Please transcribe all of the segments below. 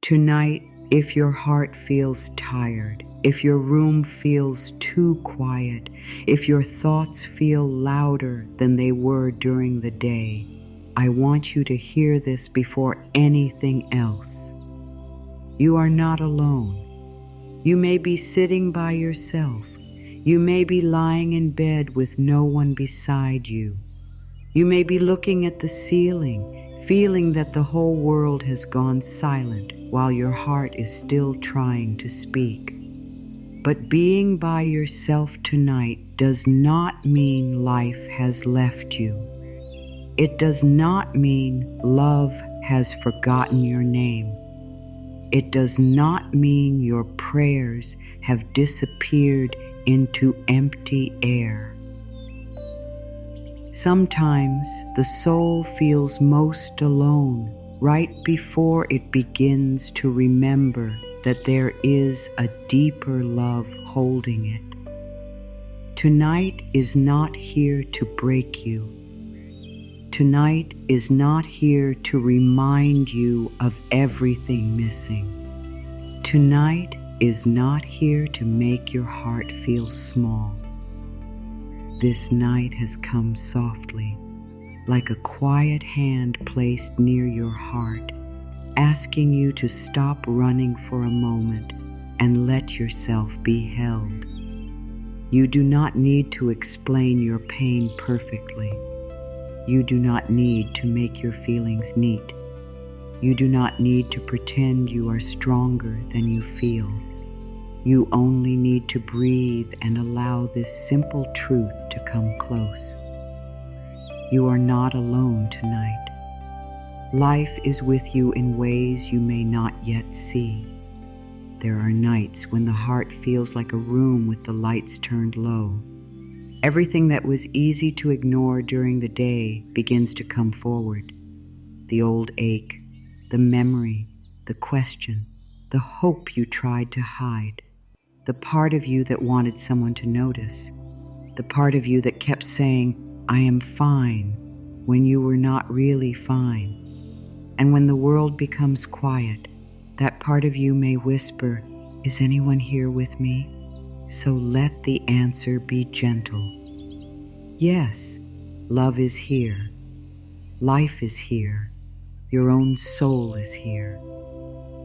Tonight, if your heart feels tired, if your room feels too quiet, if your thoughts feel louder than they were during the day, I want you to hear this before anything else. You are not alone. You may be sitting by yourself. You may be lying in bed with no one beside you. You may be looking at the ceiling, feeling that the whole world has gone silent while your heart is still trying to speak. But being by yourself tonight does not mean life has left you. It does not mean love has forgotten your name. It does not mean your prayers have disappeared into empty air. Sometimes the soul feels most alone right before it begins to remember that there is a deeper love holding it. Tonight is not here to break you. Tonight is not here to remind you of everything missing. Tonight is not here to make your heart feel small. This night has come softly, like a quiet hand placed near your heart, asking you to stop running for a moment and let yourself be held. You do not need to explain your pain perfectly. You do not need to make your feelings neat. You do not need to pretend you are stronger than you feel. You only need to breathe and allow this simple truth to come close. You are not alone tonight. Life is with you in ways you may not yet see. There are nights when the heart feels like a room with the lights turned low. Everything that was easy to ignore during the day begins to come forward. The old ache, the memory, the question, the hope you tried to hide, the part of you that wanted someone to notice, the part of you that kept saying, "I am fine," when you were not really fine. And when the world becomes quiet, that part of you may whisper, "Is anyone here with me?" So let the answer be gentle. Yes, love is here. Life is here. Your own soul is here.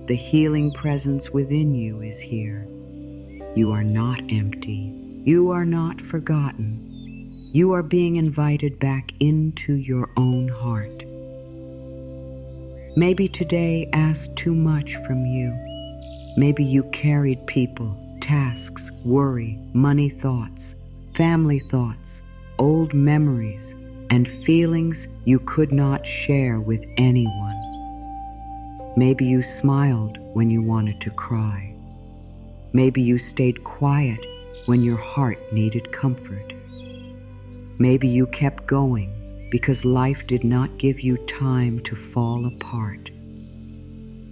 The healing presence within you is here. You are not empty. You are not forgotten. You are being invited back into your own heart. Maybe today asked too much from you. Maybe you carried people, tasks, worry, money thoughts, family thoughts, old memories, and feelings you could not share with anyone. Maybe you smiled when you wanted to cry. Maybe you stayed quiet when your heart needed comfort. Maybe you kept going because life did not give you time to fall apart.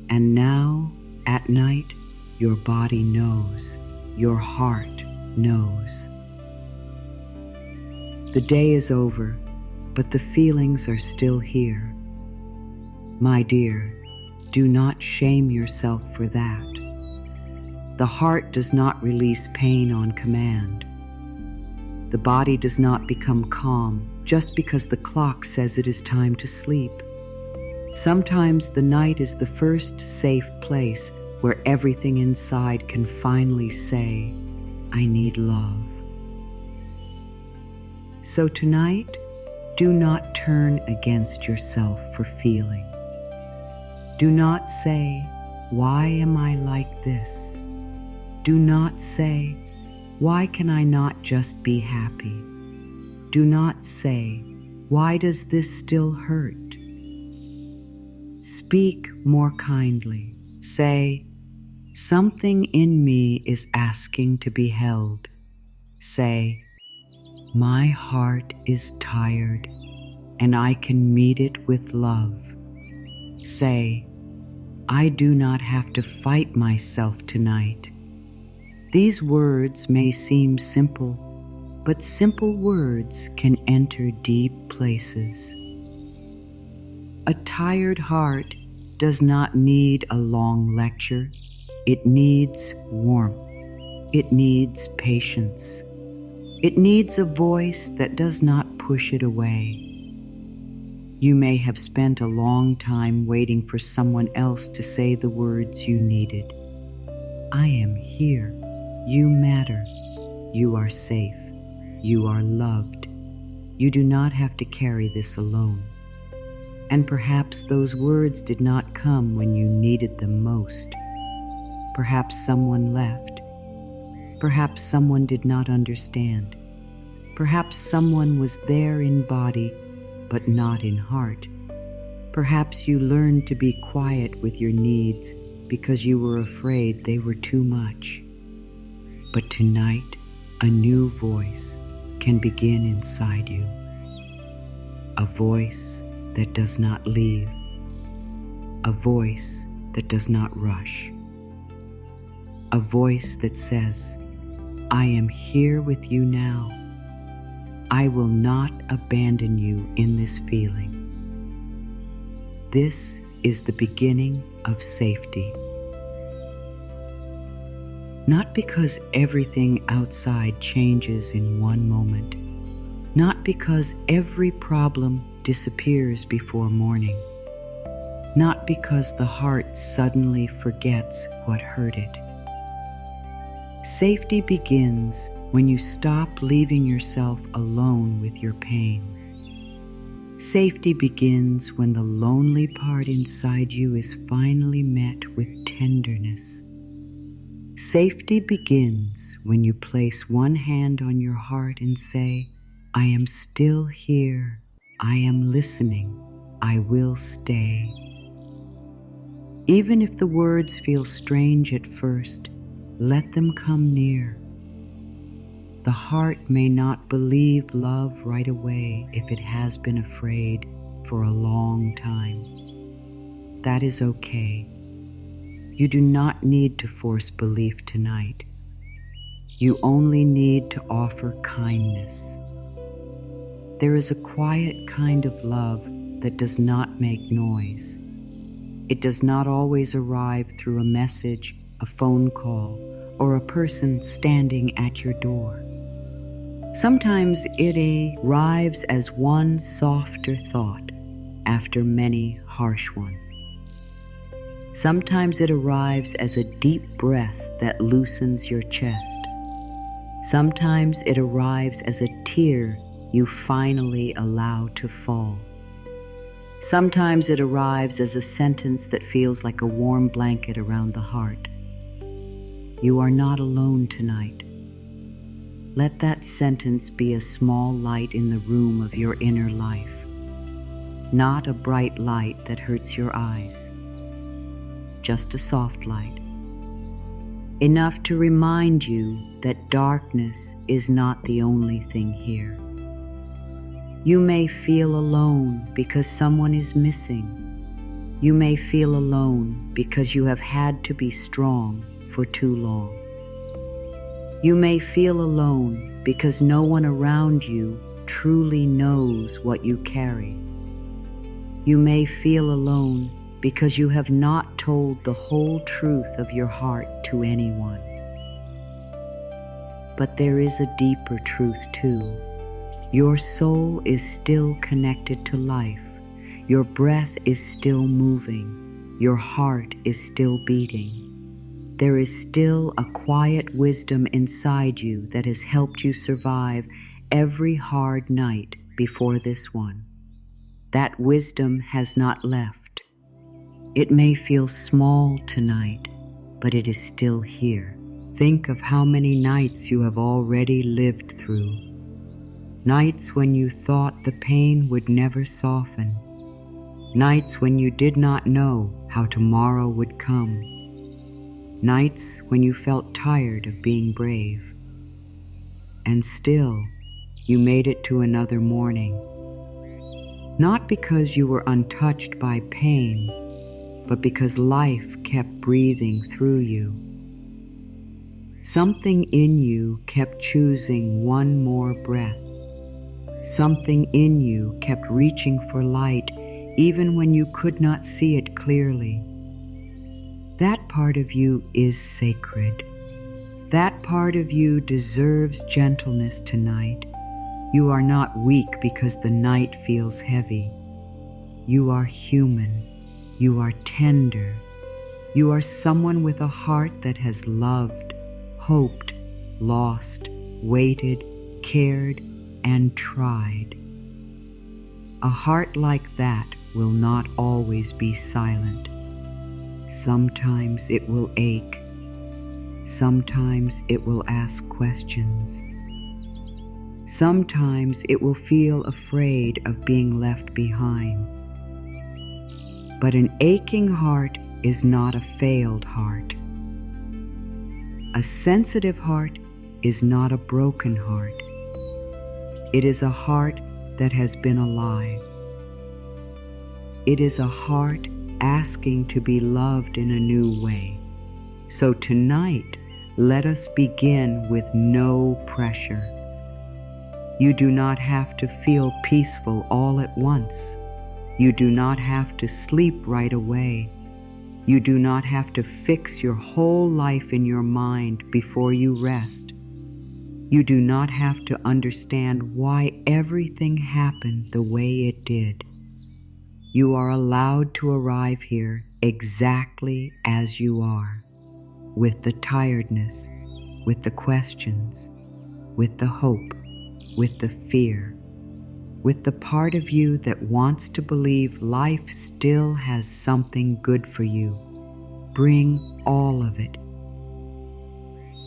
And now, at night, your body knows, your heart knows. The day is over, but the feelings are still here. My dear, do not shame yourself for that. The heart does not release pain on command. The body does not become calm just because the clock says it is time to sleep. Sometimes the night is the first safe place where everything inside can finally say, "I need love." So tonight, do not turn against yourself for feeling. Do not say, "Why am I like this?" Do not say, "Why can I not just be happy?" Do not say, "Why does this still hurt?" Speak more kindly. Say, "Something in me is asking to be held." Say, "My heart is tired and I can meet it with love." Say, "I do not have to fight myself tonight." These words may seem simple, but simple words can enter deep places. A tired heart does not need a long lecture. It needs warmth. It needs patience. It needs a voice that does not push it away. You may have spent a long time waiting for someone else to say the words you needed. I am here. You matter. You are safe. You are loved. You do not have to carry this alone. And perhaps those words did not come when you needed them most. Perhaps someone left. Perhaps someone did not understand. Perhaps someone was there in body, but not in heart. Perhaps you learned to be quiet with your needs because you were afraid they were too much. But tonight, a new voice can begin inside you. A voice that does not leave. A voice that does not rush. A voice that says, I am here with you now. I will not abandon you in this feeling. This is the beginning of safety. Not because everything outside changes in one moment. Not because every problem disappears before morning. Not because the heart suddenly forgets what hurt it. Safety begins when you stop leaving yourself alone with your pain. Safety begins when the lonely part inside you is finally met with tenderness. Safety begins when you place one hand on your heart and say, I am still here. I am listening. I will stay. Even if the words feel strange at first, let them come near. The heart may not believe love right away if it has been afraid for a long time. That is okay. You do not need to force belief tonight. You only need to offer kindness. There is a quiet kind of love that does not make noise. It does not always arrive through a message, a phone call, or a person standing at your door. Sometimes it arrives as one softer thought after many harsh ones. Sometimes it arrives as a deep breath that loosens your chest. Sometimes it arrives as a tear you finally allow to fall. Sometimes it arrives as a sentence that feels like a warm blanket around the heart. You are not alone tonight. Let that sentence be a small light in the room of your inner life, not a bright light that hurts your eyes, just a soft light, enough to remind you that darkness is not the only thing here. You may feel alone because someone is missing. You may feel alone because you have had to be strong for too long. You may feel alone because no one around you truly knows what you carry. You may feel alone because you have not told the whole truth of your heart to anyone. But there is a deeper truth too. Your soul is still connected to life. Your breath is still moving. Your heart is still beating. There is still a quiet wisdom inside you that has helped you survive every hard night before this one. That wisdom has not left. It may feel small tonight, but it is still here. Think of how many nights you have already lived through. Nights when you thought the pain would never soften. Nights when you did not know how tomorrow would come. Nights when you felt tired of being brave. And still, you made it to another morning. Not because you were untouched by pain, but because life kept breathing through you. Something in you kept choosing one more breath. Something in you kept reaching for light even when you could not see it clearly. That part of you is sacred. That part of you deserves gentleness tonight. You are not weak because the night feels heavy. You are human. You are tender. You are someone with a heart that has loved, hoped, lost, waited, cared, and tried. A heart like that will not always be silent. Sometimes it will ache. Sometimes it will ask questions. Sometimes it will feel afraid of being left behind. But an aching heart is not a failed heart. A sensitive heart is not a broken heart. It is a heart that has been alive. It is a heart asking to be loved in a new way. So tonight, let us begin with no pressure. You do not have to feel peaceful all at once. You do not have to sleep right away. You do not have to fix your whole life in your mind before you rest. You do not have to understand why everything happened the way it did. You are allowed to arrive here exactly as you are, with the tiredness, with the questions, with the hope, with the fear, with the part of you that wants to believe life still has something good for you. Bring all of it.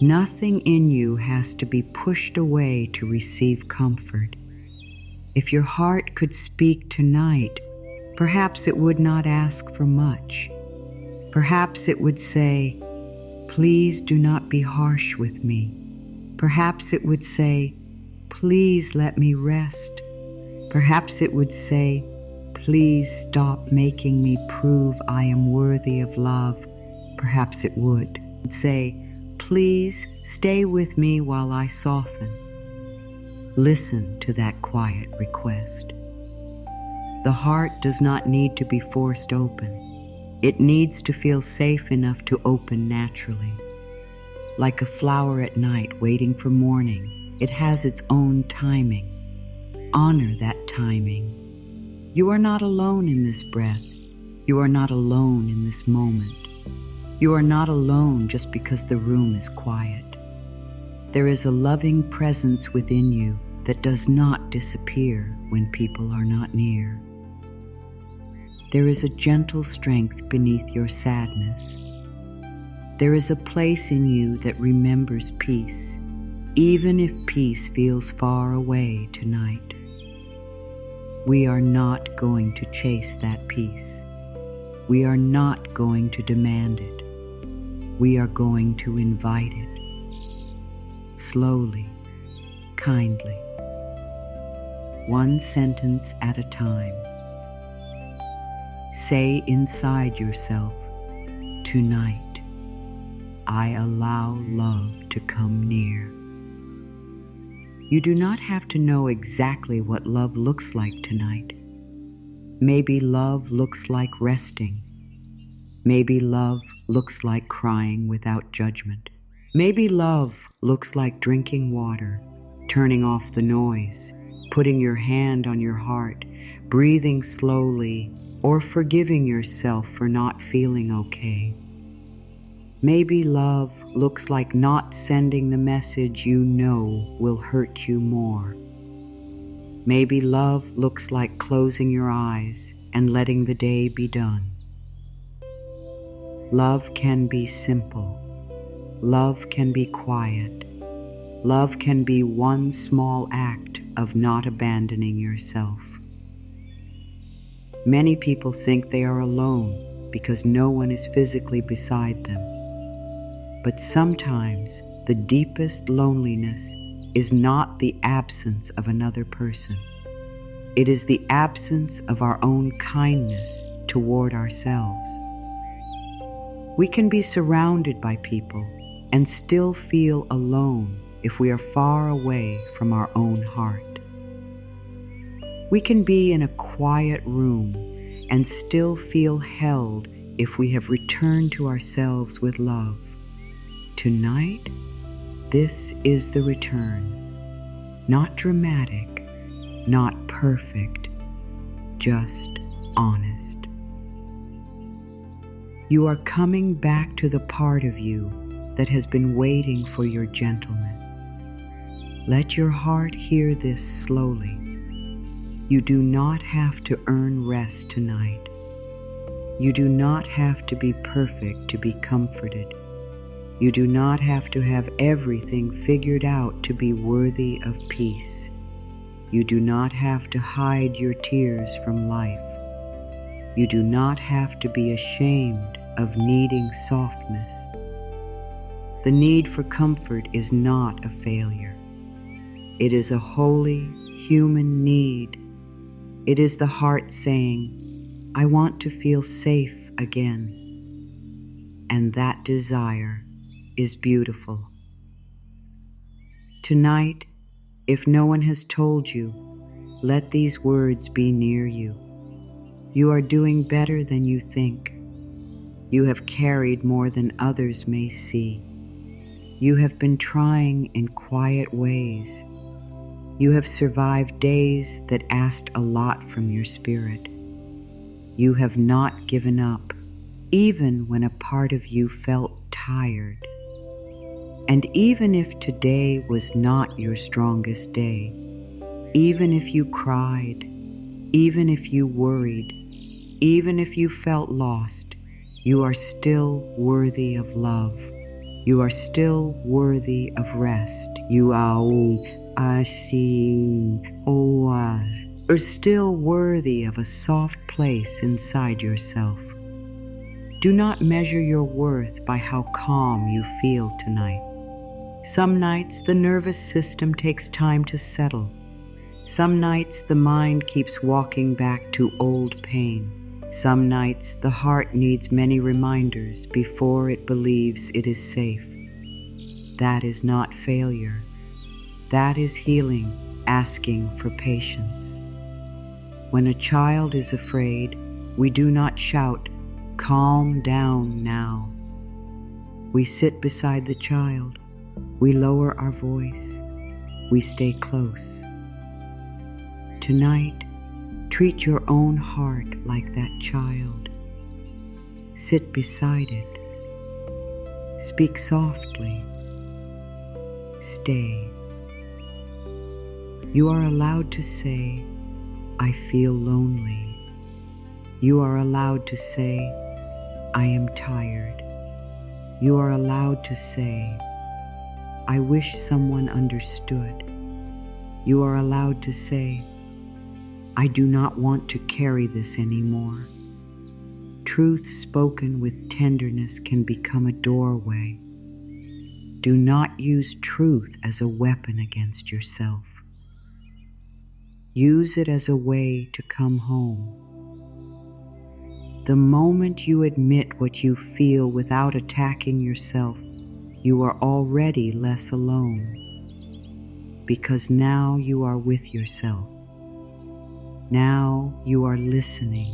Nothing in you has to be pushed away to receive comfort. If your heart could speak tonight, perhaps it would not ask for much. Perhaps it would say, "Please do not be harsh with me." Perhaps it would say, "Please let me rest." Perhaps it would say, "Please stop making me prove I am worthy of love." Perhaps it would say, "Please stay with me while I soften." Listen to that quiet request. The heart does not need to be forced open. It needs to feel safe enough to open naturally. Like a flower at night waiting for morning, it has its own timing. Honor that timing. You are not alone in this breath. You are not alone in this moment. You are not alone just because the room is quiet. There is a loving presence within you that does not disappear when people are not near. There is a gentle strength beneath your sadness. There is a place in you that remembers peace, even if peace feels far away tonight. We are not going to chase that peace. We are not going to demand it. We are going to invite it. Slowly, kindly, one sentence at a time. Say inside yourself, "Tonight, I allow love to come near." You do not have to know exactly what love looks like tonight. Maybe love looks like resting. Maybe love looks like crying without judgment. Maybe love looks like drinking water, turning off the noise, putting your hand on your heart, breathing slowly, or forgiving yourself for not feeling okay. Maybe love looks like not sending the message you know will hurt you more. Maybe love looks like closing your eyes and letting the day be done. Love can be simple. Love can be quiet. Love can be one small act of not abandoning yourself. Many people think they are alone because no one is physically beside them. But sometimes the deepest loneliness is not the absence of another person. It is the absence of our own kindness toward ourselves. We can be surrounded by people and still feel alone if we are far away from our own heart. We can be in a quiet room and still feel held if we have returned to ourselves with love. Tonight, this is the return. Not dramatic, not perfect, just honest. You are coming back to the part of you that has been waiting for your gentleness. Let your heart hear this slowly. You do not have to earn rest tonight. You do not have to be perfect to be comforted. You do not have to have everything figured out to be worthy of peace. You do not have to hide your tears from life. You do not have to be ashamed of needing softness. The need for comfort is not a failure. It is a holy human need. It is the heart saying, I want to feel safe again. And that desire is beautiful. Tonight, if no one has told you, let these words be near you. You are doing better than you think. You have carried more than others may see. You have been trying in quiet ways. You have survived days that asked a lot from your spirit. You have not given up, even when a part of you felt tired. And even if today was not your strongest day, even if you cried, even if you worried, even if you felt lost, you are still worthy of love. You are still worthy of rest. You are still worthy of a soft place inside yourself. Do not measure your worth by how calm you feel tonight. Some nights the nervous system takes time to settle. Some nights the mind keeps walking back to old pain. Some nights the heart needs many reminders before it believes it is safe. That is not failure. That is healing, asking for patience. When a child is afraid, we do not shout, "Calm down now." We sit beside the child. We lower our voice. We stay close. Tonight, treat your own heart like that child. Sit beside it. Speak softly. Stay. You are allowed to say, I feel lonely. You are allowed to say, I am tired. You are allowed to say, I wish someone understood. You are allowed to say, I do not want to carry this anymore. Truth spoken with tenderness can become a doorway. Do not use truth as a weapon against yourself. Use it as a way to come home. The moment you admit what you feel without attacking yourself, you are already less alone, because now you are with yourself. Now you are listening.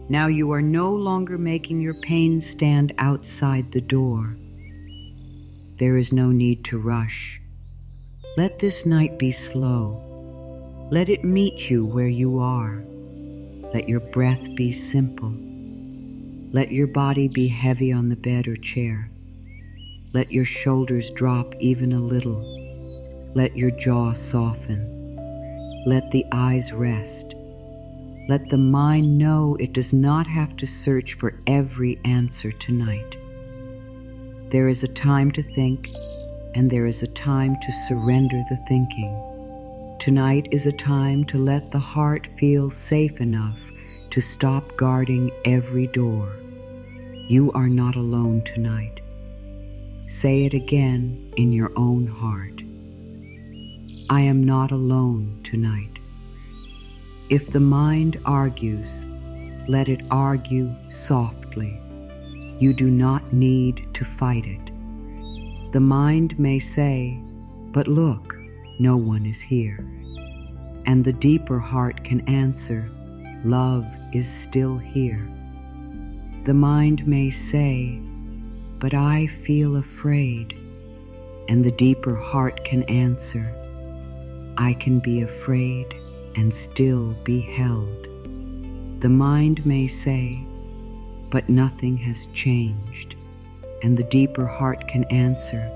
Now you are no longer making your pain stand outside the door. There is no need to rush. Let this night be slow. Let it meet you where you are. Let your breath be simple. Let your body be heavy on the bed or chair. Let your shoulders drop even a little. Let your jaw soften. Let the eyes rest. Let the mind know it does not have to search for every answer tonight. There is a time to think, and there is a time to surrender the thinking. Tonight is a time to let the heart feel safe enough to stop guarding every door. You are not alone tonight. Say it again in your own heart. I am not alone tonight. If the mind argues, let it argue softly. You do not need to fight it. The mind may say, but look, no one is here. And the deeper heart can answer, love is still here. The mind may say, "But I feel afraid," and the deeper heart can answer, "I can be afraid and still be held." The mind may say, "But nothing has changed," and the deeper heart can answer,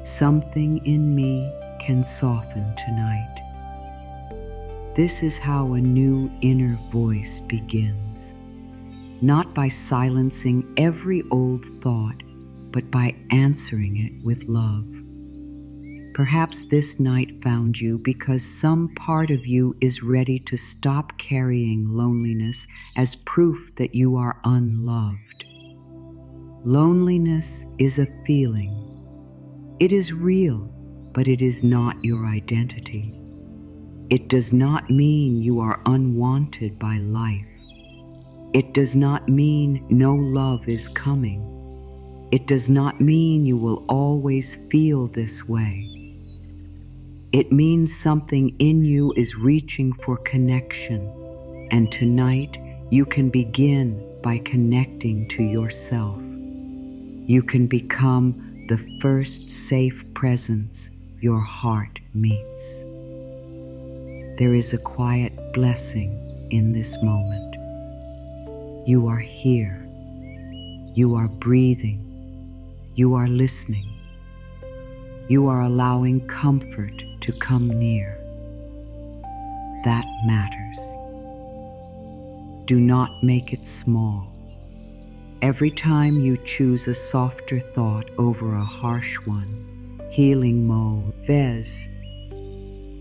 "Something in me can soften tonight." This is how a new inner voice begins, not by silencing every old thought, but by answering it with love. Perhaps this night found you because some part of you is ready to stop carrying loneliness as proof that you are unloved. Loneliness is a feeling. It is real, but it is not your identity. It does not mean you are unwanted by life. It does not mean no love is coming. It does not mean you will always feel this way. It means something in you is reaching for connection, and tonight you can begin by connecting to yourself. You can become the first safe presence your heart meets. There is a quiet blessing in this moment. You are here. You are breathing. You are listening. You are allowing comfort to come near. That matters. Do not make it small. Every time you choose a softer thought over a harsh one, healing mode, Vez.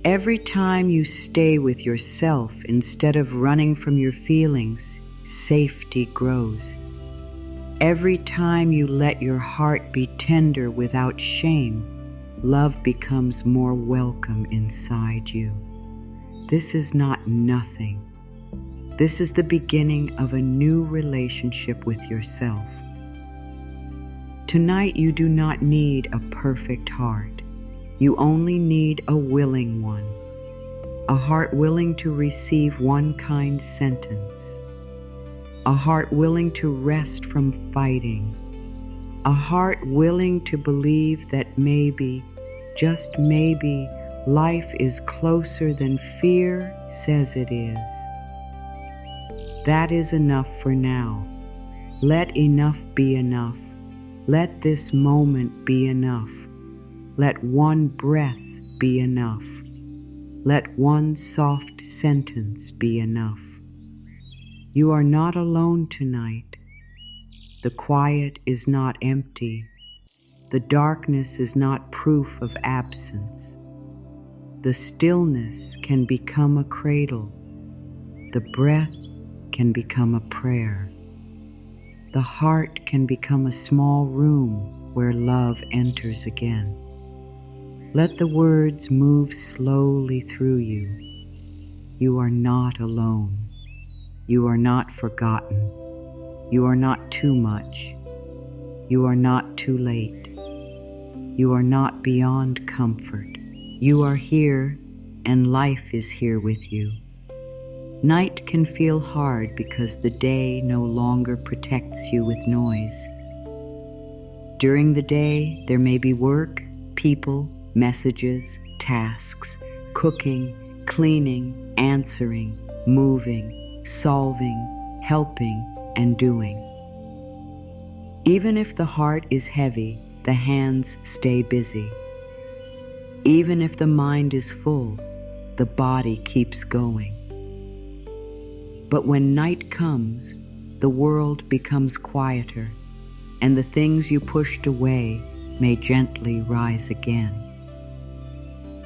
Every time you stay with yourself instead of running from your feelings, safety grows. Every time you let your heart be tender without shame, love becomes more welcome inside you. This is not nothing. This is the beginning of a new relationship with yourself. Tonight you do not need a perfect heart. You only need a willing one. A heart willing to receive one kind sentence. A heart willing to rest from fighting. A heart willing to believe that maybe, just maybe, life is closer than fear says it is. That is enough for now. Let enough be enough. Let this moment be enough. Let one breath be enough. Let one soft sentence be enough. You are not alone tonight. The quiet is not empty. The darkness is not proof of absence. The stillness can become a cradle. The breath can become a prayer. The heart can become a small room where love enters again. Let the words move slowly through you. You are not alone. You are not forgotten. You are not too much. You are not too late. You are not beyond comfort. You are here, and life is here with you. Night can feel hard because the day no longer protects you with noise. During the day, there may be work, people, messages, tasks, cooking, cleaning, answering, moving, solving, helping, and doing. Even if the heart is heavy, the hands stay busy. Even if the mind is full, the body keeps going. But when night comes, the world becomes quieter, and the things you pushed away may gently rise again.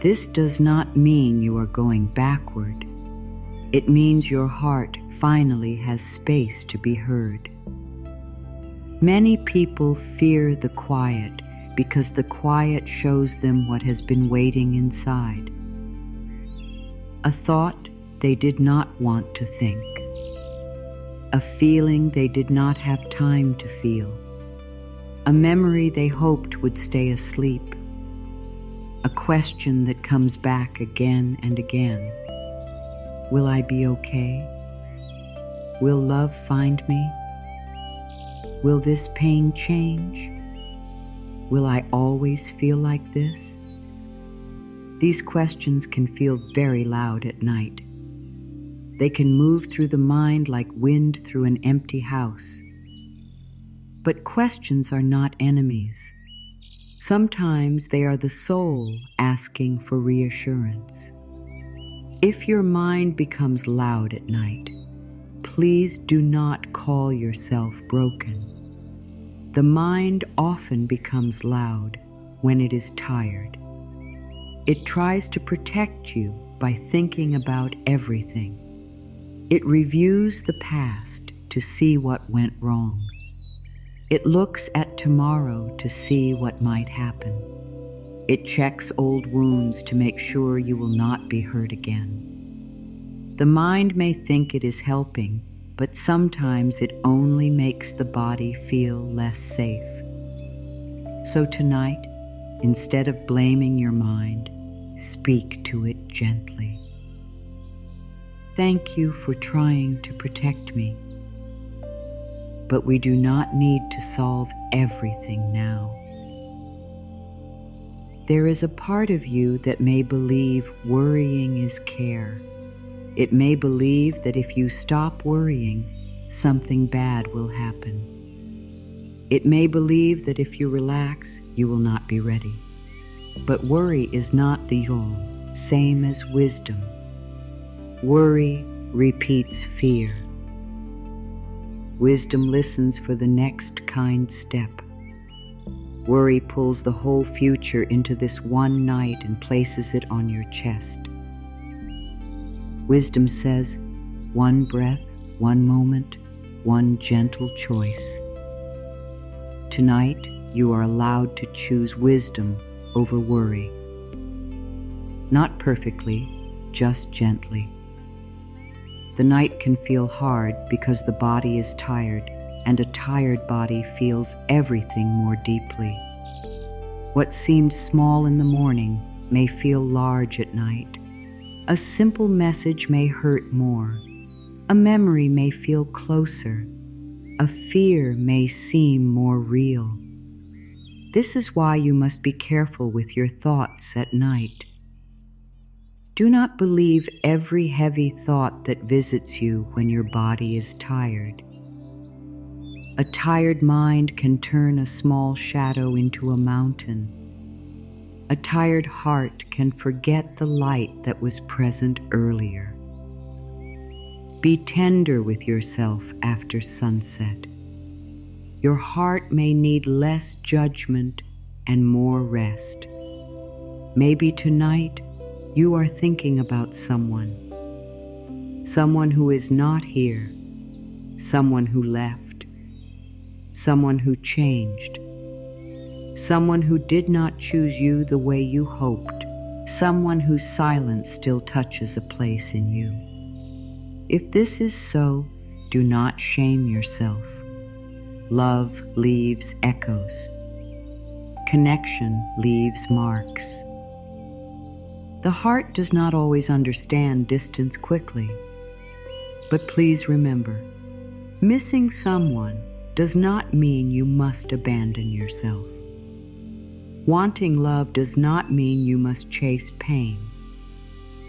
This does not mean you are going backward. It means your heart finally has space to be heard. Many people fear the quiet because the quiet shows them what has been waiting inside. A thought they did not want to think. A feeling they did not have time to feel. A memory they hoped would stay asleep. A question that comes back again and again. Will I be okay? Will love find me? Will this pain change? Will I always feel like this? These questions can feel very loud at night. They can move through the mind like wind through an empty house. But questions are not enemies. Sometimes they are the soul asking for reassurance. If your mind becomes loud at night, please do not call yourself broken. The mind often becomes loud when it is tired. It tries to protect you by thinking about everything. It reviews the past to see what went wrong. It looks at tomorrow to see what might happen. It checks old wounds to make sure you will not be hurt again. The mind may think it is helping, but sometimes it only makes the body feel less safe. So tonight, instead of blaming your mind, speak to it gently. Thank you for trying to protect me. But we do not need to solve everything now. There is a part of you that may believe worrying is care. It may believe that if you stop worrying, something bad will happen. It may believe that if you relax, you will not be ready. But worry is not the all, same as wisdom. Worry repeats fear. Wisdom listens for the next kind step. Worry pulls the whole future into this one night and places it on your chest. Wisdom says, one breath, one moment, one gentle choice. Tonight, you are allowed to choose wisdom over worry. Not perfectly, just gently. The night can feel hard because the body is tired, and a tired body feels everything more deeply. What seemed small in the morning may feel large at night. A simple message may hurt more. A memory may feel closer. A fear may seem more real. This is why you must be careful with your thoughts at night. Do not believe every heavy thought that visits you when your body is tired. A tired mind can turn a small shadow into a mountain. A tired heart can forget the light that was present earlier. Be tender with yourself after sunset. Your heart may need less judgment and more rest. Maybe tonight you are thinking about someone who is not here, someone who left, someone who changed, someone who did not choose you the way you hoped, someone whose silence still touches a place in you. If this is so, do not shame yourself. Love leaves echoes. Connection leaves marks. The heart does not always understand distance quickly. But please remember, missing someone does not mean you must abandon yourself. Wanting love does not mean you must chase pain.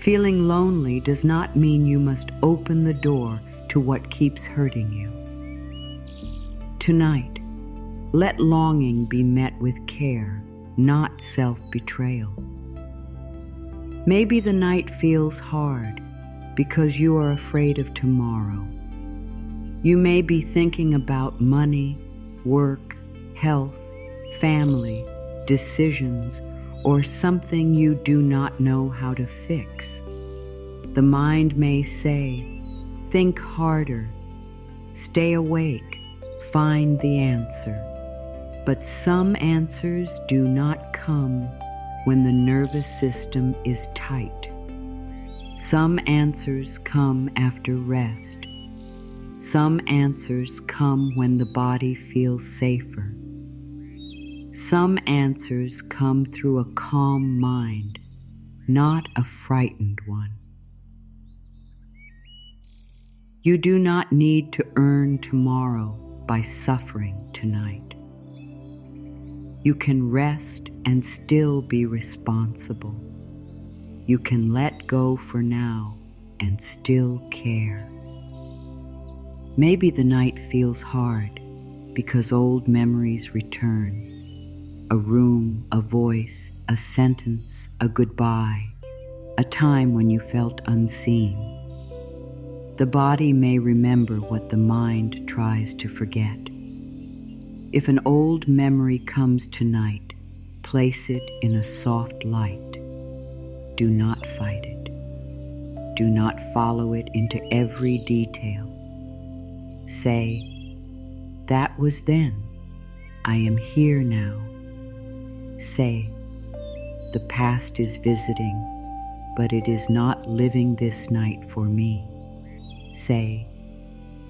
Feeling lonely does not mean you must open the door to what keeps hurting you. Tonight, let longing be met with care, not self-betrayal. Maybe the night feels hard because you are afraid of tomorrow. You may be thinking about money, work, health, family, decisions, or something you do not know how to fix. The mind may say, think harder, stay awake, find the answer. But some answers do not come when the nervous system is tight. Some answers come after rest. Some answers come when the body feels safer. Some answers come through a calm mind, not a frightened one. You do not need to earn tomorrow by suffering tonight. You can rest and still be responsible. You can let go for now and still care. Maybe the night feels hard because old memories return. A room, a voice, a sentence, a goodbye, a time when you felt unseen. The body may remember what the mind tries to forget. If an old memory comes tonight, place it in a soft light. Do not fight it. Do not follow it into every detail. Say, "That was then. I am here now." Say, "The past is visiting, but it is not living this night for me." Say,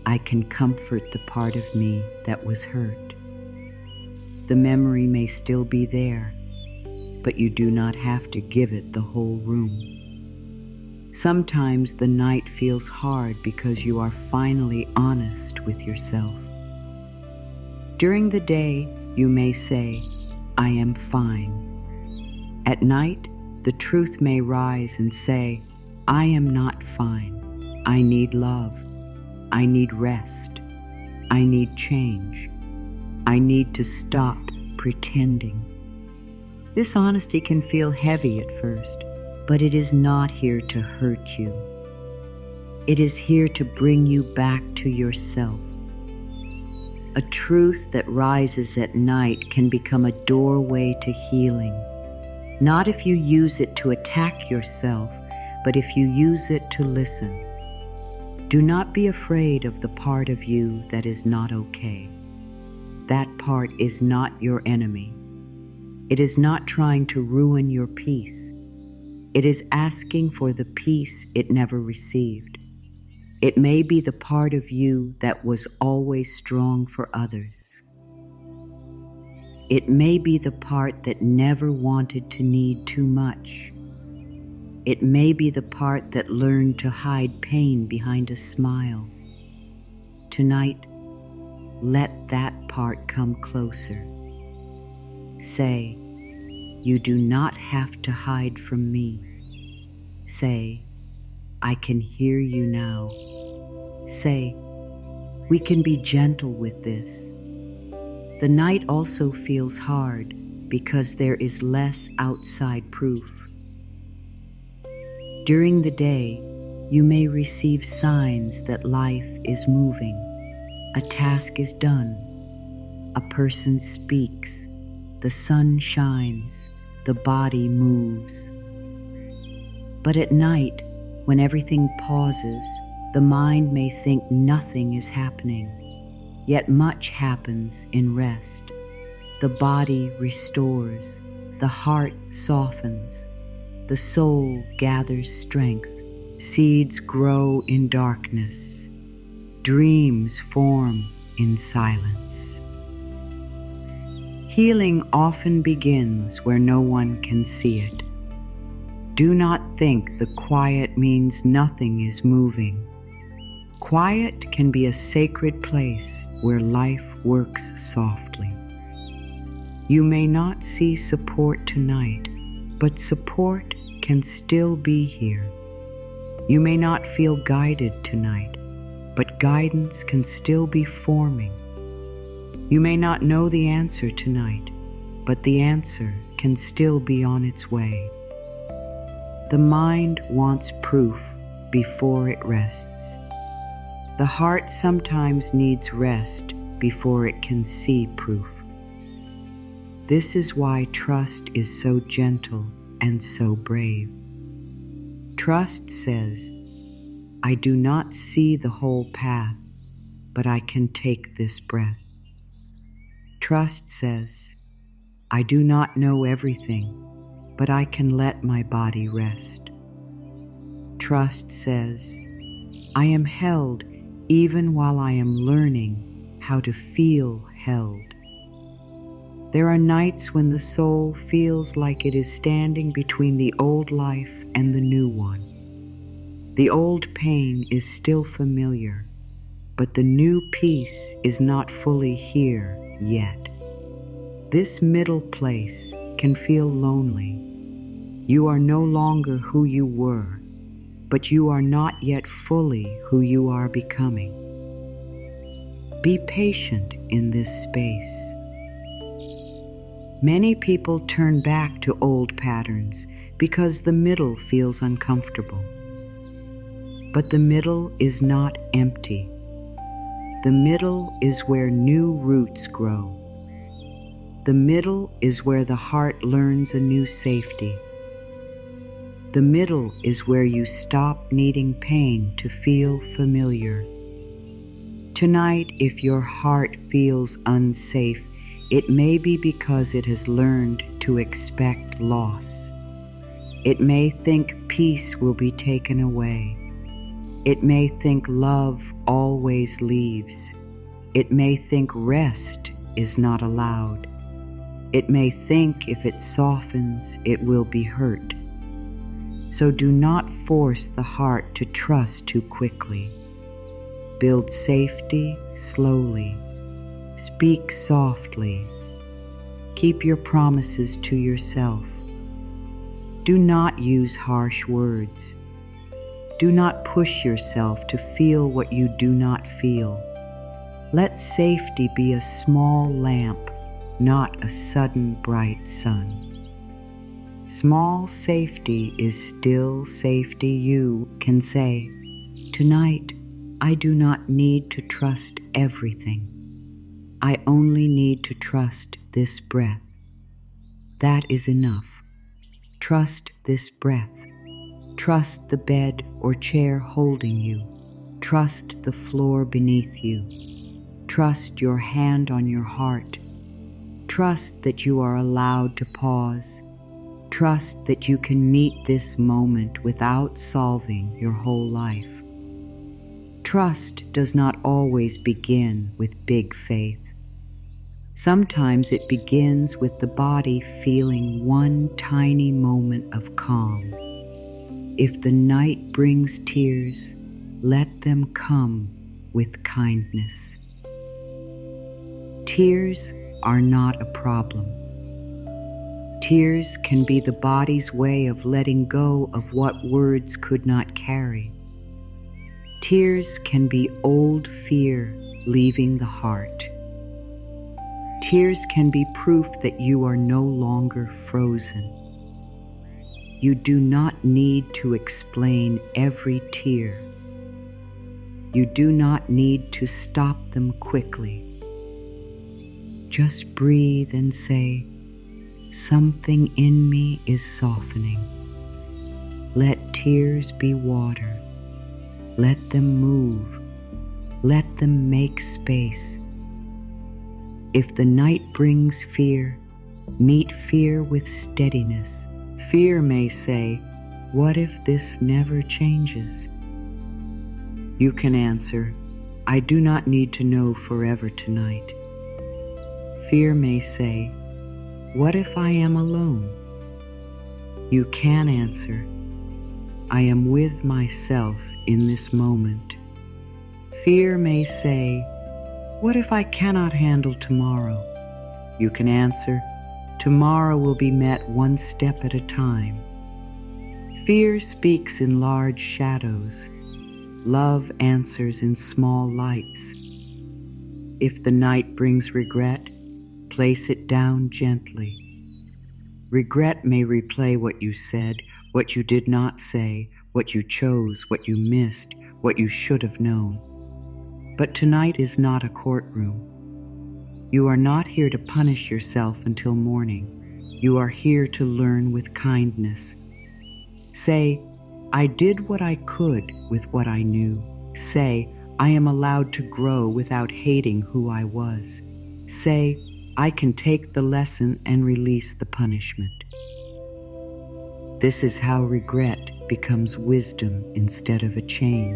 "I can comfort the part of me that was hurt." The memory may still be there, but you do not have to give it the whole room. Sometimes the night feels hard because you are finally honest with yourself. During the day, you may say, "I am fine." At night, the truth may rise and say, "I am not fine. I need love. I need rest. I need change. I need to stop pretending." This honesty can feel heavy at first, but it is not here to hurt you. It is here to bring you back to yourself. A truth that rises at night can become a doorway to healing, not if you use it to attack yourself, but if you use it to listen. Do not be afraid of the part of you that is not okay. That part is not your enemy. It is not trying to ruin your peace. It is asking for the peace it never received. It may be the part of you that was always strong for others. It may be the part that never wanted to need too much. It may be the part that learned to hide pain behind a smile. Tonight, let that part come closer. Say, "You do not have to hide from me." Say, "I can hear you now." Say, "We can be gentle with this." The night also feels hard because there is less outside proof. During the day, you may receive signs that life is moving. A task is done. A person speaks. The sun shines. The body moves. But at night, when everything pauses, the mind may think nothing is happening, yet much happens in rest. The body restores, the heart softens, the soul gathers strength, seeds grow in darkness, dreams form in silence. Healing often begins where no one can see it. Do not think the quiet means nothing is moving. Quiet can be a sacred place where life works softly. You may not see support tonight, but support can still be here. You may not feel guided tonight, but guidance can still be forming. You may not know the answer tonight, but the answer can still be on its way. The mind wants proof before it rests. The heart sometimes needs rest before it can see proof. This is why trust is so gentle and so brave. Trust says, "I do not see the whole path, but I can take this breath." Trust says, "I do not know everything, but I can let my body rest." Trust says, "I am held even while I am learning how to feel held." There are nights when the soul feels like it is standing between the old life and the new one. The old pain is still familiar, but the new peace is not fully here yet. This middle place can feel lonely. You are no longer who you were, but you are not yet fully who you are becoming. Be patient in this space. Many people turn back to old patterns because the middle feels uncomfortable. But the middle is not empty. The middle is where new roots grow. The middle is where the heart learns a new safety. The middle is where you stop needing pain to feel familiar. Tonight, if your heart feels unsafe, it may be because it has learned to expect loss. It may think peace will be taken away. It may think love always leaves. It may think rest is not allowed. It may think if it softens, it will be hurt. So do not force the heart to trust too quickly. Build safety slowly. Speak softly. Keep your promises to yourself. Do not use harsh words. Do not push yourself to feel what you do not feel. Let safety be a small lamp, not a sudden bright sun. Small safety is still safety. You can say, "Tonight, I do not need to trust everything. I only need to trust this breath. That is enough. Trust this breath. Trust the bed or chair holding you. Trust the floor beneath you. Trust your hand on your heart. Trust that you are allowed to pause. Trust that you can meet this moment without solving your whole life. Trust does not always begin with big faith. Sometimes it begins with the body feeling one tiny moment of calm. If the night brings tears, let them come with kindness. Tears are not a problem. Tears can be the body's way of letting go of what words could not carry. Tears can be old fear leaving the heart. Tears can be proof that you are no longer frozen. You do not need to explain every tear. You do not need to stop them quickly. Just breathe and say, "Something in me is softening." Let tears be water. Let them move. Let them make space. If the night brings fear, meet fear with steadiness. Fear may say, "What if this never changes?" You can answer, "I do not need to know forever tonight." Fear may say, "What if I am alone?" You can answer, "I am with myself in this moment." Fear may say, "What if I cannot handle tomorrow?" You can answer, "Tomorrow will be met one step at a time." Fear speaks in large shadows. Love answers in small lights. If the night brings regret, place it down gently. Regret may replay what you said, what you did not say, what you chose, what you missed, what you should have known. But tonight is not a courtroom. You are not here to punish yourself until morning. You are here to learn with kindness. Say, "I did what I could with what I knew." Say, "I am allowed to grow without hating who I was." Say, "I can take the lesson and release the punishment." This is how regret becomes wisdom instead of a chain.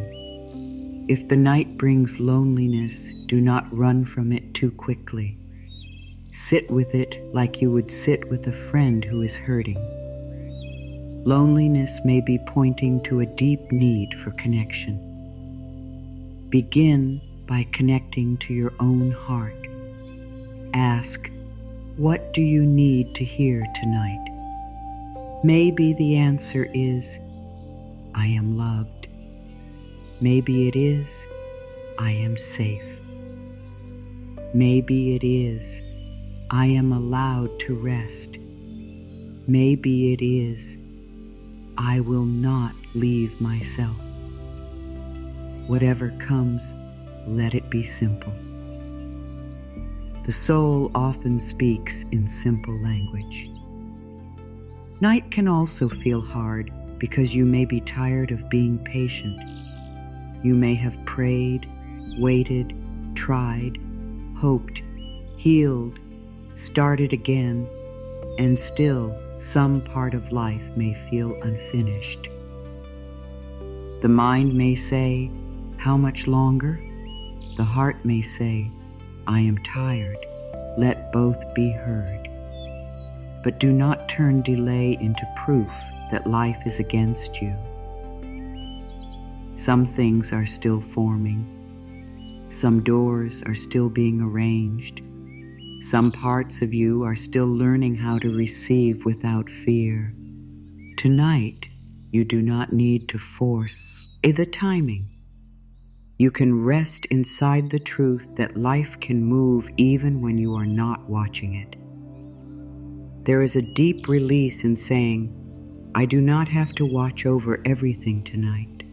If the night brings loneliness, do not run from it too quickly. Sit with it like you would sit with a friend who is hurting. Loneliness may be pointing to a deep need for connection. Begin by connecting to your own heart. Ask, what do you need to hear tonight? Maybe the answer is, I am loved. Maybe it is, I am safe. Maybe it is, I am allowed to rest. Maybe it is, I will not leave myself. Whatever comes, let it be simple. The soul often speaks in simple language. Night can also feel hard because you may be tired of being patient. You may have prayed, waited, tried, hoped, healed, started again, and still some part of life may feel unfinished. The mind may say, how much longer? The heart may say, I am tired. Let both be heard. But do not turn delay into proof that life is against you. Some things are still forming. Some doors are still being arranged. Some parts of you are still learning how to receive without fear. Tonight, you do not need to force the timing. You can rest inside the truth that life can move even when you are not watching it. There is a deep release in saying, I do not have to watch over everything tonight.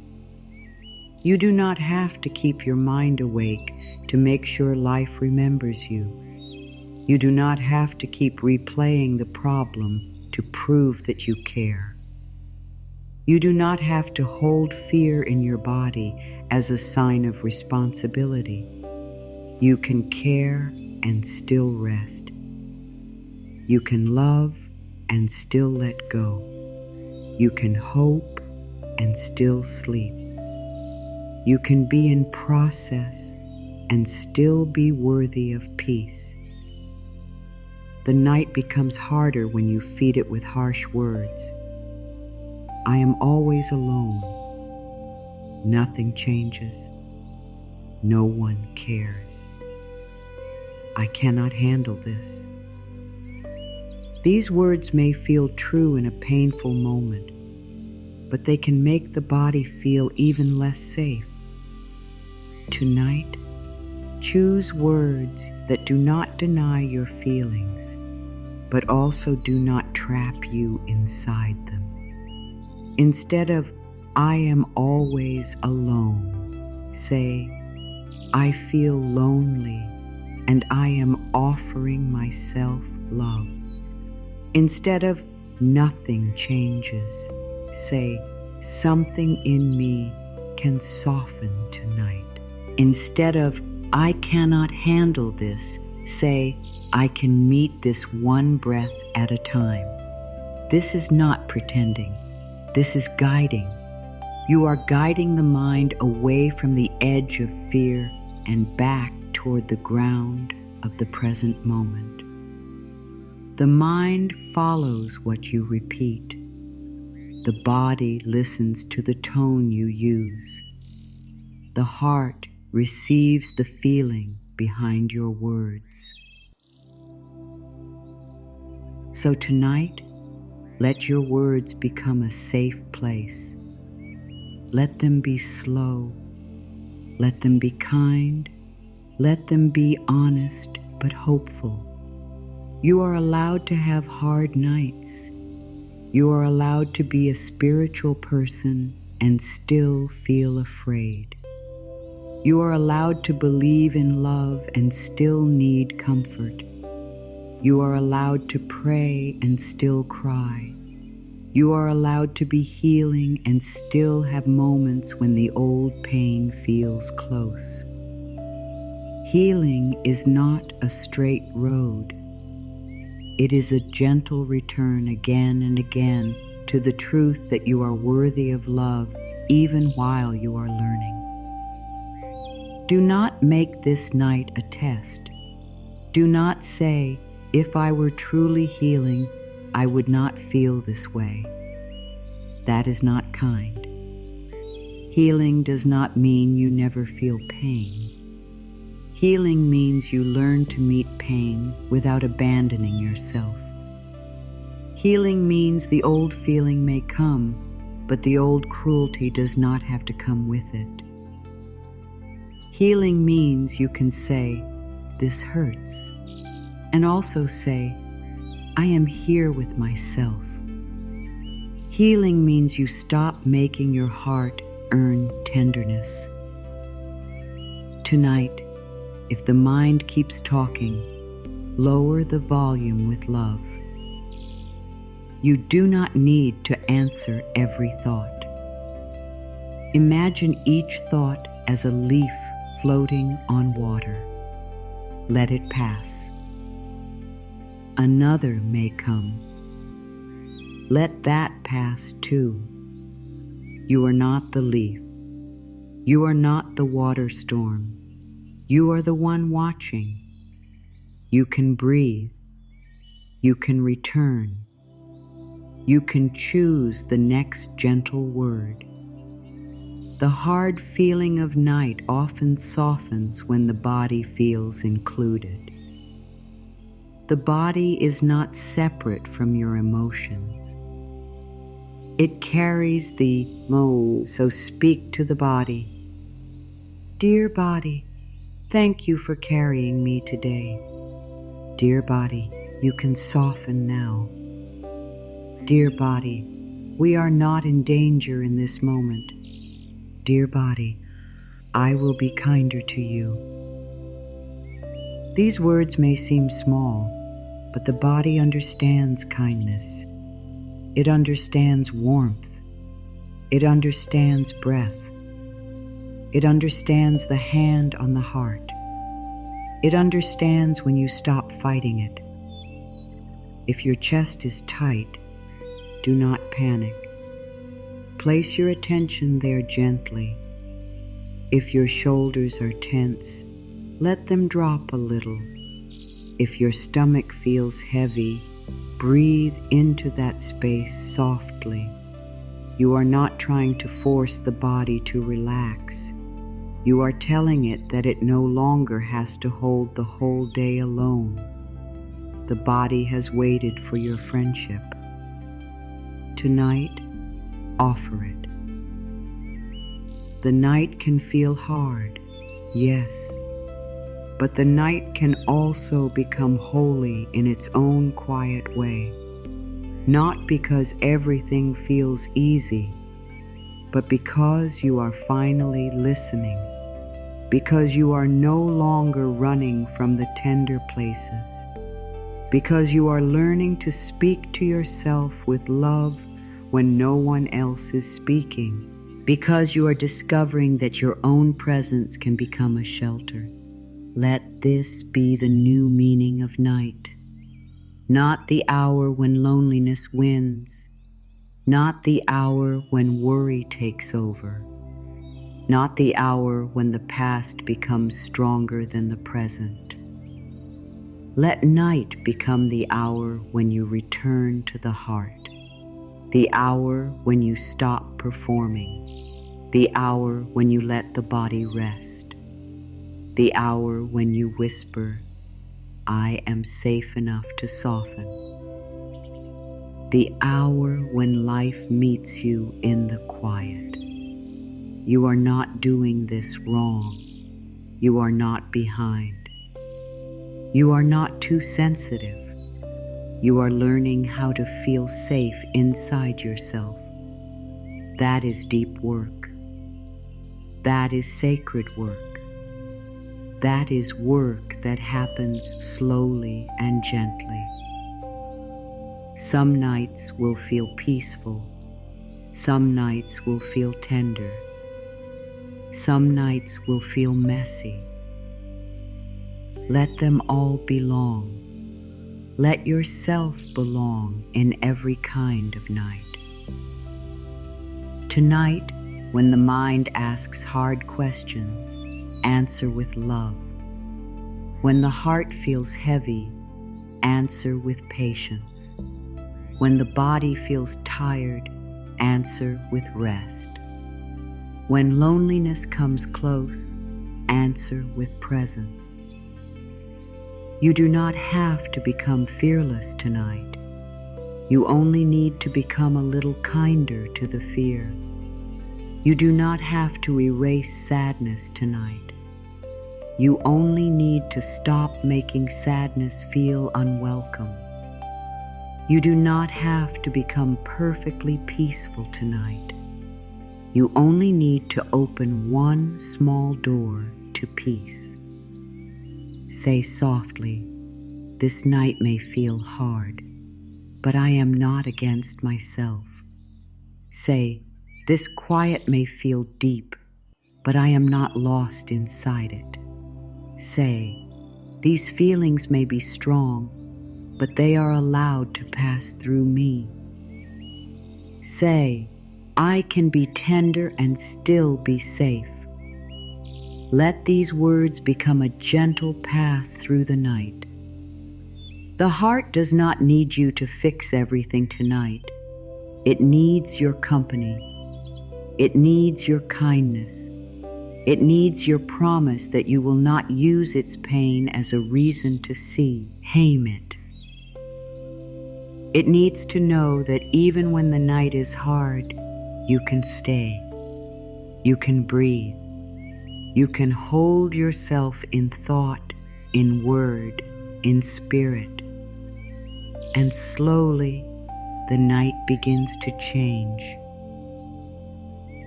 You do not have to keep your mind awake to make sure life remembers you. You do not have to keep replaying the problem to prove that you care. You do not have to hold fear in your body as a sign of responsibility. You can care and still rest. You can love and still let go. You can hope and still sleep. You can be in process and still be worthy of peace. The night becomes harder when you feed it with harsh words. I am always alone. Nothing changes. No one cares. I cannot handle this. These words may feel true in a painful moment, but they can make the body feel even less safe. Tonight, choose words that do not deny your feelings, but also do not trap you inside them. Instead of, I am always alone, say, I feel lonely and I am offering myself love. Instead of, nothing changes, say, something in me can soften tonight. Instead of, I cannot handle this, say, I can meet this one breath at a time. This is not pretending. This is guiding. You are guiding the mind away from the edge of fear and back toward the ground of the present moment. The mind follows what you repeat. The body listens to the tone you use. The heart receives the feeling behind your words. So tonight, let your words become a safe place. Let them be slow. Let them be kind. Let them be honest but hopeful. You are allowed to have hard nights. You are allowed to be a spiritual person and still feel afraid. You are allowed to believe in love and still need comfort. You are allowed to pray and still cry. You are allowed to be healing and still have moments when the old pain feels close. Healing is not a straight road. It is a gentle return again and again to the truth that you are worthy of love even while you are learning. Do not make this night a test. Do not say, if I were truly healing, I would not feel this way. That is not kind. Healing does not mean you never feel pain. Healing means you learn to meet pain without abandoning yourself. Healing means the old feeling may come, but the old cruelty does not have to come with it. Healing means you can say, "This hurts," and also say, "I am here with myself." Healing means you stop making your heart earn tenderness. Tonight, if the mind keeps talking, lower the volume with love. You do not need to answer every thought. Imagine each thought as a leaf floating on water. Let it pass. Another may come. Let that pass too. You are not the leaf. You are not the water storm. You are the one watching. You can breathe. You can return. You can choose the next gentle word. The hard feeling of night often softens when the body feels included. The body is not separate from your emotions. It carries the mo, so speak to the body. Dear body, thank you for carrying me today. Dear body, you can soften now. Dear body, we are not in danger in this moment. Dear body, I will be kinder to you. These words may seem small, but the body understands kindness. It understands warmth. It understands breath. It understands the hand on the heart. It understands when you stop fighting it. If your chest is tight, do not panic. Place your attention there gently. If your shoulders are tense, let them drop a little. If your stomach feels heavy, breathe into that space softly. You are not trying to force the body to relax. You are telling it that it no longer has to hold the whole day alone. The body has waited for your friendship. Tonight, offer it. The night can feel hard, yes, but the night can also become holy in its own quiet way. Not because everything feels easy, but because you are finally listening, because you are no longer running from the tender places, because you are learning to speak to yourself with love when no one else is speaking, because you are discovering that your own presence can become a shelter. Let this be the new meaning of night. Not the hour when loneliness wins, not the hour when worry takes over, not the hour when the past becomes stronger than the present. Let night become the hour when you return to the heart, the hour when you stop performing, the hour when you let the body rest, the hour when you whisper, "I am safe enough to soften." The hour when life meets you in the quiet. You are not doing this wrong. You are not behind. You are not too sensitive. You are learning how to feel safe inside yourself. That is deep work. That is sacred work. That is work that happens slowly and gently. Some nights will feel peaceful. Some nights will feel tender. Some nights will feel messy. Let them all belong. Let yourself belong in every kind of night. Tonight, when the mind asks hard questions, answer with love. When the heart feels heavy, answer with patience. When the body feels tired, answer with rest. When loneliness comes close, answer with presence. You do not have to become fearless tonight. You only need to become a little kinder to the fear. You do not have to erase sadness tonight. You only need to stop making sadness feel unwelcome. You do not have to become perfectly peaceful tonight. You only need to open one small door to peace. Say softly, "This night may feel hard, but I am not against myself." Say, "This quiet may feel deep, but I am not lost inside it." Say, "These feelings may be strong, but they are allowed to pass through me." Say, "I can be tender and still be safe." Let these words become a gentle path through the night. The heart does not need you to fix everything tonight. It needs your company. It needs your kindness. It needs your promise that you will not use its pain as a reason to shame it. It needs to know that even when the night is hard, you can stay. You can breathe. You can hold yourself in thought, in word, in spirit. And slowly, the night begins to change.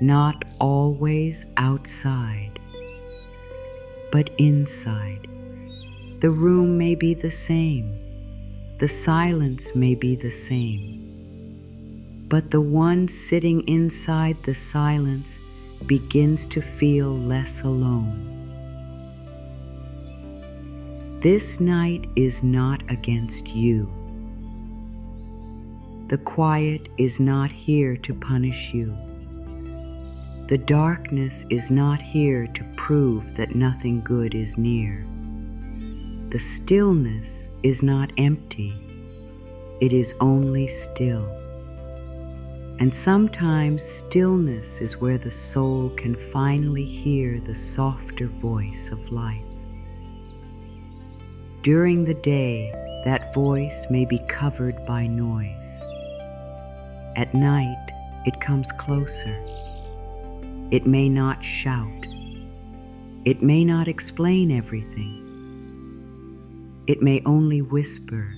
Not always outside, but inside. The room may be the same. The silence may be the same. But the one sitting inside the silence begins to feel less alone. This night is not against you. The quiet is not here to punish you. The darkness is not here to prove that nothing good is near. The stillness is not empty. It is only still. And sometimes stillness is where the soul can finally hear the softer voice of life. During the day, that voice may be covered by noise. At night, it comes closer. It may not shout. It may not explain everything. It may only whisper,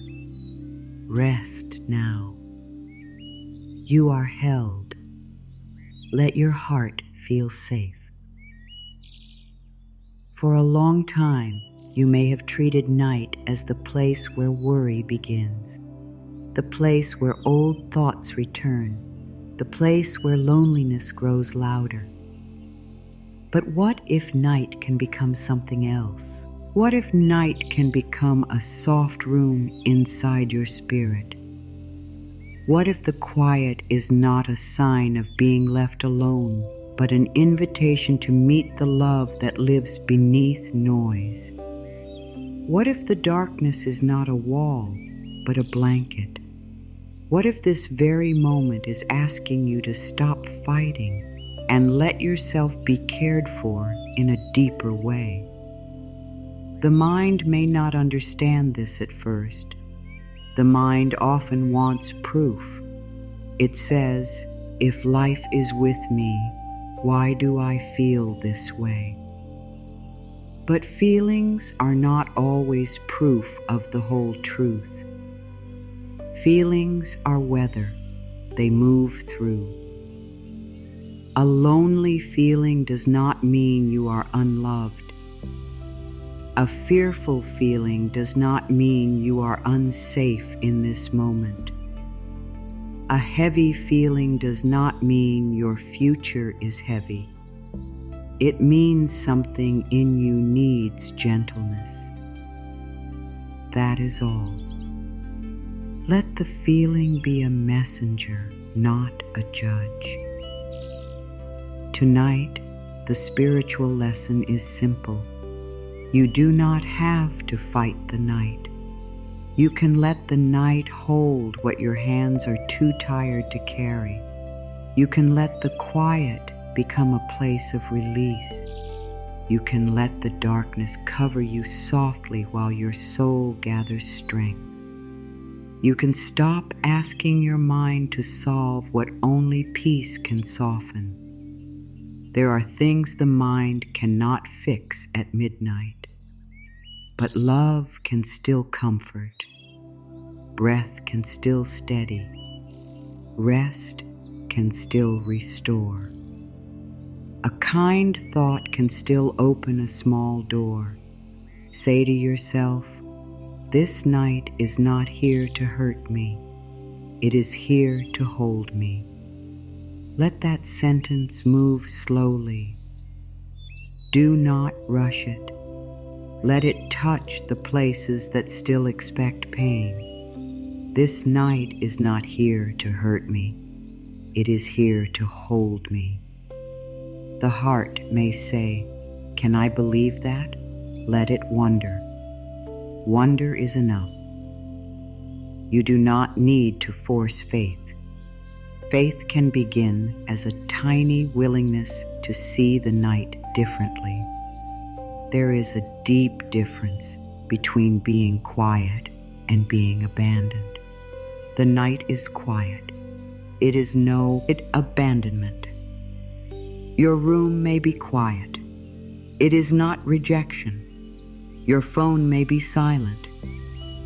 "Rest now. You are held. Let your heart feel safe." For a long time, you may have treated night as the place where worry begins, the place where old thoughts return, the place where loneliness grows louder. But what if night can become something else? What if night can become a soft room inside your spirit? What if the quiet is not a sign of being left alone, but an invitation to meet the love that lives beneath noise? What if the darkness is not a wall, but a blanket? What if this very moment is asking you to stop fighting and let yourself be cared for in a deeper way? The mind may not understand this at first. The mind often wants proof. It says, "If life is with me, why do I feel this way?" But feelings are not always proof of the whole truth. Feelings are weather. They move through. A lonely feeling does not mean you are unloved. A fearful feeling does not mean you are unsafe in this moment. A heavy feeling does not mean your future is heavy. It means something in you needs gentleness. That is all. Let the feeling be a messenger, not a judge. Tonight, the spiritual lesson is simple. You do not have to fight the night. You can let the night hold what your hands are too tired to carry. You can let the quiet become a place of release. You can let the darkness cover you softly while your soul gathers strength. You can stop asking your mind to solve what only peace can soften. There are things the mind cannot fix at midnight, but love can still comfort. Breath can still steady. Rest can still restore. A kind thought can still open a small door. Say to yourself, this night is not here to hurt me. It is here to hold me. Let that sentence move slowly. Do not rush it. Let it touch the places that still expect pain. This night is not here to hurt me. It is here to hold me. The heart may say, can I believe that? Let it wonder. Wonder is enough. You do not need to force faith. Faith can begin as a tiny willingness to see the night differently. There is a deep difference between being quiet and being abandoned. The night is quiet. It is no abandonment. Your room may be quiet. It is not rejection. Your phone may be silent.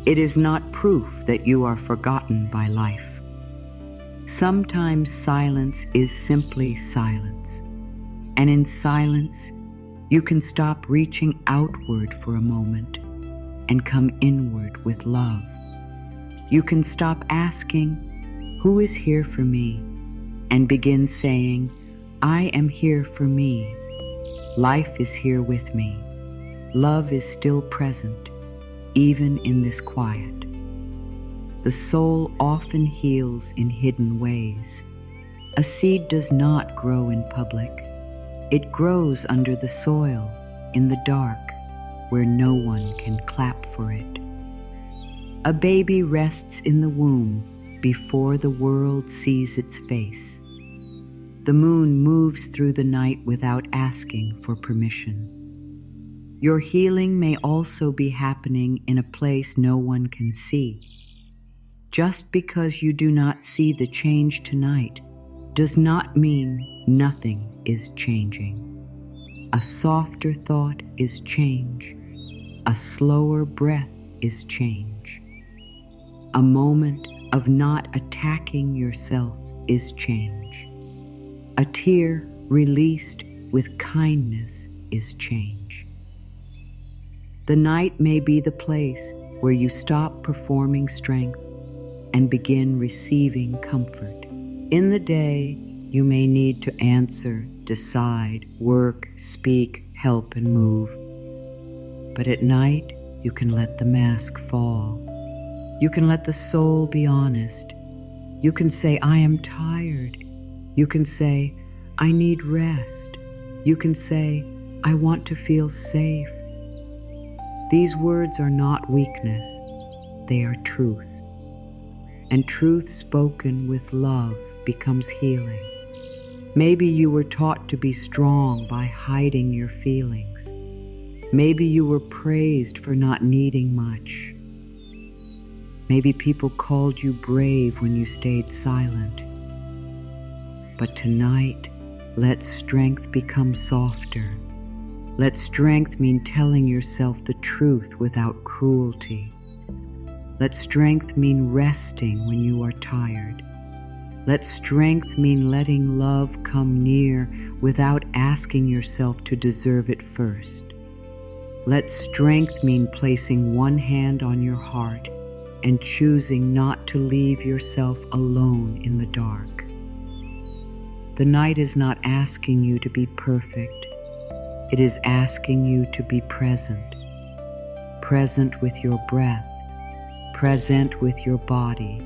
It is not proof that you are forgotten by life. Sometimes silence is simply silence. And in silence, you can stop reaching outward for a moment and come inward with love. You can stop asking, who is here for me? And begin saying, I am here for me. Life is here with me. Love is still present, even in this quiet. The soul often heals in hidden ways. A seed does not grow in public. It grows under the soil, in the dark, where no one can clap for it. A baby rests in the womb before the world sees its face. The moon moves through the night without asking for permission. Your healing may also be happening in a place no one can see. Just because you do not see the change tonight does not mean nothing is changing. A softer thought is change. A slower breath is change. A moment of not attacking yourself is change. A tear released with kindness is change. The night may be the place where you stop performing strength and begin receiving comfort. In the day, you may need to answer, decide, work, speak, help, and move. But at night, you can let the mask fall. You can let the soul be honest. You can say, I am tired. You can say, I need rest. You can say, I want to feel safe. These words are not weakness. They are truth. And truth spoken with love becomes healing. Maybe you were taught to be strong by hiding your feelings. Maybe you were praised for not needing much. Maybe people called you brave when you stayed silent. But tonight, let strength become softer. Let strength mean telling yourself the truth without cruelty. Let strength mean resting when you are tired. Let strength mean letting love come near without asking yourself to deserve it first. Let strength mean placing one hand on your heart and choosing not to leave yourself alone in the dark. The night is not asking you to be perfect. It is asking you to be present. Present with your breath. Present with your body.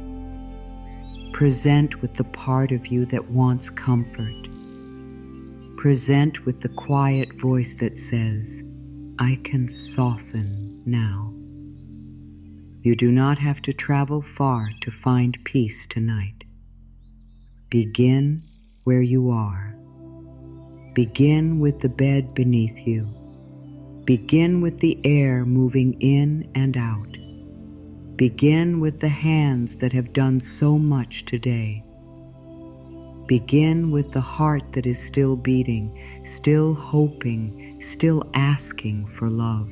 Present with the part of you that wants comfort. Present with the quiet voice that says, I can soften now. You do not have to travel far to find peace tonight. Begin where you are. Begin with the bed beneath you. Begin with the air moving in and out. Begin with the hands that have done so much today. Begin with the heart that is still beating, still hoping, still asking for love.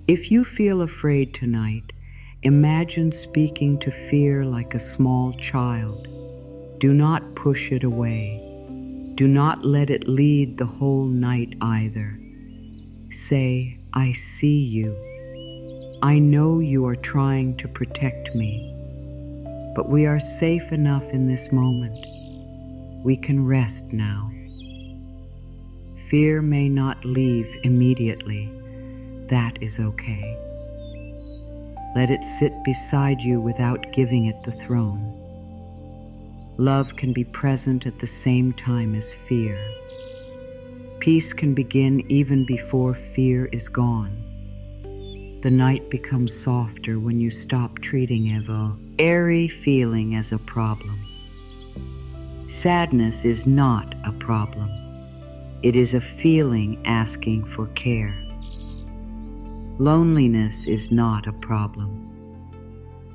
If you feel afraid tonight, imagine speaking to fear like a small child. Do not push it away. Do not let it lead the whole night either. Say, I see you. I know you are trying to protect me, but we are safe enough in this moment. We can rest now. Fear may not leave immediately. That is okay. Let it sit beside you without giving it the throne. Love can be present at the same time as fear. Peace can begin even before fear is gone. The night becomes softer when you stop treating an airy feeling as a problem. Sadness is not a problem. It is a feeling asking for care. Loneliness is not a problem.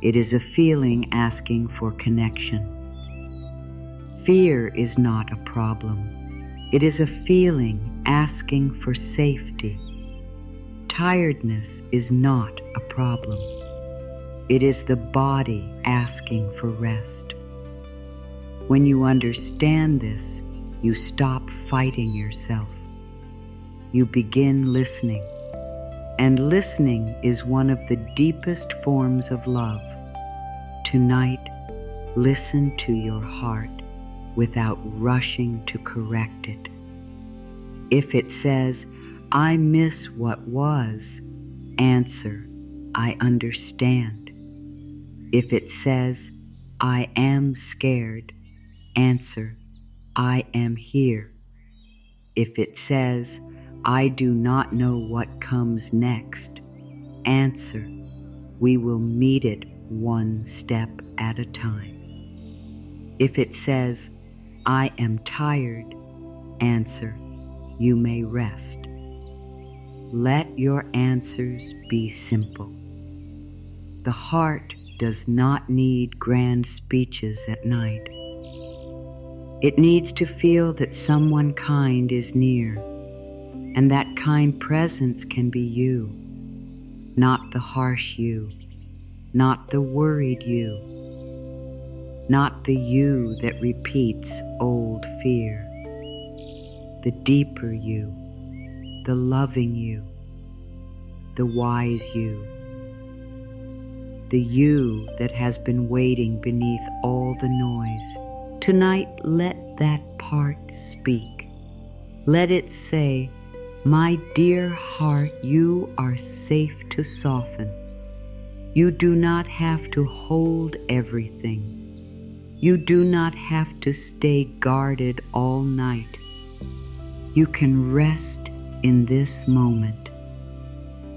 It is a feeling asking for connection. Fear is not a problem. It is a feeling asking for safety. Tiredness is not a problem. It is the body asking for rest. When you understand this, you stop fighting yourself. You begin listening. And listening is one of the deepest forms of love. Tonight, listen to your heart without rushing to correct it. If it says, I miss what was, answer, I understand. If it says, I am scared, answer, I am here. If it says, I do not know what comes next, answer, we will meet it one step at a time. If it says, I am tired, answer, you may rest. Let your answers be simple. The heart does not need grand speeches at night. It needs to feel that someone kind is near, and that kind presence can be you, not the harsh you, not the worried you, not the you that repeats old fear. The deeper you, the loving you, the wise you, the you that has been waiting beneath all the noise. Tonight, let that part speak. Let it say, my dear heart, you are safe to soften. You do not have to hold everything. You do not have to stay guarded all night. You can rest in this moment.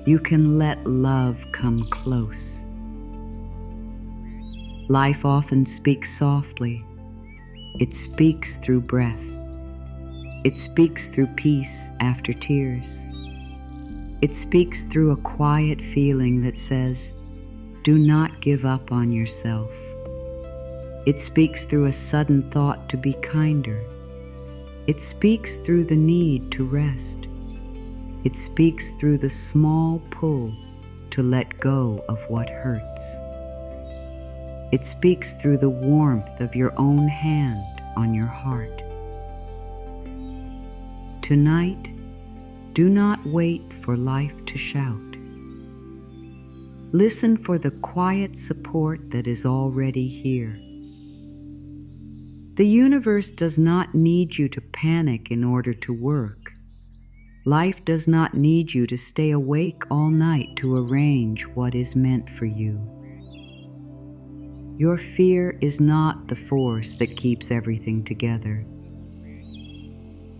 You can let love come close. Life often speaks softly. It speaks through breath. It speaks through peace after tears. It speaks through a quiet feeling that says, do not give up on yourself. It speaks through a sudden thought to be kinder. It speaks through the need to rest. It speaks through the small pull to let go of what hurts. It speaks through the warmth of your own hand on your heart. Tonight, do not wait for life to shout. Listen for the quiet support that is already here. The universe does not need you to panic in order to work. Life does not need you to stay awake all night to arrange what is meant for you. Your fear is not the force that keeps everything together.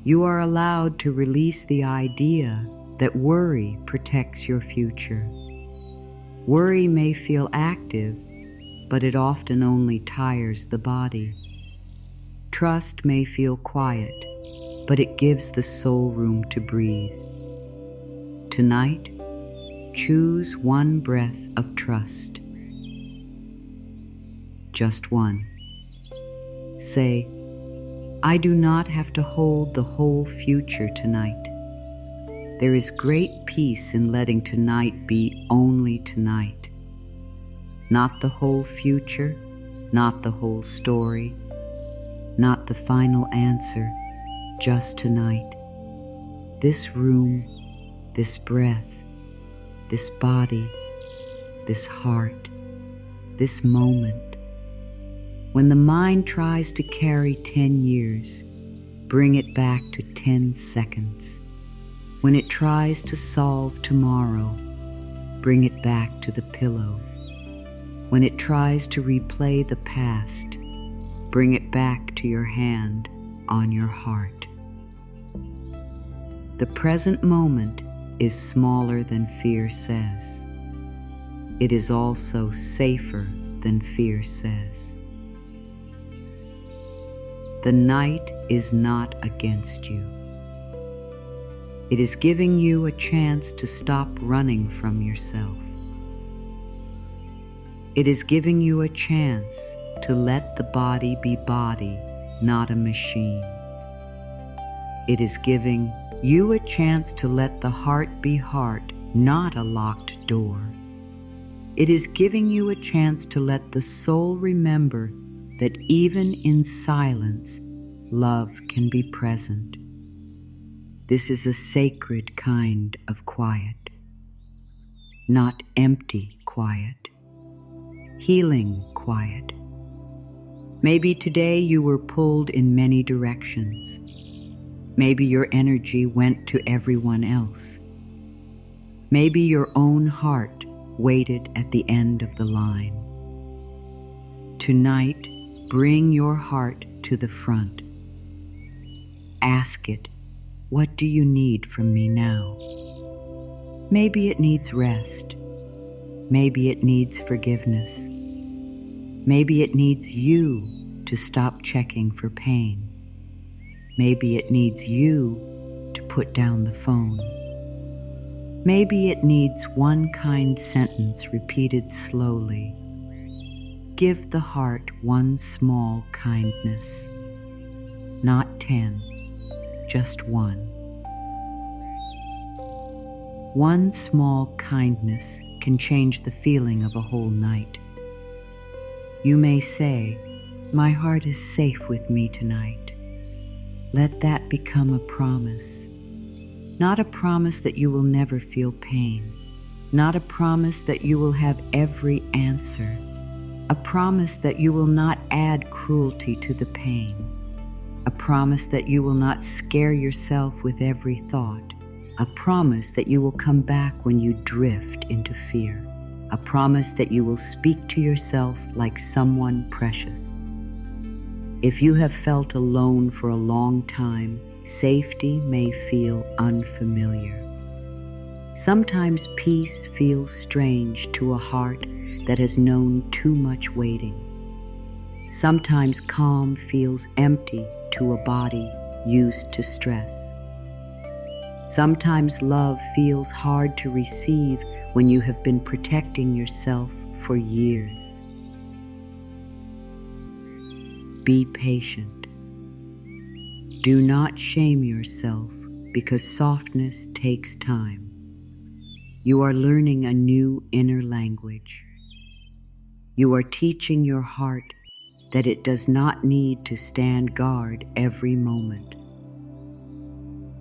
You are allowed to release the idea that worry protects your future. Worry may feel active, but it often only tires the body. trust may feel quiet, but it gives the soul room to breathe. Tonight, choose one breath of trust. Just one. Say, I do not have to hold the whole future tonight. There is great peace in letting tonight be only tonight. Not the whole future, not the whole story, not the final answer, just tonight. This room, this breath, this body, this heart, this moment. When the mind tries to carry 10 years, bring it back to 10 seconds. When it tries to solve tomorrow, bring it back to the pillow. When it tries to replay the past, bring it back to your hand on your heart. The present moment is smaller than fear says. It is also safer than fear says. The night is not against you. It is giving you a chance to stop running from yourself. It is giving you a chance to let the body be body, not a machine. It is giving you a chance to let the heart be heart, not a locked door. It is giving you a chance to let the soul remember that even in silence, love can be present. This is a sacred kind of quiet, not empty quiet, healing quiet. Maybe today you were pulled in many directions. Maybe your energy went to everyone else. Maybe your own heart waited at the end of the line. Tonight, bring your heart to the front. Ask it, what do you need from me now? Maybe it needs rest. Maybe it needs forgiveness. Maybe it needs you to stop checking for pain. Maybe it needs you to put down the phone. Maybe it needs one kind sentence repeated slowly. Give the heart one small kindness, not 10, just one. One small kindness can change the feeling of a whole night. You may say, my heart is safe with me tonight. Let that become a promise. Not a promise that you will never feel pain. Not a promise that you will have every answer. A promise that you will not add cruelty to the pain. A promise that you will not scare yourself with every thought. A promise that you will come back when you drift into fear. A promise that you will speak to yourself like someone precious. If you have felt alone for a long time, safety may feel unfamiliar. Sometimes peace feels strange to a heart that has known too much waiting. Sometimes calm feels empty to a body used to stress. Sometimes love feels hard to receive when you have been protecting yourself for years. Be patient. Do not shame yourself because softness takes time. You are learning a new inner language. You are teaching your heart that it does not need to stand guard every moment.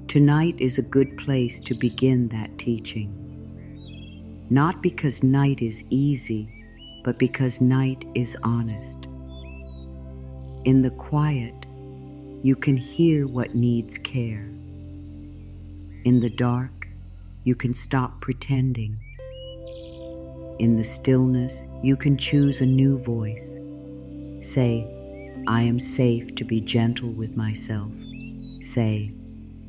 Tonight is a good place to begin that teaching. Not because night is easy, but because night is honest. In the quiet, you can hear what needs care. In the dark, you can stop pretending. In the stillness, you can choose a new voice. Say, I am safe to be gentle with myself. Say,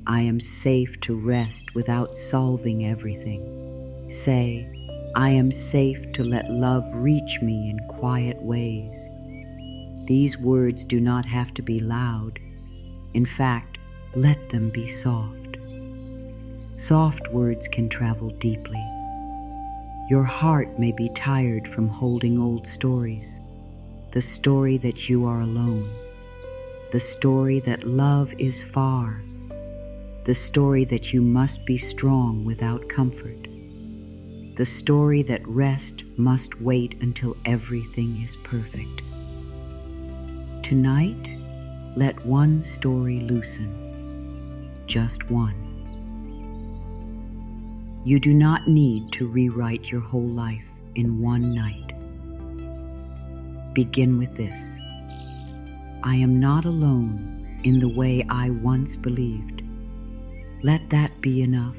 I am safe to rest without solving everything. Say, I am safe to let love reach me in quiet ways. These words do not have to be loud. In fact, let them be soft. Soft words can travel deeply. Your heart may be tired from holding old stories. The story that you are alone. The story that love is far. The story that you must be strong without comfort. The story that rest must wait until everything is perfect. Tonight, let one story loosen. Just one. You do not need to rewrite your whole life in one night. Begin with this. I am not alone in the way I once believed. Let that be enough.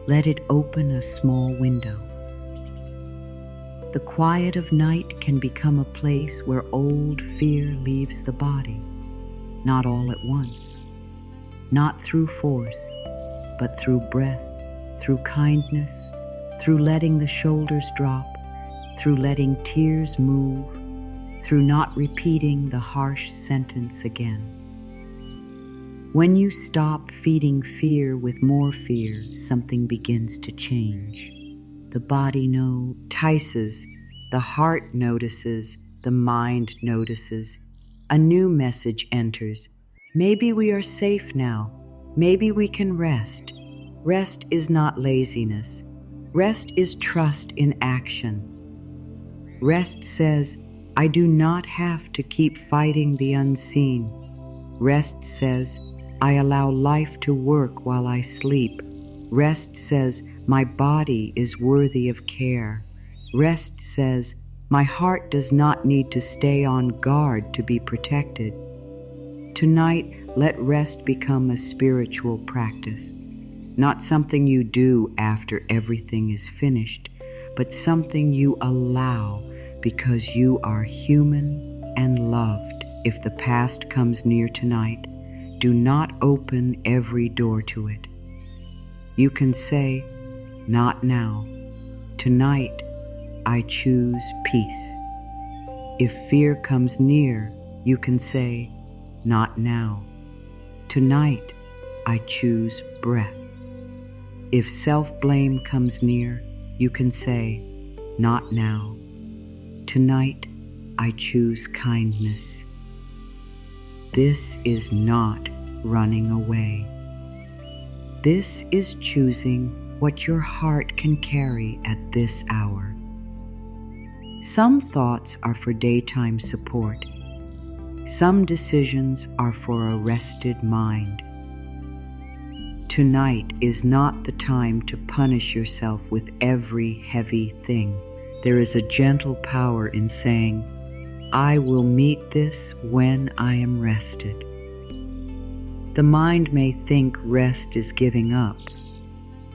Let it open a small window. The quiet of night can become a place where old fear leaves the body, not all at once, not through force, but through breath, through kindness, through letting the shoulders drop, through letting tears move, through not repeating the harsh sentence again. When you stop feeding fear with more fear, something begins to change. The body notices, the heart notices, the mind notices. A new message enters. Maybe we are safe now. Maybe we can rest. Rest is not laziness. Rest is trust in action. Rest says, I do not have to keep fighting the unseen. Rest says, I allow life to work while I sleep. Rest says, my body is worthy of care. Rest says, my heart does not need to stay on guard to be protected. Tonight, let rest become a spiritual practice. Not something you do after everything is finished, but something you allow because you are human and loved. If the past comes near tonight, do not open every door to it. You can say, not now. Tonight, I choose peace. If fear comes near, you can say, not now. Tonight, I choose breath. If self-blame comes near, you can say, not now. Tonight, I choose kindness. This is not running away. This is choosing what your heart can carry at this hour. Some thoughts are for daytime support. Some decisions are for a rested mind. Tonight is not the time to punish yourself with every heavy thing. There is a gentle power in saying, I will meet this when I am rested. The mind may think rest is giving up,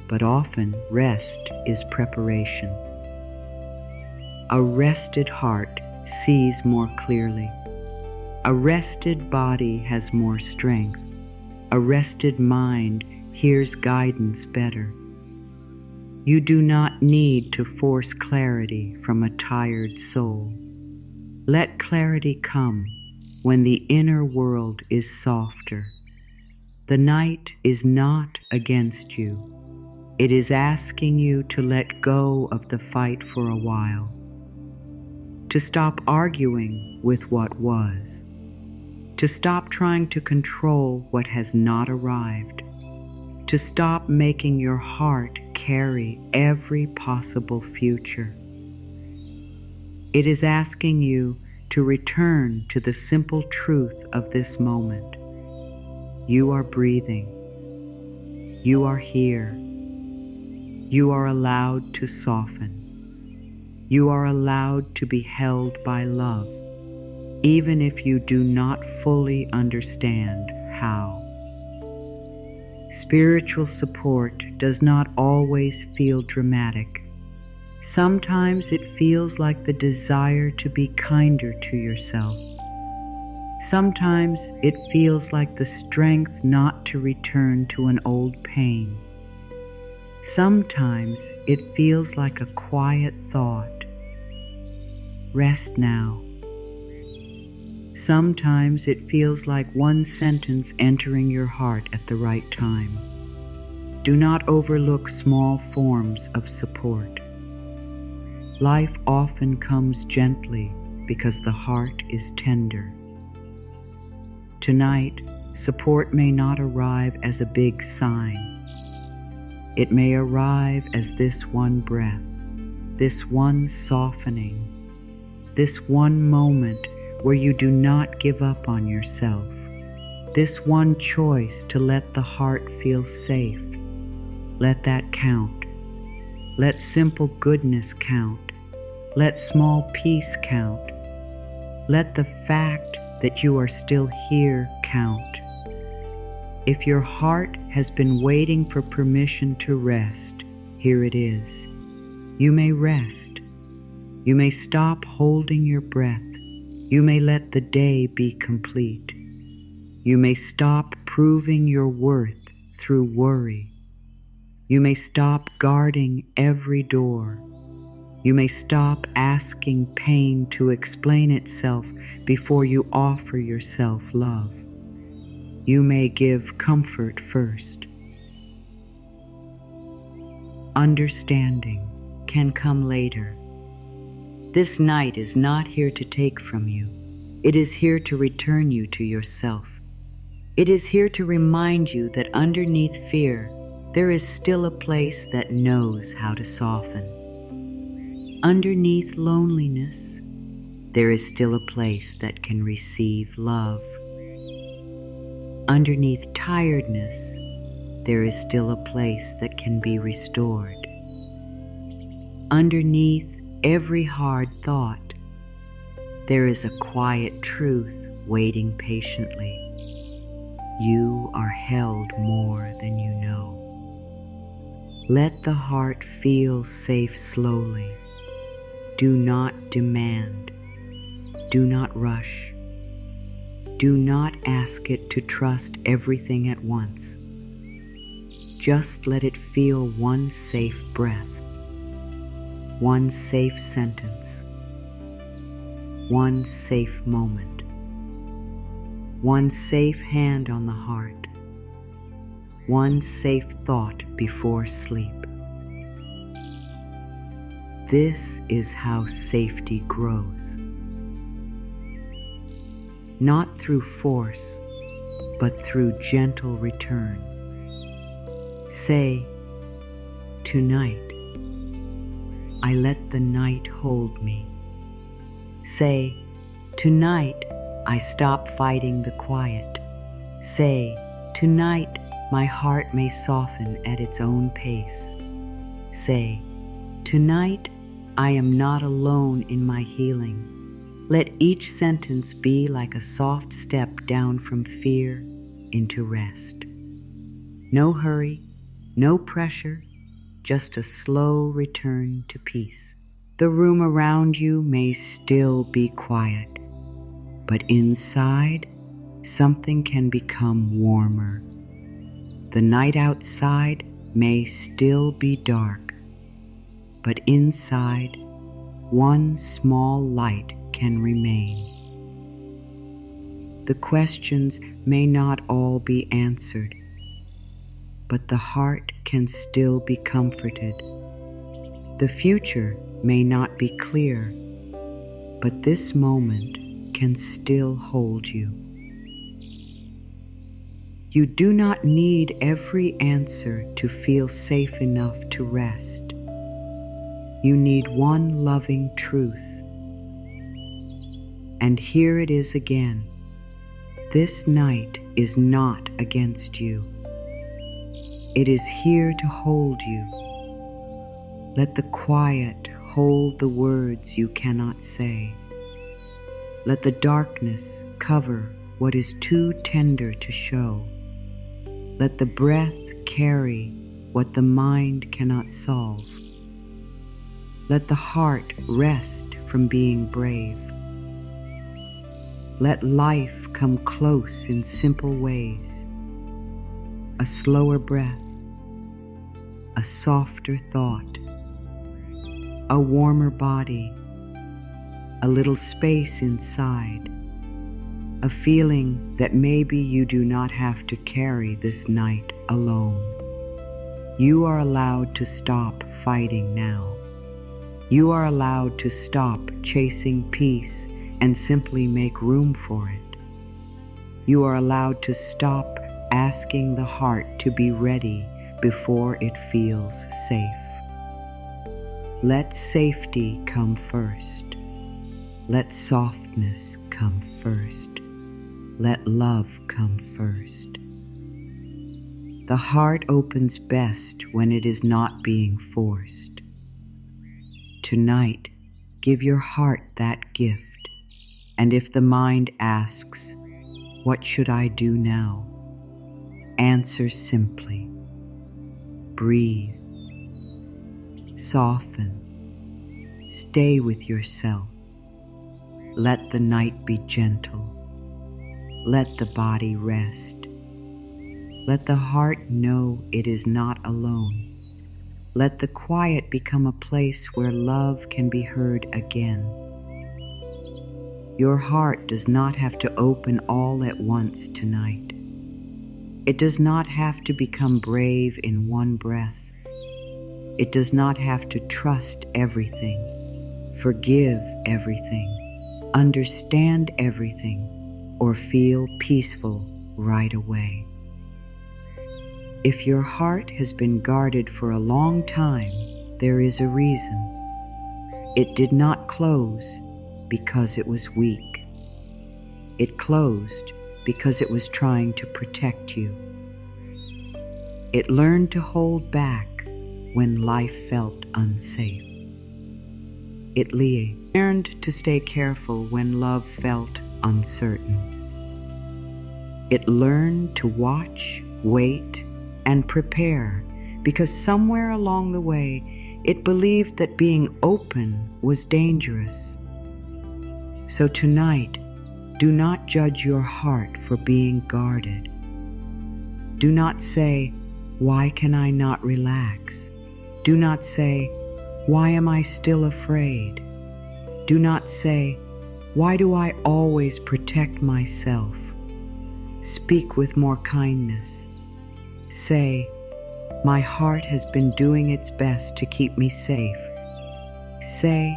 but often rest is preparation. A rested heart sees more clearly. A rested body has more strength. A rested mind hears guidance better. You do not need to force clarity from a tired soul. Let clarity come when the inner world is softer. The night is not against you. It is asking you to let go of the fight for a while, to stop arguing with what was, to stop trying to control what has not arrived, to stop making your heart carry every possible future. It is asking you to return to the simple truth of this moment. You are breathing. You are here. You are allowed to soften. You are allowed to be held by love, even if you do not fully understand how. Spiritual support does not always feel dramatic. Sometimes it feels like the desire to be kinder to yourself. Sometimes it feels like the strength not to return to an old pain. Sometimes it feels like a quiet thought. Rest now. Sometimes it feels like one sentence entering your heart at the right time. Do not overlook small forms of support. Life often comes gently because the heart is tender. Tonight, support may not arrive as a big sign. It may arrive as this one breath, this one softening, this one moment where you do not give up on yourself, this one choice to let the heart feel safe. Let that count. Let simple goodness count. Let small peace count. Let the fact that you are still here count. If your heart has been waiting for permission to rest, here it is. You may rest. You may stop holding your breath. You may let the day be complete. You may stop proving your worth through worry. You may stop guarding every door. You may stop asking pain to explain itself before you offer yourself love. You may give comfort first. Understanding can come later. This night is not here to take from you. It is here to return you to yourself. It is here to remind you that underneath fear, there is still a place that knows how to soften. Underneath loneliness, there is still a place that can receive love. Underneath tiredness, there is still a place that can be restored. Underneath every hard thought, there is a quiet truth waiting patiently. You are held more than you know. Let the heart feel safe slowly. Do not demand. Do not rush. Do not ask it to trust everything at once. Just let it feel one safe breath, one safe sentence, one safe moment, one safe hand on the heart, one safe thought before sleep. This is how safety grows. Not through force, but through gentle return. Say, tonight, I let the night hold me. Say, tonight, I stop fighting the quiet. Say, tonight, my heart may soften at its own pace. Say, tonight, I am not alone in my healing. Let each sentence be like a soft step down from fear into rest. No hurry, no pressure, just a slow return to peace. The room around you may still be quiet, but inside, something can become warmer. The night outside may still be dark, but inside, one small light can remain. The questions may not all be answered, but the heart can still be comforted. The future may not be clear, but this moment can still hold you. You do not need every answer to feel safe enough to rest. You need one loving truth. And here it is again. This night is not against you. It is here to hold you. Let the quiet hold the words you cannot say. Let the darkness cover what is too tender to show. Let the breath carry what the mind cannot solve. Let the heart rest from being brave. Let life come close in simple ways. A slower breath, a softer thought, a warmer body, a little space inside. a feeling that maybe you do not have to carry this night alone. You are allowed to stop fighting now. You are allowed to stop chasing peace and simply make room for it. You are allowed to stop asking the heart to be ready before it feels safe. Let safety come first. Let softness come first. Let love come first. The heart opens best when it is not being forced. Tonight, give your heart that gift, and if the mind asks, "What should I do now?" answer simply, breathe, soften, stay with yourself. Let the night be gentle. Let the body rest. Let the heart know it is not alone. Let the quiet become a place where love can be heard again. Your heart does not have to open all at once tonight. It does not have to become brave in one breath. It does not have to trust everything, forgive everything, understand everything, or feel peaceful right away. If your heart has been guarded for a long time, there is a reason. It did not close because it was weak. It closed because it was trying to protect you. It learned to hold back when life felt unsafe. It learned to stay careful when love felt uncertain. It learned to watch, wait, and prepare because somewhere along the way it believed that being open was dangerous. So tonight, do not judge your heart for being guarded. Do not say, "Why can I not relax?" Do not say, "Why am I still afraid?" Do not say, "Why do I always protect myself?" Speak with more kindness. Say, "My heart has been doing its best to keep me safe." Say,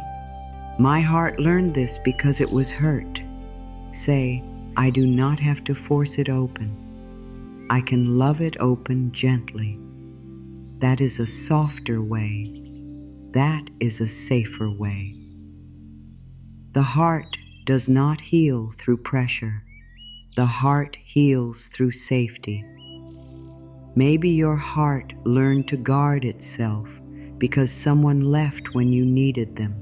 "My heart learned this because it was hurt." Say, "I do not have to force it open. I can love it open gently." That is a softer way. That is a safer way. The heart does not heal through pressure. The heart heals through safety. Maybe your heart learned to guard itself because someone left when you needed them.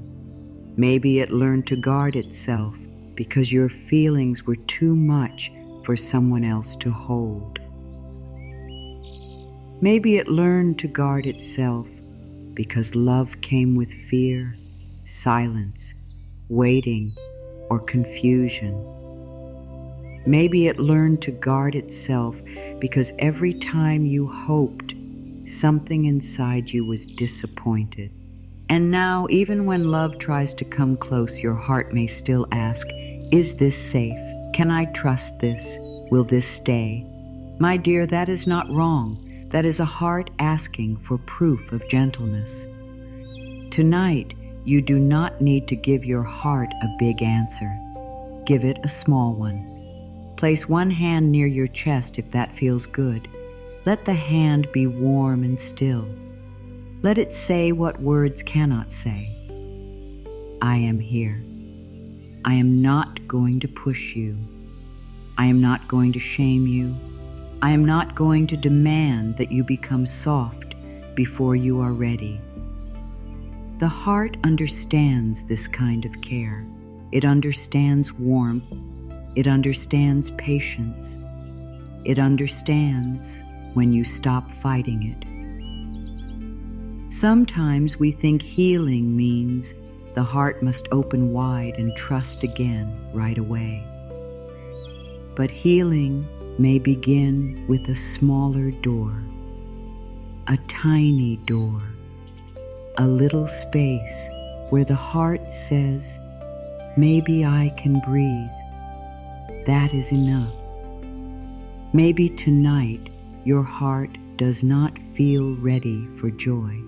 Maybe it learned to guard itself because your feelings were too much for someone else to hold. Maybe it learned to guard itself because love came with fear, silence, waiting, or confusion. Maybe it learned to guard itself because every time you hoped, something inside you was disappointed. And now, even when love tries to come close, your heart may still ask, "Is this safe? Can I trust this? Will this stay?" My dear, that is not wrong. That is a heart asking for proof of gentleness. Tonight, you do not need to give your heart a big answer. Give it a small one. Place one hand near your chest if that feels good. Let the hand be warm and still. Let it say what words cannot say. I am here. I am not going to push you. I am not going to shame you. I am not going to demand that you become soft before you are ready. The heart understands this kind of care. It understands warmth. It understands patience. It understands when you stop fighting it. Sometimes we think healing means the heart must open wide and trust again right away. But healing may begin with a smaller door, a tiny door, a little space where the heart says, "Maybe I can breathe. That is enough. Maybe tonight your heart does not feel ready for joy.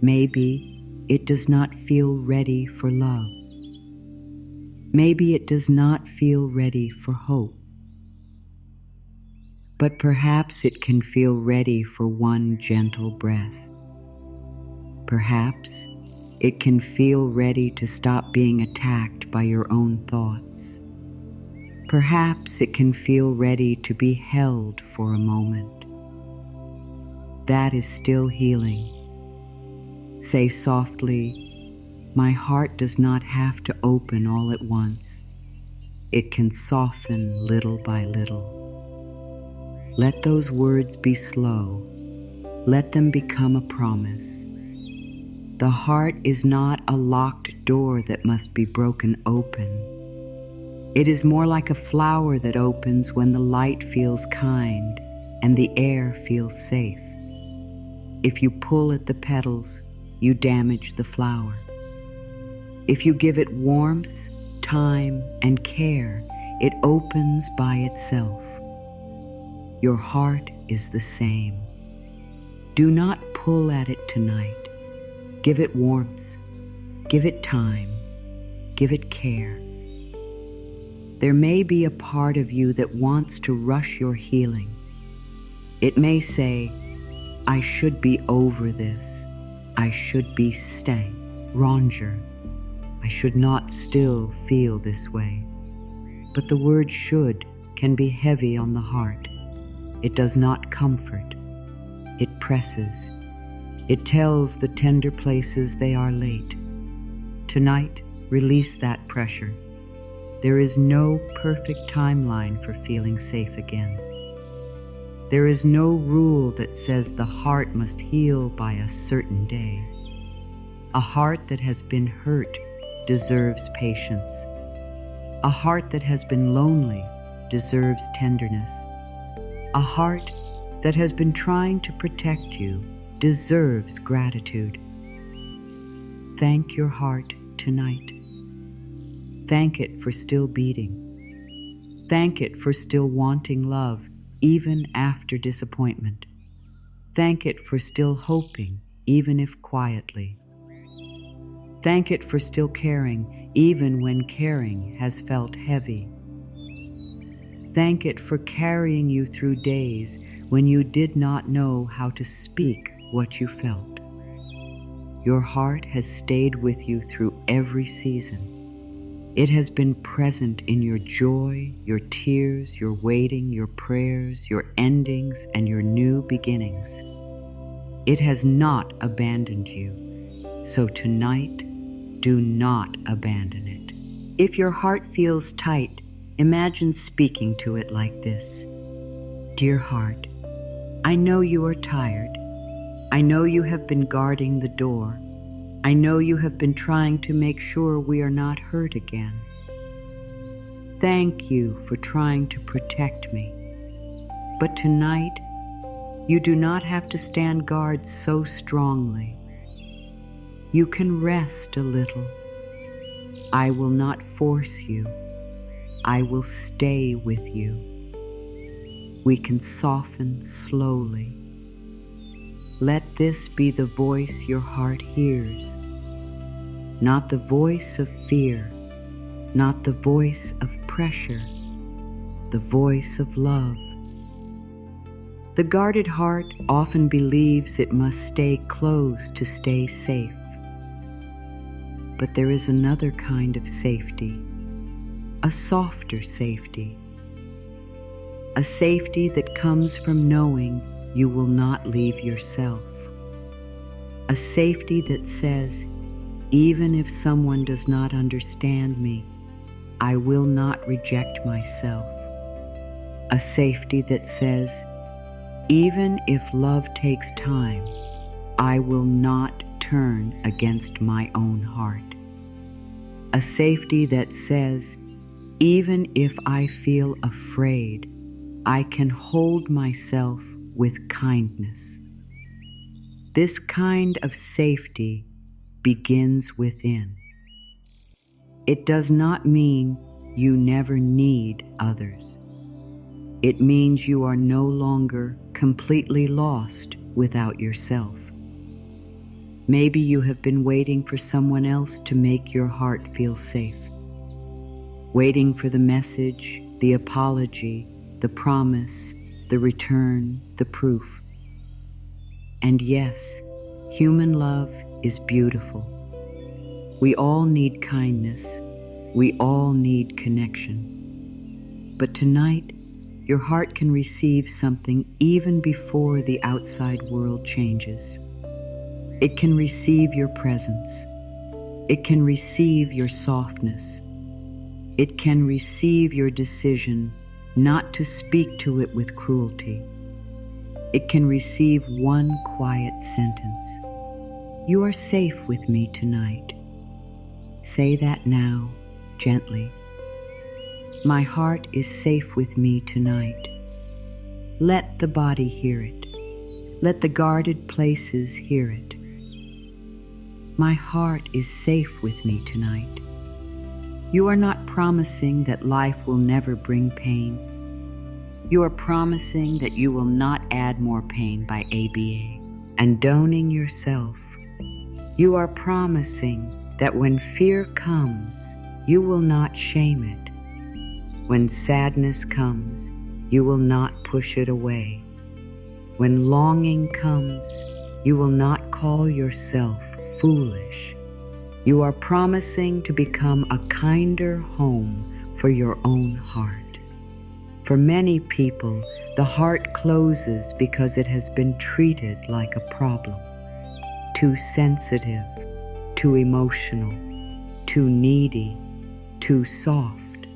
Maybe it does not feel ready for love. Maybe it does not feel ready for hope. But perhaps it can feel ready for one gentle breath. Perhaps it can feel ready to stop being attacked by your own thoughts. Perhaps it can feel ready to be held for a moment. That is still healing. Say softly, "My heart does not have to open all at once. It can soften little by little." Let those words be slow. Let them become a promise. The heart is not a locked door that must be broken open. It is more like a flower that opens when the light feels kind and the air feels safe. If you pull at the petals, you damage the flower. If you give it warmth, time, and care, it opens by itself. Your heart is the same. Do not pull at it tonight. Give it warmth. Give it time. Give it care. There may be a part of you that wants to rush your healing. It may say, "I should be over this. I should be ranger. I should not still feel this way." But the word "should" can be heavy on the heart. It does not comfort. It presses. It tells the tender places they are late. Tonight, release that pressure. There is no perfect timeline for feeling safe again. There is no rule that says the heart must heal by a certain day. A heart that has been hurt deserves patience. A heart that has been lonely deserves tenderness. A heart that has been trying to protect you deserves gratitude. Thank your heart tonight. Thank it for still beating. Thank it for still wanting love, even after disappointment. Thank it for still hoping, even if quietly. Thank it for still caring, even when caring has felt heavy. Thank it for carrying you through days when you did not know how to speak what you felt. Your heart has stayed with you through every season. It has been present in your joy, your tears, your waiting, your prayers, your endings, and your new beginnings. It has not abandoned you. So tonight, do not abandon it. If your heart feels tight, imagine speaking to it like this. "Dear heart, I know you are tired. I know you have been guarding the door. I know you have been trying to make sure we are not hurt again. Thank you for trying to protect me. But tonight, you do not have to stand guard so strongly. You can rest a little. I will not force you. I will stay with you. We can soften slowly. Let this be the voice your heart hears, not the voice of fear, not the voice of pressure, the voice of love. The guarded heart often believes it must stay closed to stay safe. But there is another kind of safety, a softer safety, a safety that comes from knowing you will not leave yourself, a safety that says, even if someone does not understand me, I will not reject myself, a safety that says, even if love takes time, I will not turn against my own heart, a safety that says, even if I feel afraid, I can hold myself with kindness. This kind of safety begins within. It does not mean you never need others. It means you are no longer completely lost without yourself. Maybe you have been waiting for someone else to make your heart feel safe. Waiting for the message, the apology, the promise, the return, the proof. And yes, human love is beautiful. We all need kindness. We all need connection. But tonight, your heart can receive something even before the outside world changes. It can receive your presence. It can receive your softness. It can receive your decision not to speak to it with cruelty. It can receive one quiet sentence. You are safe with me tonight. Say that now, gently. My heart is safe with me tonight. Let the body hear it. Let the guarded places hear it. My heart is safe with me tonight. You are not promising that life will never bring pain. You are promising that you will not add more pain by ABA and doning yourself. You are promising that when fear comes, you will not shame it. When sadness comes, you will not push it away. When longing comes, you will not call yourself foolish. You are promising to become a kinder home for your own heart. For many people, the heart closes because it has been treated like a problem. Too sensitive, too emotional, too needy, too soft.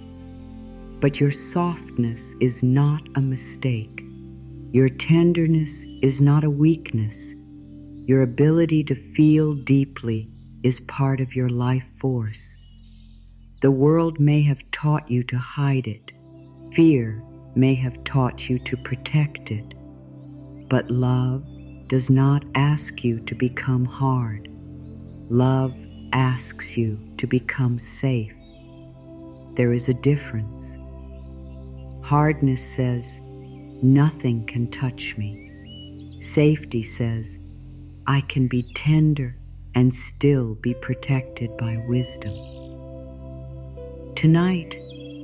But your softness is not a mistake. Your tenderness is not a weakness. Your ability to feel deeply is part of your life force. The world may have taught you to hide it. Fear may have taught you to protect it. But love does not ask you to become hard. Love asks you to become safe. There is a difference. Hardness says, nothing can touch me. Safety says, I can be tender and still be protected by wisdom. Tonight,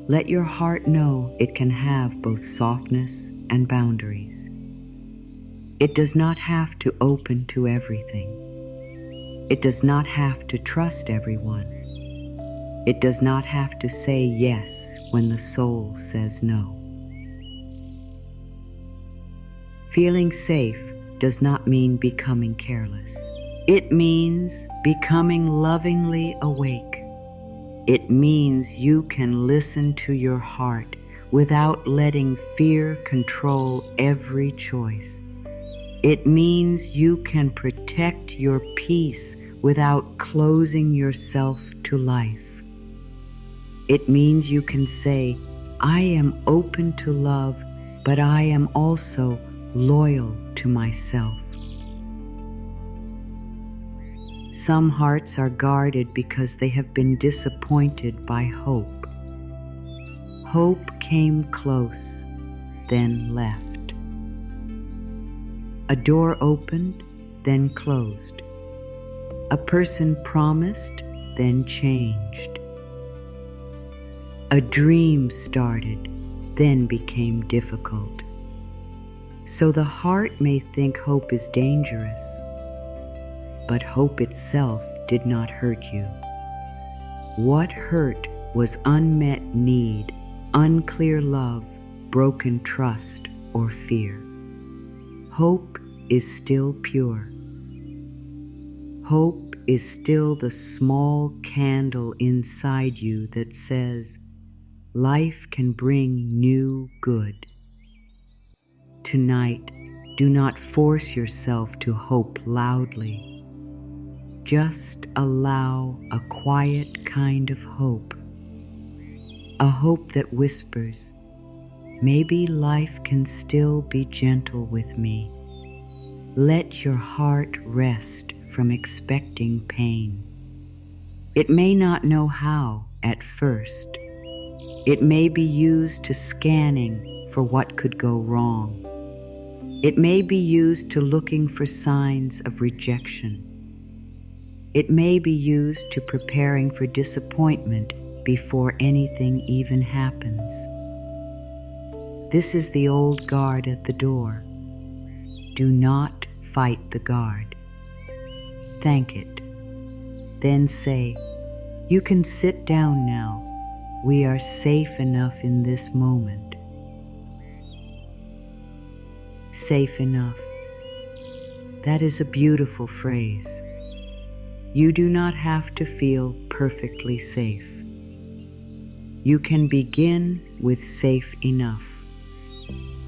let your heart know it can have both softness and boundaries. It does not have to open to everything. It does not have to trust everyone. It does not have to say yes when the soul says no. Feeling safe does not mean becoming careless. It means becoming lovingly awake. It means you can listen to your heart without letting fear control every choice. It means you can protect your peace without closing yourself to life. It means you can say, I am open to love, but I am also loyal to myself. Some hearts are guarded because they have been disappointed by hope. Hope came close, then left. A door opened, then closed. A person promised, then changed. A dream started, then became difficult. So the heart may think hope is dangerous, but hope itself did not hurt you. What hurt was unmet need, unclear love, broken trust, or fear. Hope is still pure. Hope is still the small candle inside you that says, life can bring new good. Tonight, do not force yourself to hope loudly. Just allow a quiet kind of hope. A hope that whispers, maybe life can still be gentle with me. Let your heart rest from expecting pain. It may not know how at first, It may be used to scanning for what could go wrong. It may be used to looking for signs of rejection. It may be used to preparing for disappointment before anything even happens. This is the old guard at the door. Do not fight the guard. Thank it. Then say, "You can sit down now. We are safe enough in this moment." Safe enough. That is a beautiful phrase. You do not have to feel perfectly safe. You can begin with safe enough.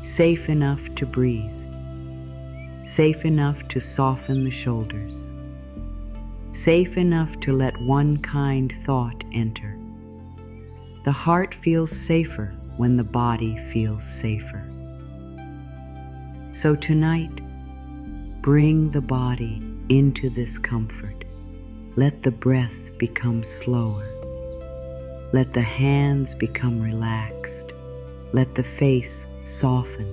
Safe enough to breathe. Safe enough to soften the shoulders. Safe enough to let one kind thought enter. The heart feels safer when the body feels safer. So tonight, bring the body into this comfort. Let the breath become slower. Let the hands become relaxed. Let the face soften.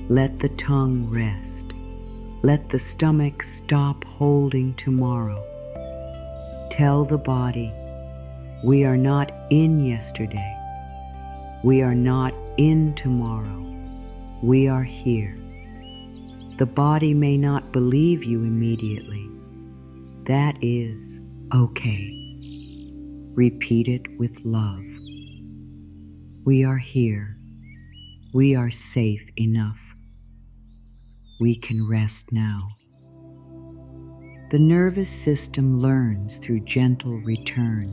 Let the tongue rest. Let the stomach stop holding tomorrow. Tell the body, we are not in yesterday. We are not in tomorrow. We are here. The body may not believe you immediately. That is okay. Repeat it with love. We are here. We are safe enough. We can rest now. The nervous system learns through gentle return.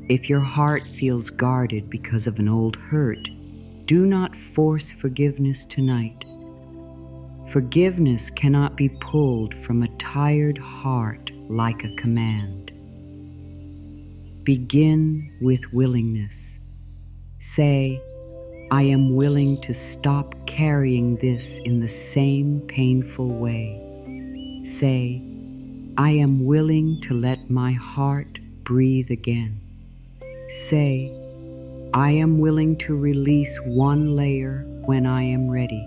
If your heart feels guarded because of an old hurt, do not force forgiveness tonight. Forgiveness cannot be pulled from a tired heart like a command. Begin with willingness. Say, "I am willing to stop carrying this in the same painful way." Say, "I am willing to let my heart breathe again." Say, "I am willing to release one layer when I am ready."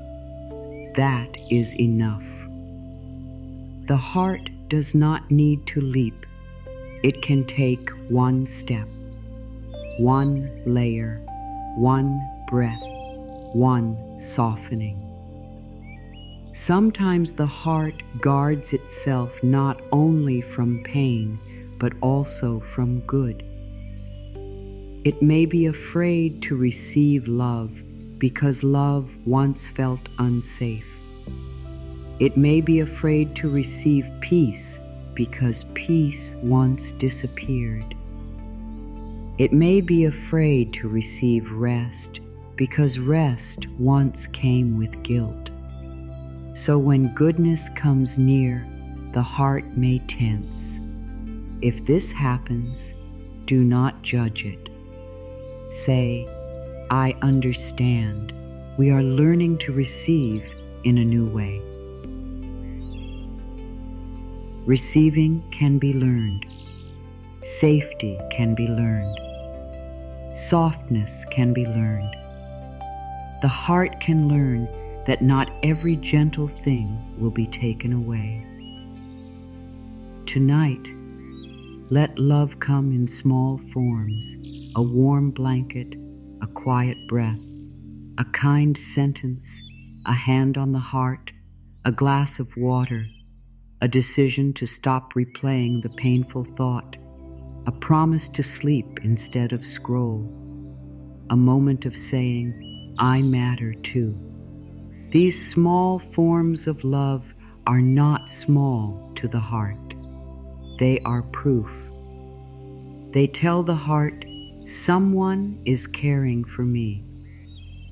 That is enough. The heart does not need to leap. It can take one step, one layer, one breath, one softening. Sometimes the heart guards itself not only from pain, but also from good. It may be afraid to receive love because love once felt unsafe. It may be afraid to receive peace because peace once disappeared. It may be afraid to receive rest because rest once came with guilt. So when goodness comes near, the heart may tense. If this happens, do not judge it. Say, "I understand. We are learning to receive in a new way." Receiving can be learned. Safety can be learned. Softness can be learned. The heart can learn that not every gentle thing will be taken away. Tonight, let love come in small forms: a warm blanket, a quiet breath, a kind sentence, a hand on the heart, a glass of water, a decision to stop replaying the painful thought, a promise to sleep instead of scroll, a moment of saying, "I matter too." These small forms of love are not small to the heart. They are proof. They tell the heart, someone is caring for me,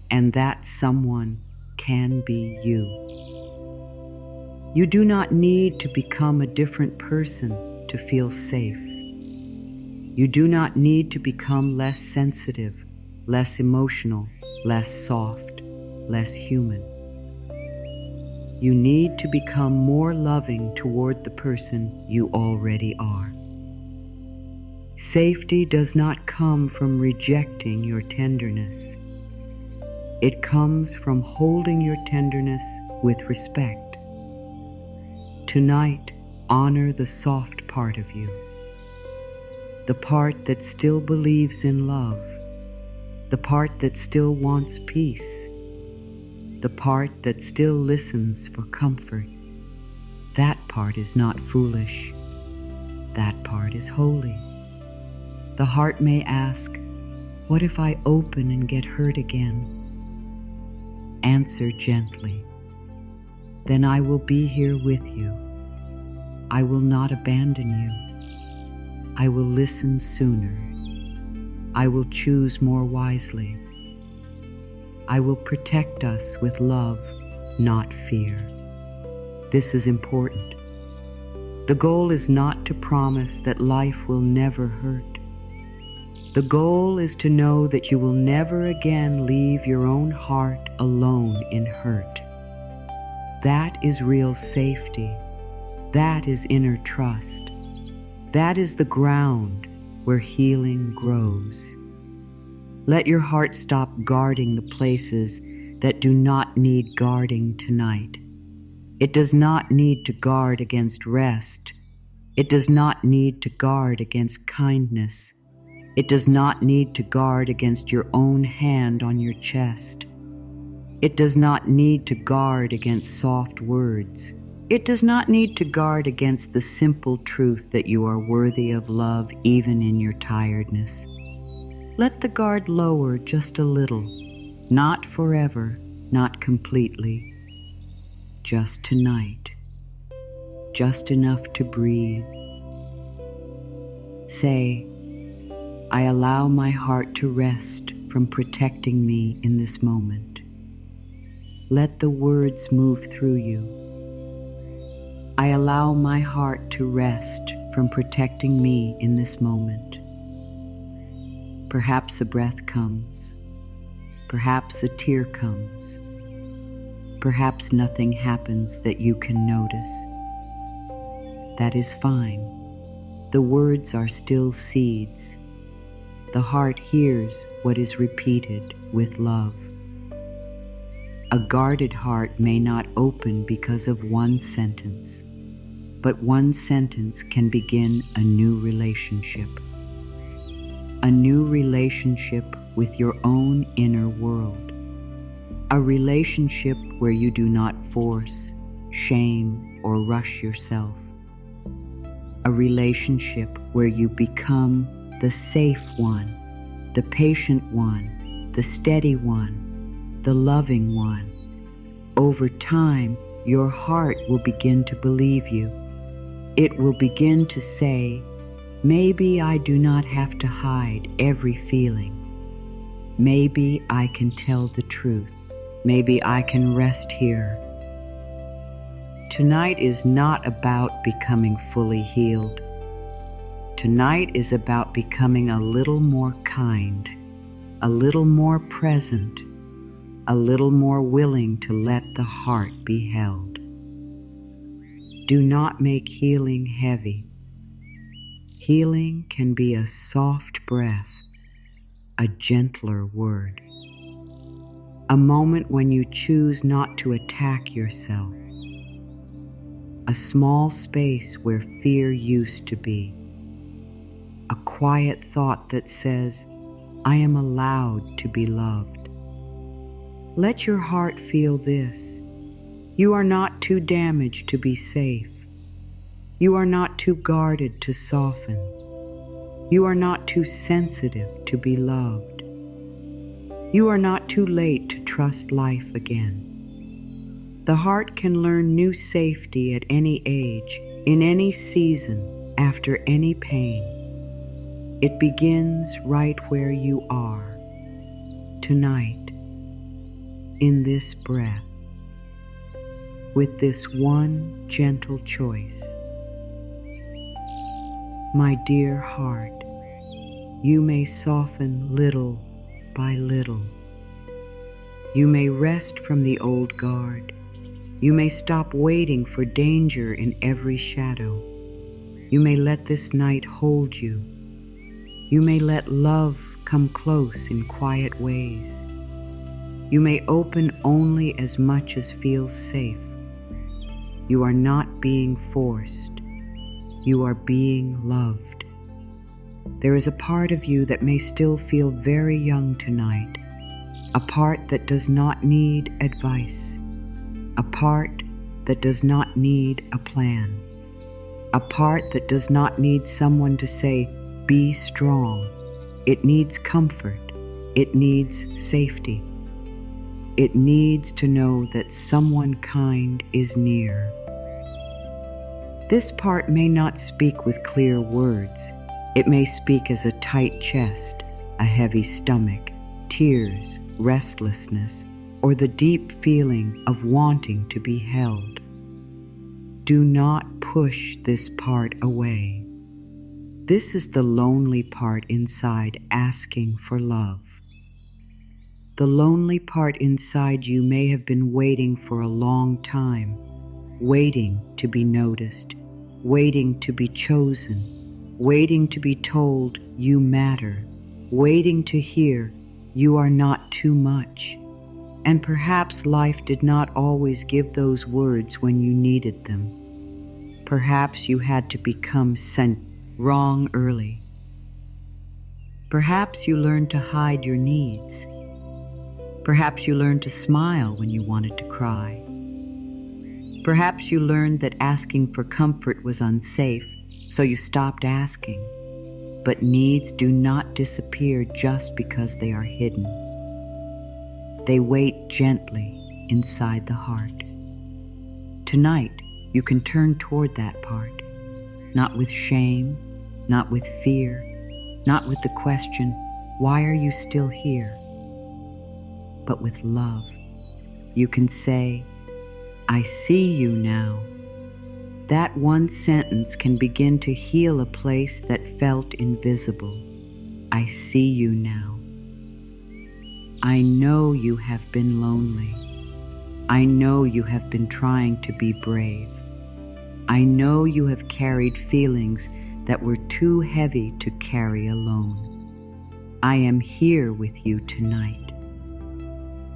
and that someone can be you. You do not need to become a different person to feel safe. You do not need to become less sensitive, less emotional, less soft, less human. You need to become more loving toward the person you already are. Safety does not come from rejecting your tenderness. It comes from holding your tenderness with respect. Tonight, honor the soft part of you, the part that still believes in love, the part that still wants peace, the part that still listens for comfort. That part is not foolish. That part is holy. The heart may ask, "What if I open and get hurt again?" Answer gently, "Then I will be here with you. I will not abandon you. I will listen sooner. I will choose more wisely. I will protect us with love, not fear." This is important. The goal is not to promise that life will never hurt. The goal is to know that you will never again leave your own heart alone in hurt. That is real safety. That is inner trust. That is the ground where healing grows. Let your heart stop guarding the places that do not need guarding tonight. It does not need to guard against rest. It does not need to guard against kindness. It does not need to guard against your own hand on your chest. It does not need to guard against soft words. It does not need to guard against the simple truth that you are worthy of love even in your tiredness. Let the guard lower just a little, not forever, not completely, just tonight, just enough to breathe. Say, "I allow my heart to rest from protecting me in this moment." Let the words move through you. "I allow my heart to rest from protecting me in this moment." Perhaps a breath comes. Perhaps a tear comes. Perhaps nothing happens that you can notice. That is fine. The words are still seeds. The heart hears what is repeated with love. A guarded heart may not open because of one sentence, but one sentence can begin a new relationship. A new relationship with your own inner world. A relationship where you do not force, shame, or rush yourself. A relationship where you become the safe one, the patient one, the steady one, the loving one. Over time, your heart will begin to believe you. It will begin to say, "Maybe I do not have to hide every feeling. Maybe I can tell the truth. Maybe I can rest here." Tonight is not about becoming fully healed. Tonight is about becoming a little more kind, a little more present, a little more willing to let the heart be held. Do not make healing heavy. Healing can be a soft breath, a gentler word. A moment when you choose not to attack yourself. A small space where fear used to be. A quiet thought that says, "I am allowed to be loved." Let your heart feel this. You are not too damaged to be safe. You are not too guarded to soften. You are not too sensitive to be loved. You are not too late to trust life again. The heart can learn new safety at any age, in any season, after any pain. It begins right where you are, tonight, in this breath, with this one gentle choice. My dear heart, you may soften little by little. You may rest from the old guard. You may stop waiting for danger in every shadow. You may let this night hold you. You may let love come close in quiet ways. You may open only as much as feels safe. You are not being forced. You are being loved. There is a part of you that may still feel very young tonight, a part that does not need advice, a part that does not need a plan, a part that does not need someone to say, "Be strong." It needs comfort. It needs safety. It needs to know that someone kind is near. This part may not speak with clear words. It may speak as a tight chest, a heavy stomach, tears, restlessness, or the deep feeling of wanting to be held. Do not push this part away. This is the lonely part inside asking for love. The lonely part inside you may have been waiting for a long time, waiting to be noticed, waiting to be chosen, waiting to be told you matter, waiting to hear you are not too much. And perhaps life did not always give those words when you needed them. Perhaps you had to become sent wrong early. Perhaps you learned to hide your needs. Perhaps you learned to smile when you wanted to cry. Perhaps you learned that asking for comfort was unsafe, so you stopped asking. But needs do not disappear just because they are hidden. They wait gently inside the heart. Tonight, you can turn toward that part, not with shame, not with fear, not with the question, "Why are you still here?" but with love. You can say, "I see you now." That one sentence can begin to heal a place that felt invisible. I see you now. I know you have been lonely. I know you have been trying to be brave. I know you have carried feelings that were too heavy to carry alone. I am here with you tonight.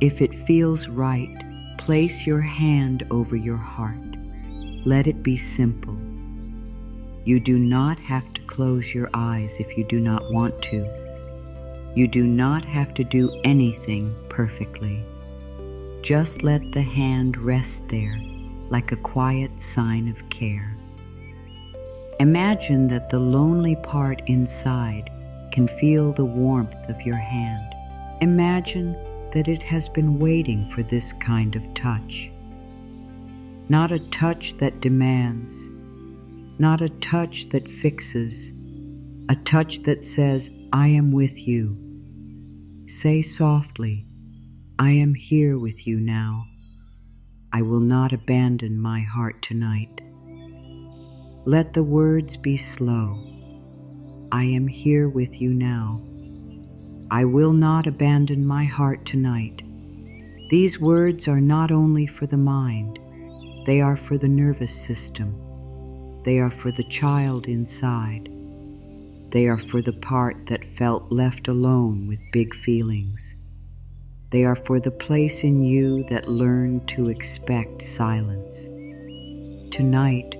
If it feels right, place your hand over your heart. Let it be simple. You do not have to close your eyes if you do not want to. You do not have to do anything perfectly. Just let the hand rest there like a quiet sign of care. Imagine that the lonely part inside can feel the warmth of your hand. Imagine that it has been waiting for this kind of touch. Not a touch that demands, not a touch that fixes, a touch that says, "I am with you." Say softly, "I am here with you now. I will not abandon my heart tonight." Let the words be slow. I am here with you now. I will not abandon my heart tonight. These words are not only for the mind, they are for the nervous system. They are for the child inside. They are for the part that felt left alone with big feelings. They are for the place in you that learned to expect silence. Tonight,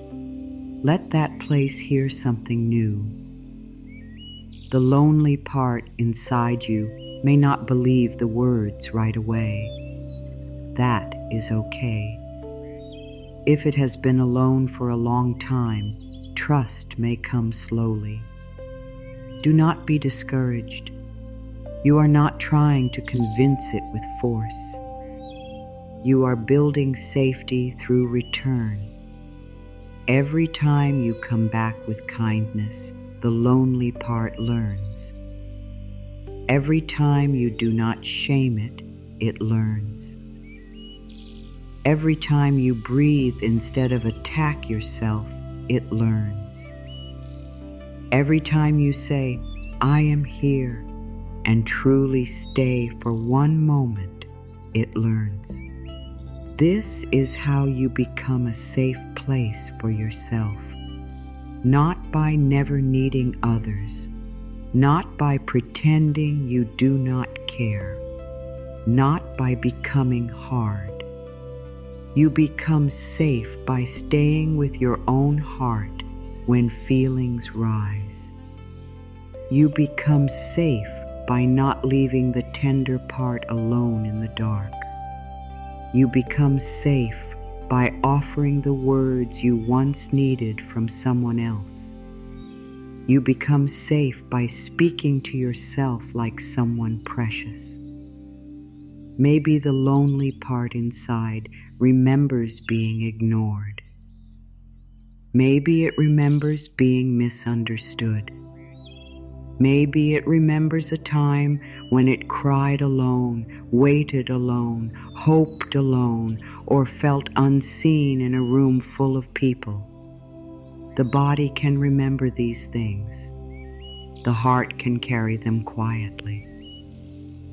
let that place hear something new. The lonely part inside you may not believe the words right away. That is okay. If it has been alone for a long time, trust may come slowly. Do not be discouraged. You are not trying to convince it with force. You are building safety through return. Every time you come back with kindness, the lonely part learns. Every time you do not shame it, it learns. Every time you breathe instead of attack yourself, it learns. Every time you say, "I am here," and truly stay for one moment, it learns. This is how you become a safe place for yourself. Not by never needing others, not by pretending you do not care, not by becoming hard. You become safe by staying with your own heart when feelings rise. You become safe by not leaving the tender part alone in the dark. You become safe by offering the words you once needed from someone else. You become safe by speaking to yourself like someone precious. Maybe the lonely part inside remembers being ignored. Maybe it remembers being misunderstood. Maybe it remembers a time when it cried alone, waited alone, hoped alone, or felt unseen in a room full of people. The body can remember these things. The heart can carry them quietly.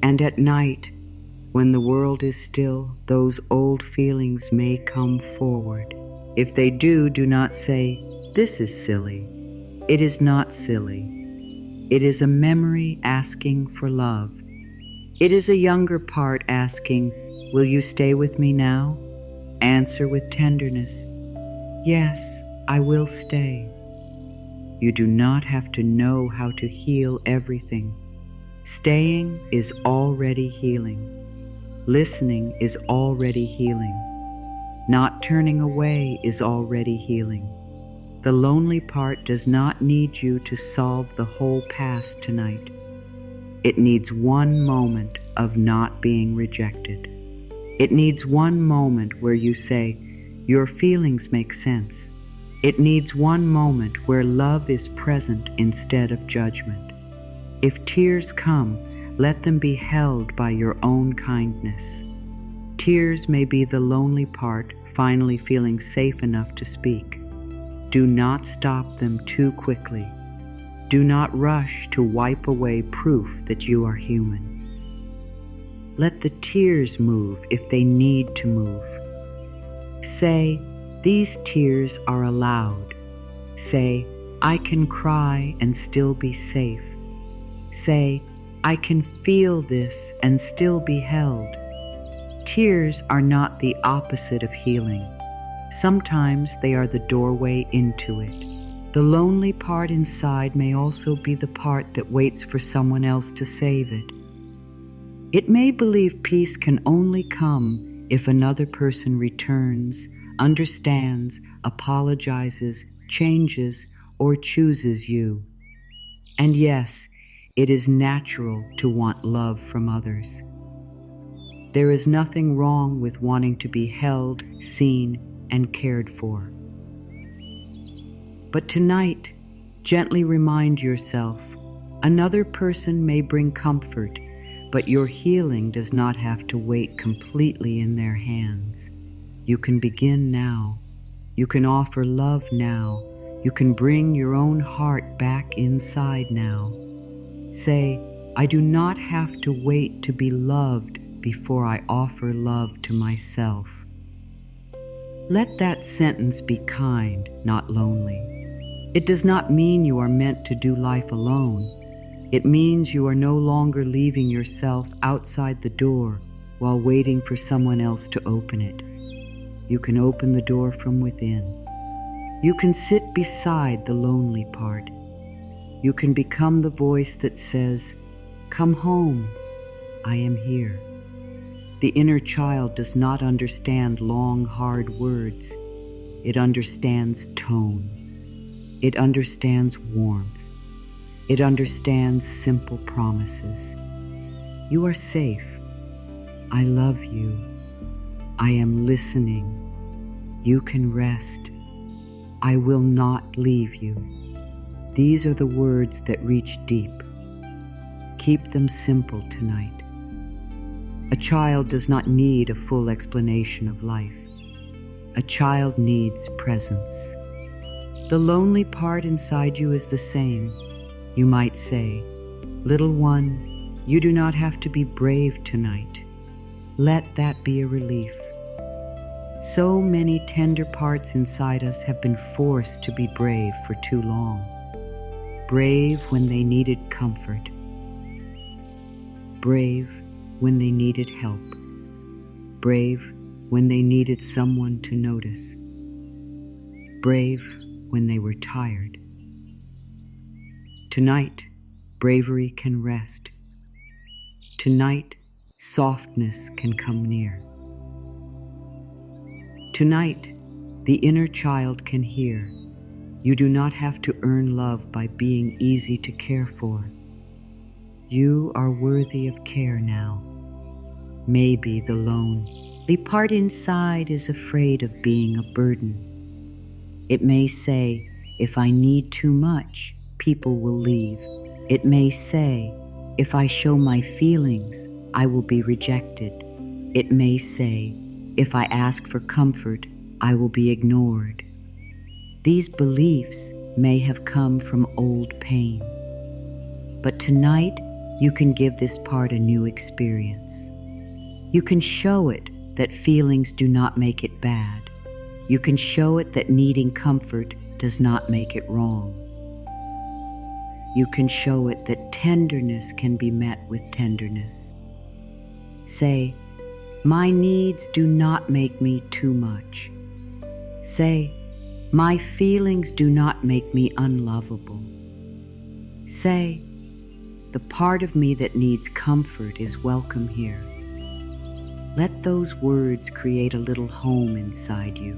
And at night, when the world is still, those old feelings may come forward. If they do, do not say, "This is silly." It is not silly. It is a memory asking for love. It is a younger part asking, "Will you stay with me now?" Answer with tenderness, "Yes, I will stay." You do not have to know how to heal everything. Staying is already healing. Listening is already healing. Not turning away is already healing. The lonely part does not need you to solve the whole past tonight. It needs one moment of not being rejected. It needs one moment where you say, "Your feelings make sense." It needs one moment where love is present instead of judgment. If tears come, let them be held by your own kindness. Tears may be the lonely part finally feeling safe enough to speak. Do not stop them too quickly. Do not rush to wipe away proof that you are human. Let the tears move if they need to move. Say, "These tears are allowed." Say, "I can cry and still be safe." Say, "I can feel this and still be held." Tears are not the opposite of healing. Sometimes they are the doorway into it. The lonely part inside may also be the part that waits for someone else to save it. It may believe peace can only come if another person returns, understands, apologizes, changes, or chooses you. And yes, it is natural to want love from others. There is nothing wrong with wanting to be held, seen, and cared for. But tonight, gently remind yourself, another person may bring comfort, but your healing does not have to wait completely in their hands. You can begin now. You can offer love now. You can bring your own heart back inside now. Say, "I do not have to wait to be loved before I offer love to myself." Let that sentence be kind, not lonely. It does not mean you are meant to do life alone. It means you are no longer leaving yourself outside the door while waiting for someone else to open it. You can open the door from within. You can sit beside the lonely part. You can become the voice that says, "Come home, I am here." The inner child does not understand long, hard words. It understands tone. It understands warmth. It understands simple promises. You are safe. I love you. I am listening. You can rest. I will not leave you. These are the words that reach deep. Keep them simple tonight. A child does not need a full explanation of life. A child needs presence. The lonely part inside you is the same. You might say, "Little one, you do not have to be brave tonight." Let that be a relief. So many tender parts inside us have been forced to be brave for too long. brave when they needed comfort, brave when they needed help, brave when they needed someone to notice, brave when they were tired. Tonight, bravery can rest. Tonight, softness can come near. Tonight, the inner child can hear. You do not have to earn love by being easy to care for. You are worthy of care now. Maybe the lonely part inside is afraid of being a burden. It may say, if I need too much, people will leave. It may say, if I show my feelings, I will be rejected. It may say, if I ask for comfort, I will be ignored. These beliefs may have come from old pain. But tonight, you can give this part a new experience. You can show it that feelings do not make it bad. You can show it that needing comfort does not make it wrong. You can show it that tenderness can be met with tenderness. Say, my needs do not make me too much. Say, my feelings do not make me unlovable. Say, the part of me that needs comfort is welcome here. Let those words create a little home inside you.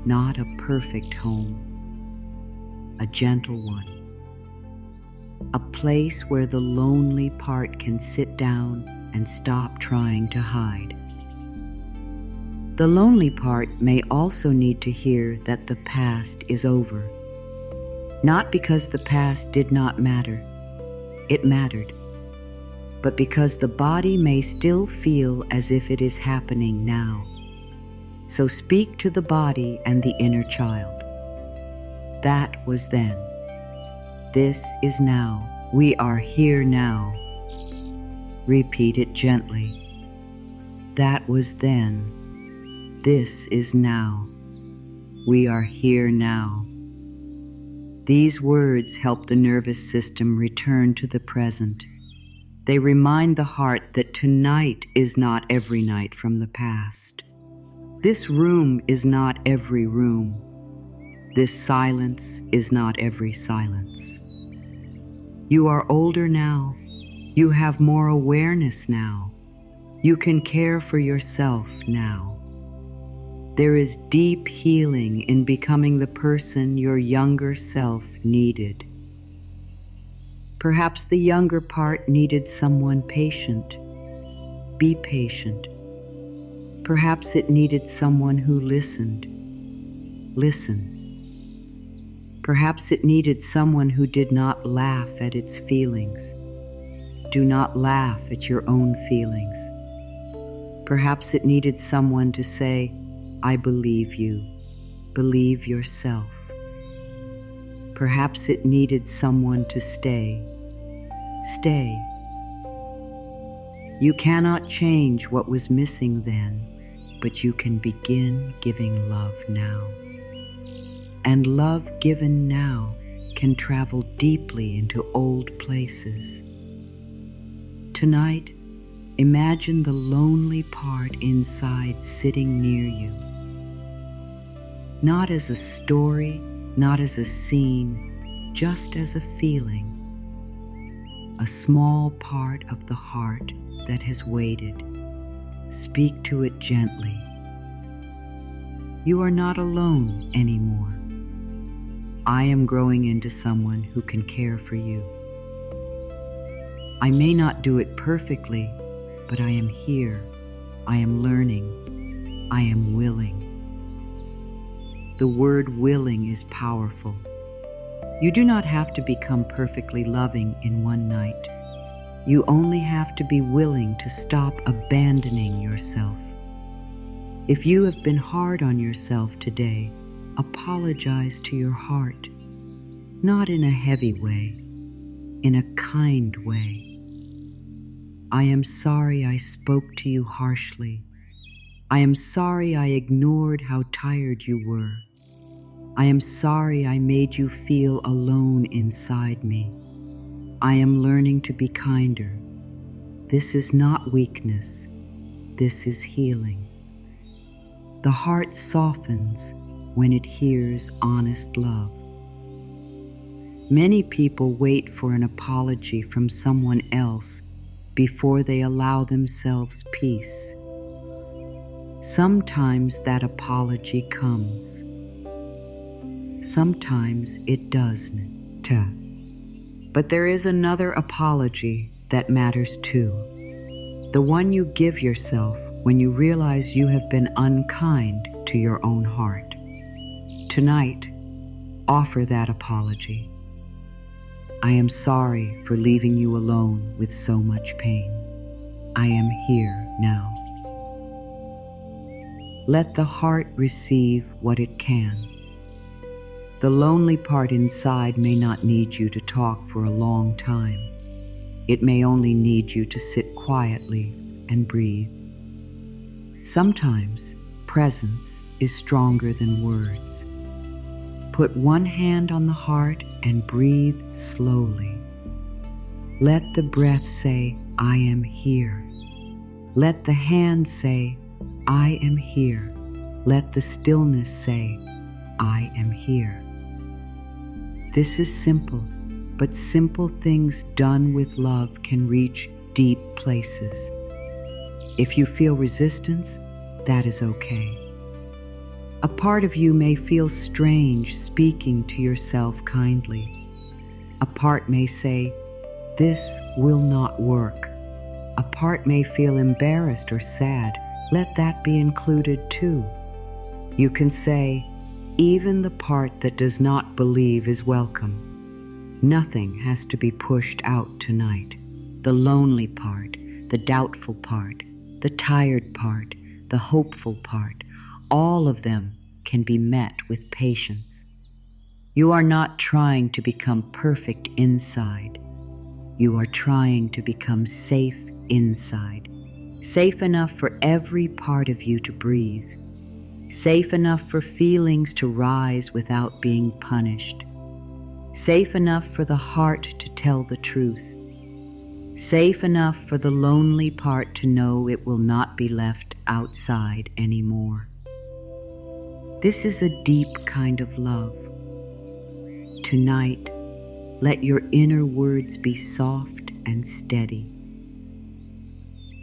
Not a perfect home, a gentle one. A place where the lonely part can sit down and stop trying to hide. The lonely part may also need to hear that the past is over. Not because the past did not matter. It mattered. But because the body may still feel as if it is happening now. So speak to the body and the inner child. That was then. This is now. We are here now. Repeat it gently. That was then. This is now. We are here now. These words help the nervous system return to the present. They remind the heart that tonight is not every night from the past. This room is not every room. This silence is not every silence. You are older now. You have more awareness now. You can care for yourself now. There is deep healing in becoming the person your younger self needed. Perhaps the younger part needed someone patient. Be patient. Perhaps it needed someone who listened. Listen. Perhaps it needed someone who did not laugh at its feelings. Do not laugh at your own feelings. Perhaps it needed someone to say, I believe you. Believe yourself. Perhaps it needed someone to stay. Stay. You cannot change what was missing then, but you can begin giving love now. And love given now can travel deeply into old places. Tonight, imagine the lonely part inside sitting near you. Not as a story, not as a scene, just as a feeling. A small part of the heart that has waited. Speak to it gently. You are not alone anymore. I am growing into someone who can care for you. I may not do it perfectly, but I am here. I am learning. I am willing. The word willing is powerful. You do not have to become perfectly loving in one night. You only have to be willing to stop abandoning yourself. If you have been hard on yourself today, apologize to your heart, not in a heavy way, in a kind way. I am sorry I spoke to you harshly. I am sorry I ignored how tired you were. I am sorry I made you feel alone inside me. I am learning to be kinder. This is not weakness. This is healing. The heart softens when it hears honest love. Many people wait for an apology from someone else before they allow themselves peace. Sometimes that apology comes. Sometimes it doesn't. But there is another apology that matters too. The one you give yourself when you realize you have been unkind to your own heart. Tonight, offer that apology. I am sorry for leaving you alone with so much pain. I am here now. Let the heart receive what it can. The lonely part inside may not need you to talk for a long time. It may only need you to sit quietly and breathe. Sometimes presence is stronger than words. Put one hand on the heart and breathe slowly. Let the breath say, I am here. Let the hand say, I am here. Let the stillness say, I am here. This is simple, but simple things done with love can reach deep places. If you feel resistance, that is okay. A part of you may feel strange speaking to yourself kindly. A part may say, this will not work. A part may feel embarrassed or sad. Let that be included too. You can say, even the part that does not believe is welcome. Nothing has to be pushed out tonight. The lonely part, the doubtful part, the tired part, the hopeful part, all of them can be met with patience. You are not trying to become perfect inside. You are trying to become safe inside. Safe enough for every part of you to breathe. Safe enough for feelings to rise without being punished. Safe enough for the heart to tell the truth. Safe enough for the lonely part to know it will not be left outside anymore. This is a deep kind of love. Tonight, let your inner words be soft and steady.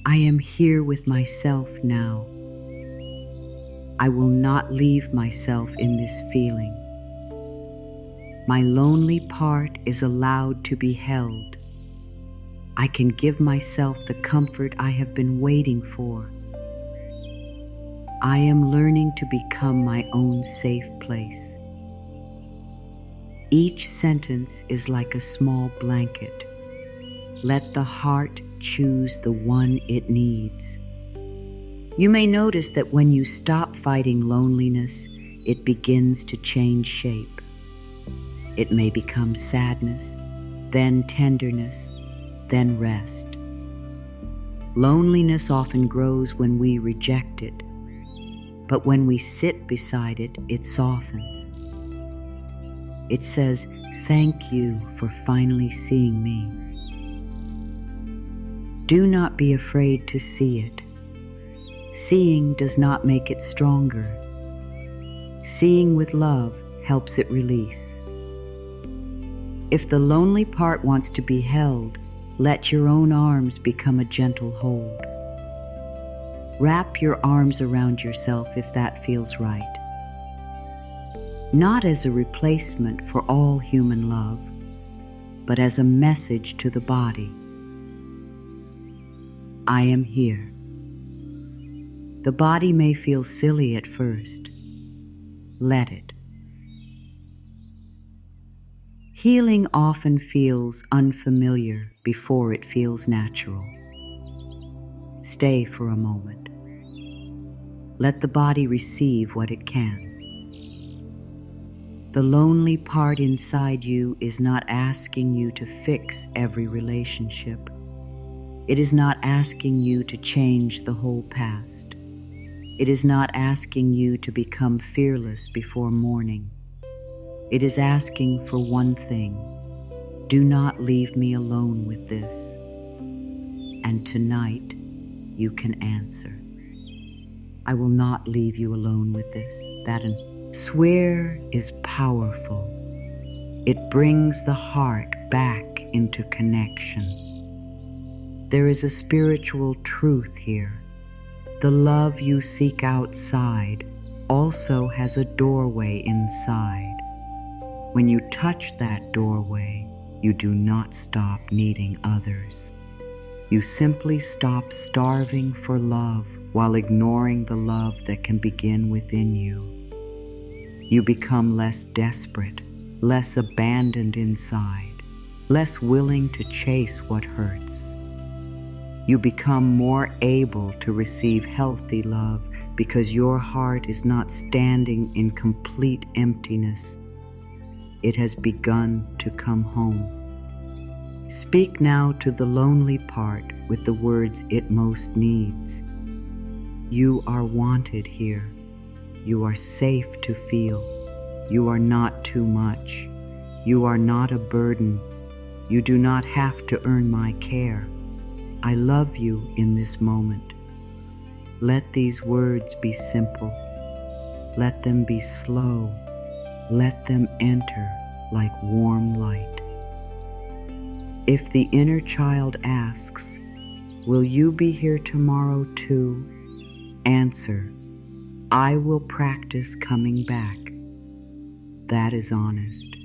I am here with myself now. I will not leave myself in this feeling. My lonely part is allowed to be held. I can give myself the comfort I have been waiting for. I am learning to become my own safe place. Each sentence is like a small blanket. Let the heart choose the one it needs. You may notice that when you stop fighting loneliness, it begins to change shape. It may become sadness, then tenderness, then rest. Loneliness often grows when we reject it, but when we sit beside it, it softens. It says, thank you for finally seeing me. Do not be afraid to see it. Seeing does not make it stronger. Seeing with love helps it release. If the lonely part wants to be held, let your own arms become a gentle hold. Wrap your arms around yourself if that feels right. Not as a replacement for all human love, but as a message to the body. I am here. The body may feel silly at first. Let it. Healing often feels unfamiliar before it feels natural. Stay for a moment. Let the body receive what it can. The lonely part inside you is not asking you to fix every relationship. It is not asking you to change the whole past. It is not asking you to become fearless before morning. It is asking for one thing: do not leave me alone with this. And tonight you can answer: I will not leave you alone with this. That swear is powerful. It brings the heart back into connection. There is a spiritual truth here. The love you seek outside also has a doorway inside. When you touch that doorway, you do not stop needing others. You simply stop starving for love while ignoring the love that can begin within you. You become less desperate, less abandoned inside, less willing to chase what hurts. You become more able to receive healthy love because your heart is not standing in complete emptiness. It has begun to come home. Speak now to the lonely part with the words it most needs. You are wanted here. You are safe to feel. You are not too much. You are not a burden. You do not have to earn my care. I love you in this moment. Let these words be simple. Let them be slow. Let them enter like warm light. If the inner child asks, will you be here tomorrow too? Answer, I will practice coming back. That is honest.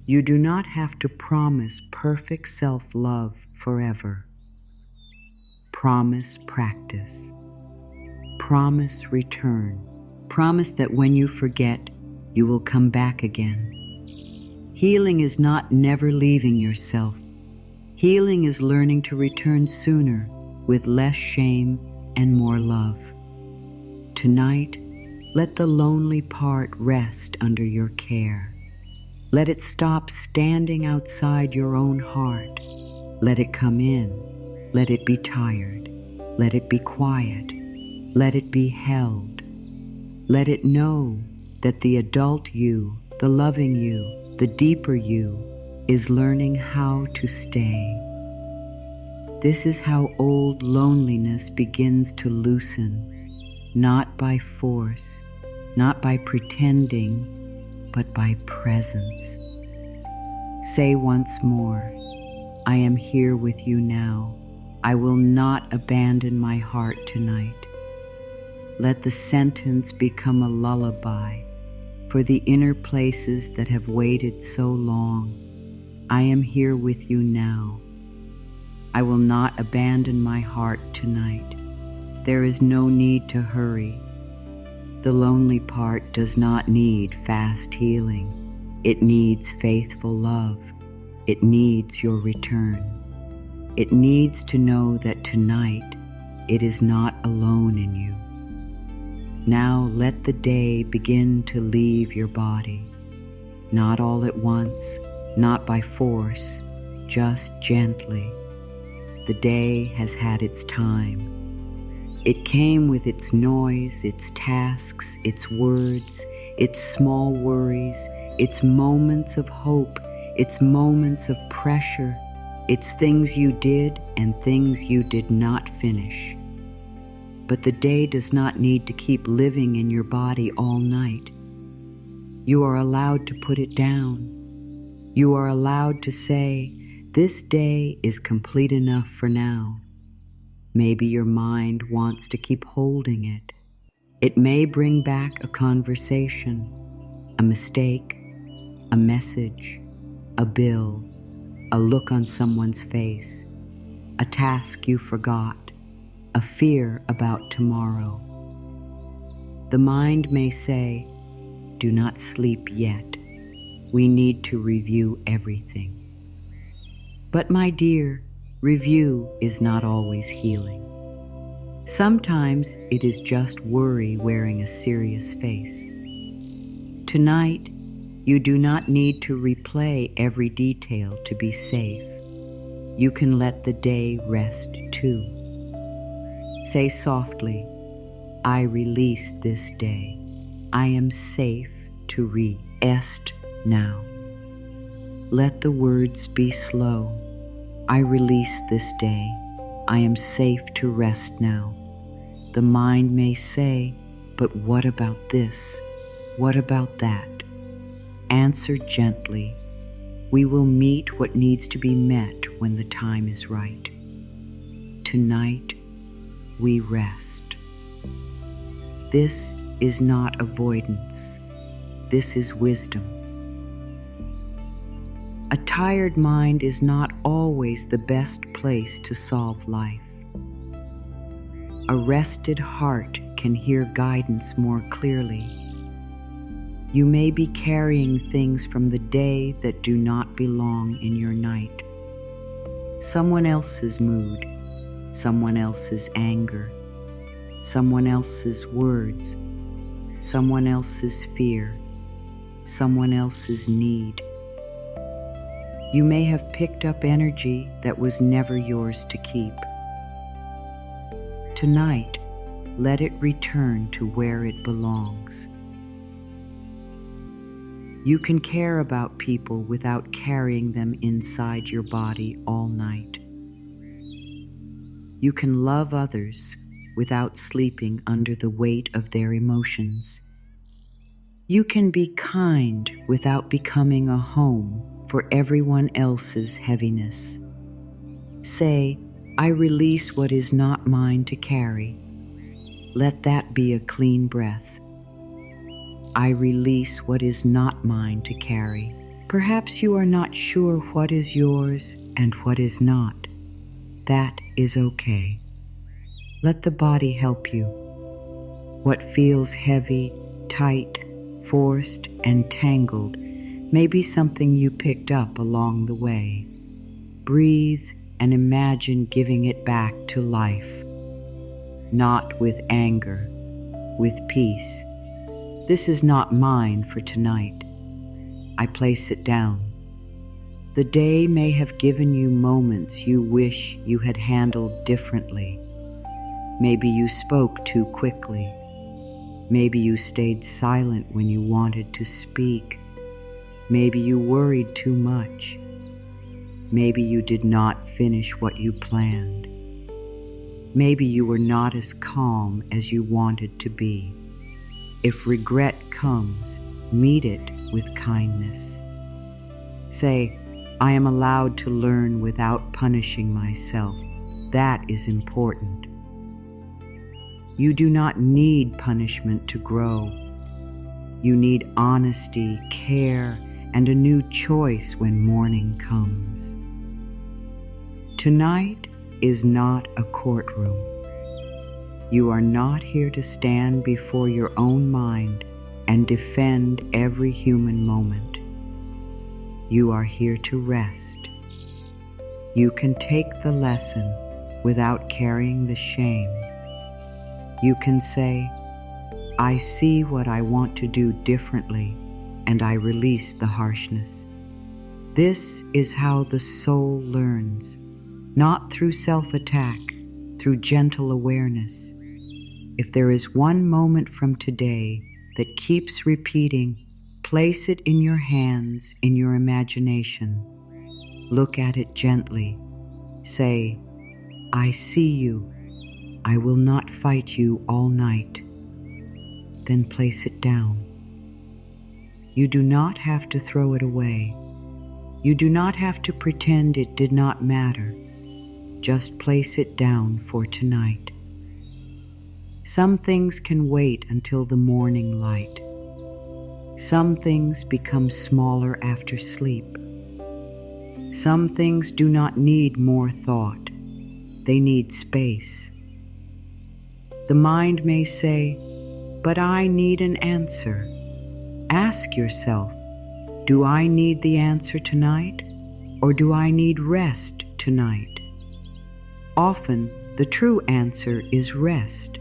You do not have to promise perfect self-love forever. Promise practice. Promise return. Promise that when you forget, you will come back again. Healing is not never leaving yourself. Healing is learning to return sooner with less shame and more love. Tonight, let the lonely part rest under your care. Let it stop standing outside your own heart. Let it come in. Let it be tired. Let it be quiet. Let it be held. Let it know that the adult you, the loving you, the deeper you, is learning how to stay. This is how old loneliness begins to loosen, not by force, not by pretending, but by presence. Say once more, I am here with you now. I will not abandon my heart tonight. Let the sentence become a lullaby for the inner places that have waited so long. I am here with you now. I will not abandon my heart tonight. There is no need to hurry. The lonely part does not need fast healing. It needs faithful love. It needs your return. It needs to know that tonight it is not alone in you. Now let the day begin to leave your body. Not all at once, not by force, just gently. The day has had its time. It came with its noise, its tasks, its words, its small worries, its moments of hope, its moments of pressure, its things you did and things you did not finish. But the day does not need to keep living in your body all night. You are allowed to put it down. You are allowed to say, this day is complete enough for now. Maybe your mind wants to keep holding it. It may bring back a conversation, a mistake, a message, a bill, a look on someone's face, a task you forgot, a fear about tomorrow. The mind may say, do not sleep yet. We need to review everything. But my dear, review is not always healing. Sometimes it is just worry wearing a serious face. Tonight, you do not need to replay every detail to be safe. You can let the day rest too. Say softly, I release this day. I am safe to rest now. Let the words be slow. I release this day. I am safe to rest now. The mind may say, but what about this? What about that? Answer gently. We will meet what needs to be met when the time is right. Tonight, we rest. This is not avoidance. This is wisdom. A tired mind is not always the best place to solve life. A rested heart can hear guidance more clearly. You may be carrying things from the day that do not belong in your night. Someone else's mood, someone else's anger, someone else's words, someone else's fear, someone else's need. You may have picked up energy that was never yours to keep. Tonight, let it return to where it belongs. You can care about people without carrying them inside your body all night. You can love others without sleeping under the weight of their emotions. You can be kind without becoming a home for everyone else's heaviness. Say, I release what is not mine to carry. Let that be a clean breath. I release what is not mine to carry. Perhaps you are not sure what is yours and what is not. That is okay. Let the body help you. What feels heavy, tight, forced, and tangled may be something you picked up along the way. Breathe and imagine giving it back to life. Not with anger, with peace. This is not mine for tonight. I place it down. The day may have given you moments you wish you had handled differently. Maybe you spoke too quickly. Maybe you stayed silent when you wanted to speak. Maybe you worried too much. Maybe you did not finish what you planned. Maybe you were not as calm as you wanted to be. If regret comes, meet it with kindness. Say, I am allowed to learn without punishing myself. That is important. You do not need punishment to grow. You need honesty, care, and a new choice when morning comes. Tonight is not a courtroom. You are not here to stand before your own mind and defend every human moment. You are here to rest. You can take the lesson without carrying the shame. You can say, I see what I want to do differently, and I release the harshness. This is how the soul learns, not through self-attack, through gentle awareness. If there is one moment from today that keeps repeating, place it in your hands, in your imagination. Look at it gently. Say, I see you. I will not fight you all night. Then place it down. You do not have to throw it away. You do not have to pretend it did not matter. Just place it down for tonight. Some things can wait until the morning light. Some things become smaller after sleep. Some things do not need more thought. They need space. The mind may say, but I need an answer. Ask yourself, do I need the answer tonight, or do I need rest tonight? Often, the true answer is rest.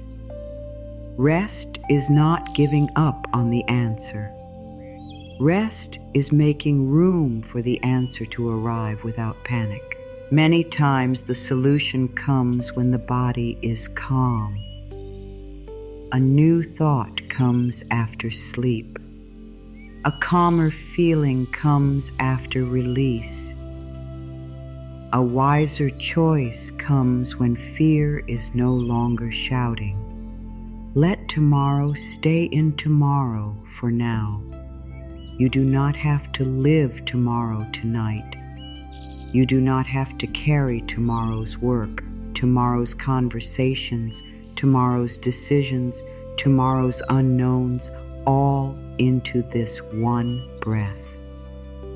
Rest is not giving up on the answer. Rest is making room for the answer to arrive without panic. Many times the solution comes when the body is calm. A new thought comes after sleep. A calmer feeling comes after release. A wiser choice comes when fear is no longer shouting. Let tomorrow stay in tomorrow for now. You do not have to live tomorrow tonight. You do not have to carry tomorrow's work, tomorrow's conversations, tomorrow's decisions, tomorrow's unknowns, all into this one breath.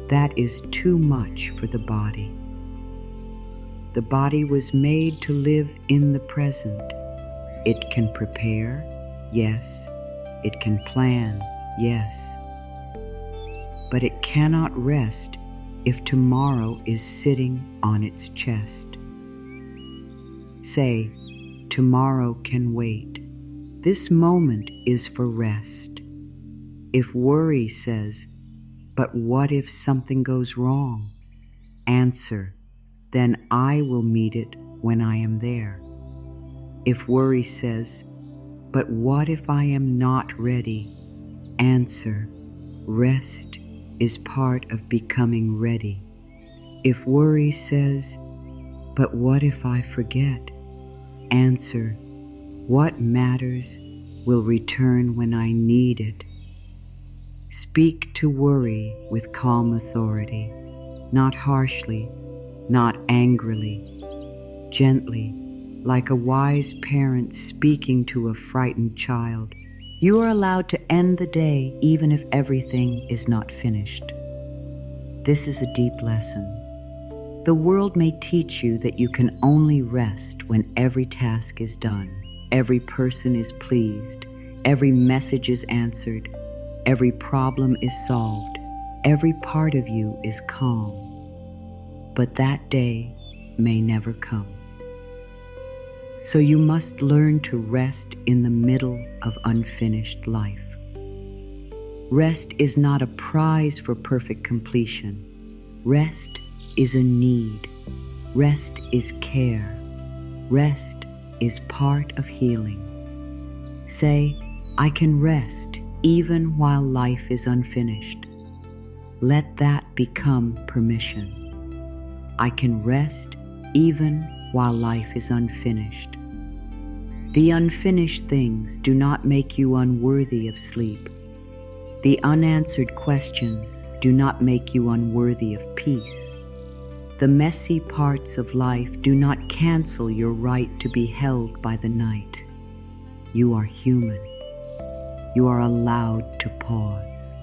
That is too much for the body. The body was made to live in the present. It can prepare, yes. It can plan, yes. But it cannot rest if tomorrow is sitting on its chest. Say, tomorrow can wait. This moment is for rest. If worry says, but what if something goes wrong? Answer, then I will meet it when I am there. If worry says, but what if I am not ready? Answer, rest is part of becoming ready. If worry says, but what if I forget? Answer, what matters will return when I need it. Speak to worry with calm authority, not harshly, not angrily, gently, like a wise parent speaking to a frightened child. You are allowed to end the day even if everything is not finished. This is a deep lesson. The world may teach you that you can only rest when every task is done, every person is pleased, every message is answered, every problem is solved, every part of you is calm. But that day may never come. So you must learn to rest in the middle of unfinished life. Rest is not a prize for perfect completion. Rest is a need. Rest is care. Rest is part of healing. Say, I can rest even while life is unfinished. Let that become permission. I can rest even while life is unfinished. The unfinished things do not make you unworthy of sleep. The unanswered questions do not make you unworthy of peace. The messy parts of life do not cancel your right to be held by the night. You are human. You are allowed to pause.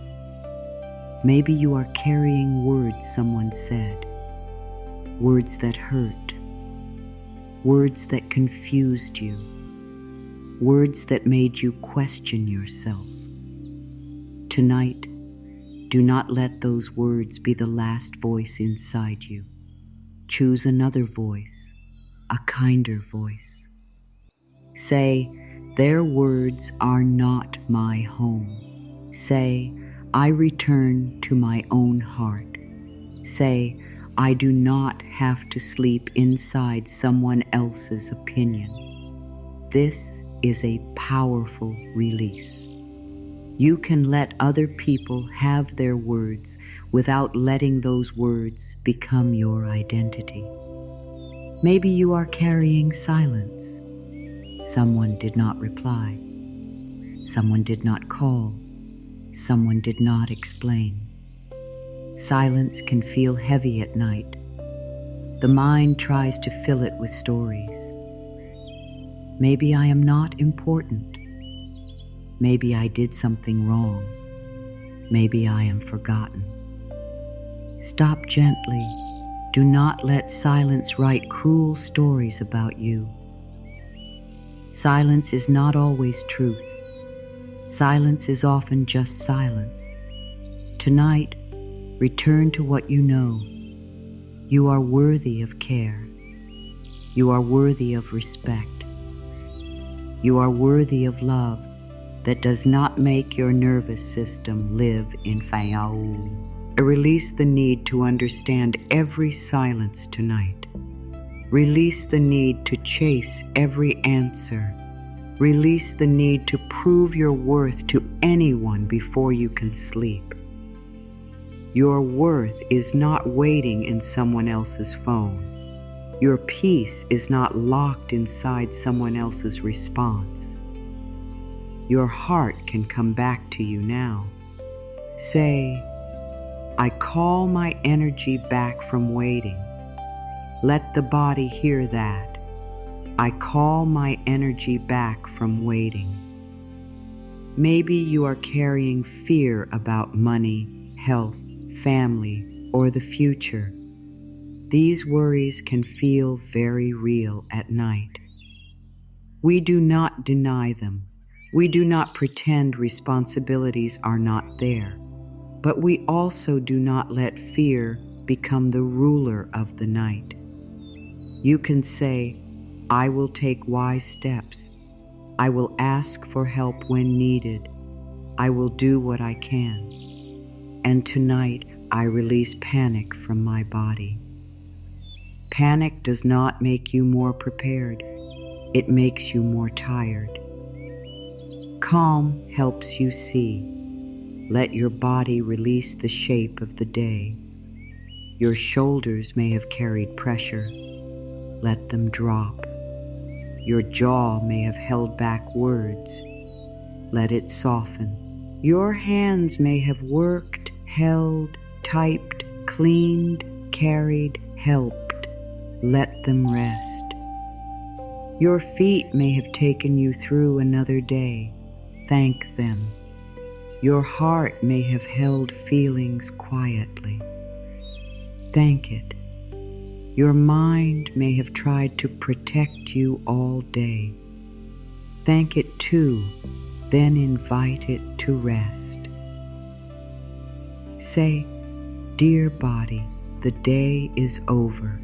Maybe you are carrying words someone said, words that hurt, words that confused you, words that made you question yourself. Tonight, do not let those words be the last voice inside you. Choose another voice, a kinder voice. Say, their words are not my home. Say, I return to my own heart. Say, I do not have to sleep inside someone else's opinion. This is a powerful release. You can let other people have their words without letting those words become your identity. Maybe you are carrying silence. Someone did not reply. Someone did not call. Someone did not explain. Silence can feel heavy at night. The mind tries to fill it with stories. Maybe I am not important. Maybe I did something wrong. Maybe I am forgotten. Stop gently. Do not let silence write cruel stories about you. Silence is not always truth. Silence is often just silence. Tonight, return to what you know. You are worthy of care. You are worthy of respect. You are worthy of love that does not make your nervous system live in fayaul. Release the need to understand every silence tonight. Release the need to chase every answer. Release the need to prove your worth to anyone before you can sleep. Your worth is not waiting in someone else's phone. Your peace is not locked inside someone else's response. Your heart can come back to you now. Say, I call my energy back from waiting. Let the body hear that. I call my energy back from waiting. Maybe you are carrying fear about money, health, family, or the future. These worries can feel very real at night. We do not deny them. We do not pretend responsibilities are not there. But we also do not let fear become the ruler of the night. You can say, I will take wise steps. I will ask for help when needed. I will do what I can. And tonight, I release panic from my body. Panic does not make you more prepared. It makes you more tired. Calm helps you see. Let your body release the shape of the day. Your shoulders may have carried pressure. Let them drop. Your jaw may have held back words. Let it soften. Your hands may have worked, held, typed, cleaned, carried, helped. Let them rest. Your feet may have taken you through another day. Thank them. Your heart may have held feelings quietly. Thank it. Your mind may have tried to protect you all day. Thank it too, then invite it to rest. Say, dear body, the day is over.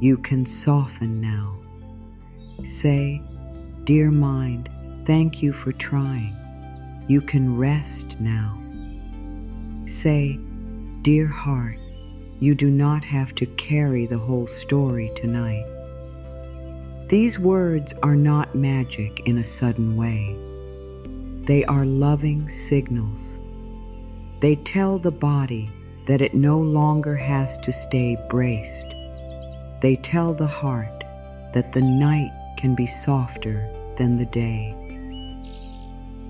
You can soften now. Say, dear mind, thank you for trying. You can rest now. Say, dear heart, you do not have to carry the whole story tonight. These words are not magic in a sudden way. They are loving signals. They tell the body that it no longer has to stay braced. They tell the heart that the night can be softer than the day.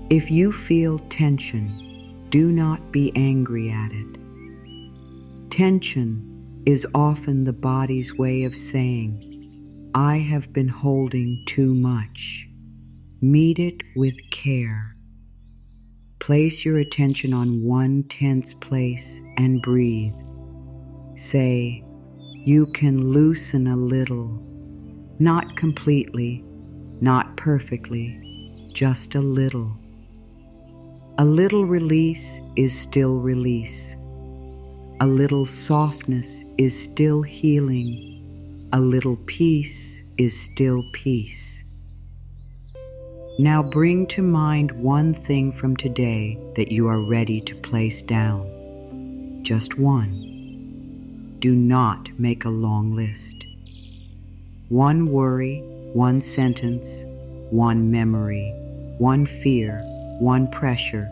If you feel tension, do not be angry at it. Tension is often the body's way of saying, I have been holding too much. Meet it with care. Place your attention on one tense place and breathe. Say, you can loosen a little, not completely, not perfectly, just a little. A little release is still release. A little softness is still healing. A little peace is still peace. Now bring to mind one thing from today that you are ready to place down. Just one. Do not make a long list. One worry, one sentence, one memory, one fear, one pressure,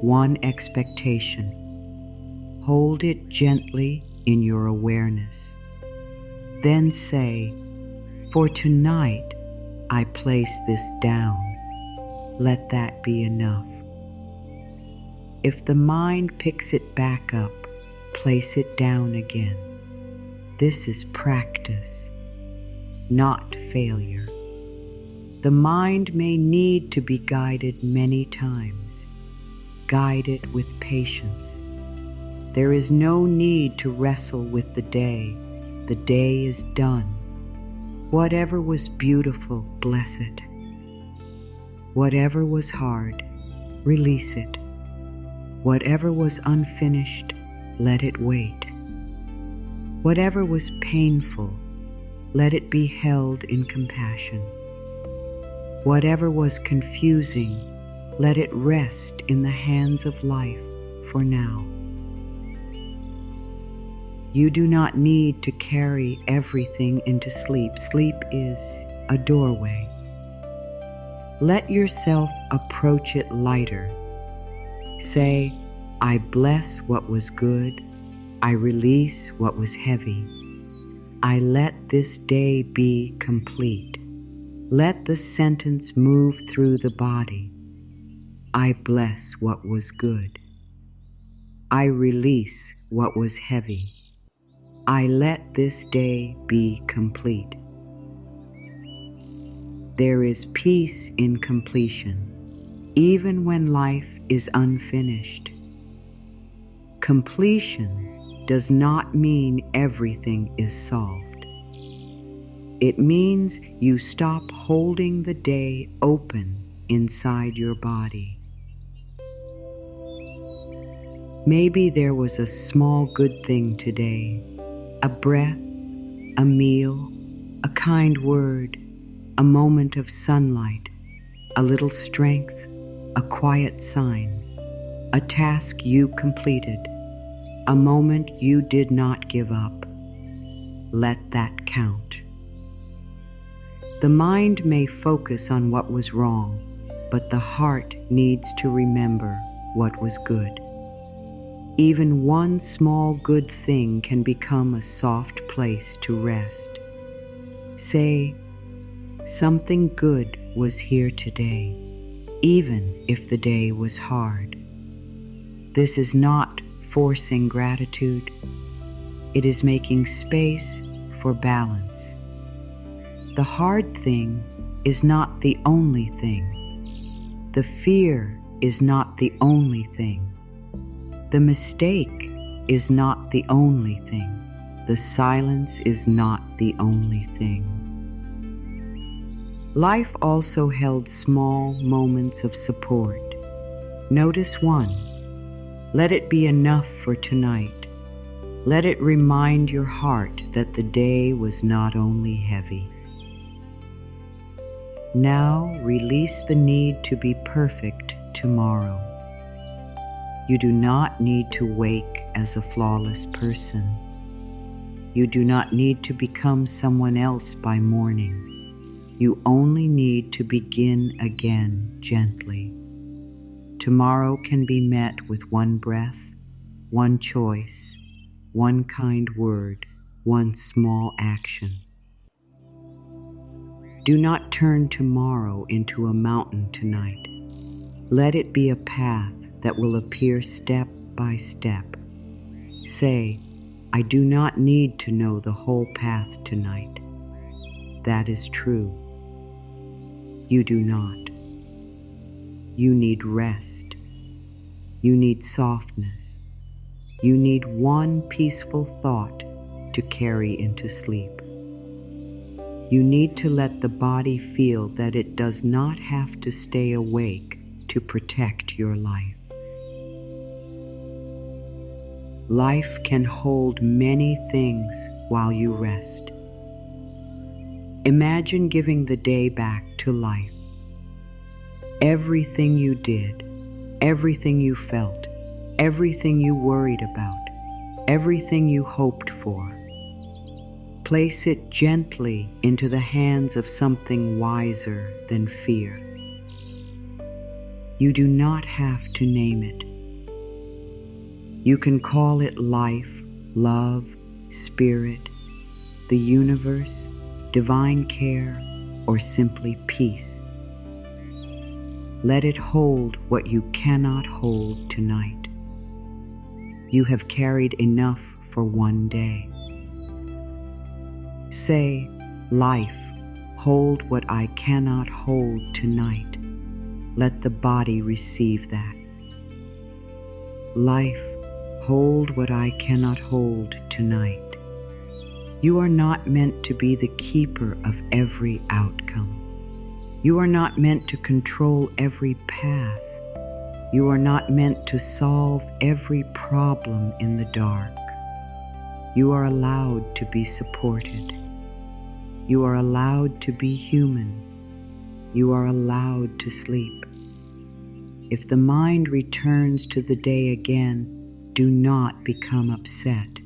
one expectation. Hold it gently in your awareness. Then say, for tonight, I place this down. Let that be enough. If the mind picks it back up, place it down again. This is practice, not failure. The mind may need to be guided many times. Guide it with patience. There is no need to wrestle with the day. The day is done. Whatever was beautiful, bless it. Whatever was hard, release it. Whatever was unfinished, let it wait. Whatever was painful, let it be held in compassion. Whatever was confusing, let it rest in the hands of life for now. You do not need to carry everything into sleep. Sleep is a doorway. Let yourself approach it lighter. Say, I bless what was good. I release what was heavy. I let this day be complete. Let the sentence move through the body. I bless what was good. I release what was heavy. I let this day be complete. There is peace in completion, even when life is unfinished. Completion does not mean everything is solved. It means you stop holding the day open inside your body. Maybe there was a small good thing today, a breath, a meal, a kind word, a moment of sunlight, a little strength, a quiet sign, a task you completed, a moment you did not give up. Let that count. The mind may focus on what was wrong, but the heart needs to remember what was good. Even one small good thing can become a soft place to rest. Say, something good was here today, even if the day was hard. This is not forcing gratitude. It is making space for balance. The hard thing is not the only thing. The fear is not the only thing. The mistake is not the only thing. The silence is not the only thing. Life also held small moments of support. Notice one. Let it be enough for tonight. Let it remind your heart that the day was not only heavy. Now release the need to be perfect tomorrow. You do not need to wake as a flawless person. You do not need to become someone else by morning. You only need to begin again gently. Tomorrow can be met with one breath, one choice, one kind word, one small action. Do not turn tomorrow into a mountain tonight. Let it be a path that will appear step by step. Say, I do not need to know the whole path tonight. That is true. You do not. You need rest. You need softness. You need one peaceful thought to carry into sleep. You need to let the body feel that it does not have to stay awake to protect your life. Life can hold many things while you rest. Imagine giving the day back to life. Everything you did, everything you felt, everything you worried about, everything you hoped for. Place it gently into the hands of something wiser than fear. You do not have to name it. You can call it life, love, spirit, the universe, divine care, or simply peace. Let it hold what you cannot hold tonight. You have carried enough for one day. Say, life, hold what I cannot hold tonight. Let the body receive that. Life, hold what I cannot hold tonight. You are not meant to be the keeper of every outcome. You are not meant to control every path. You are not meant to solve every problem in the dark. You are allowed to be supported. You are allowed to be human. You are allowed to sleep. If the mind returns to the day again, do not become upset.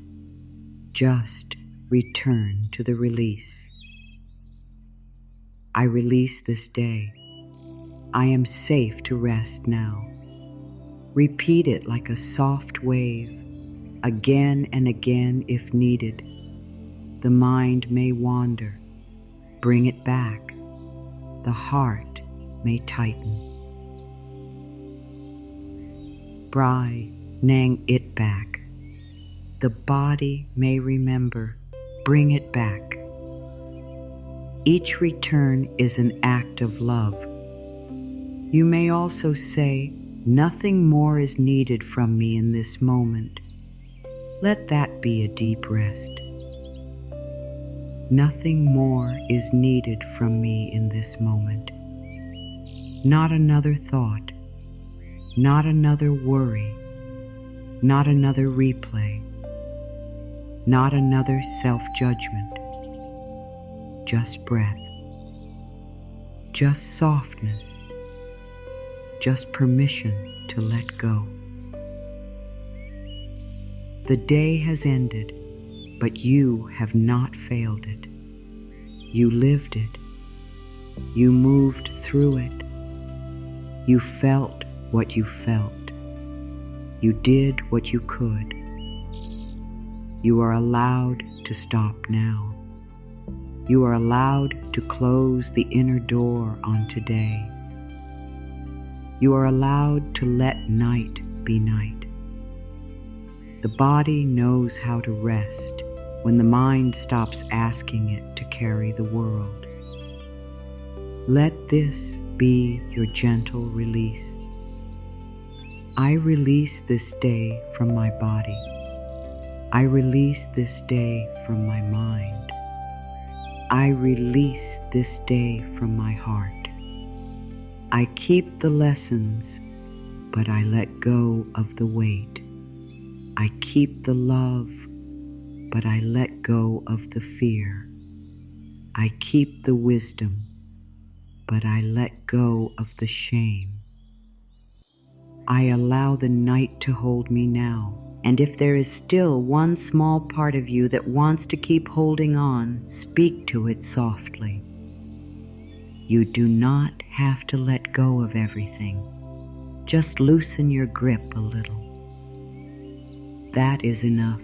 Just return to the release. I release this day. I am safe to rest now. Repeat it like a soft wave, again and again if needed. The mind may wander. Bring it back. The heart may tighten. Bry, nang it back. The body may remember. Bring it back. Each return is an act of love. You may also say, nothing more is needed from me in this moment. Let that be a deep rest. Nothing more is needed from me in this moment. Not another thought, not another worry, not another replay, not another self-judgment. Just breath, just softness, just permission to let go. The day has ended, but you have not failed it. You lived it. You moved through it. You felt what you felt. You did what you could. You are allowed to stop now. You are allowed to close the inner door on today. You are allowed to let night be night. The body knows how to rest when the mind stops asking it to carry the world. Let this be your gentle release. I release this day from my body. I release this day from my mind. I release this day from my heart. I keep the lessons, but I let go of the weight. I keep the love, but I let go of the fear. I keep the wisdom, but I let go of the shame. I allow the night to hold me now. And if there is still one small part of you that wants to keep holding on, speak to it softly. You do not have to let go of everything. Just loosen your grip a little. That is enough.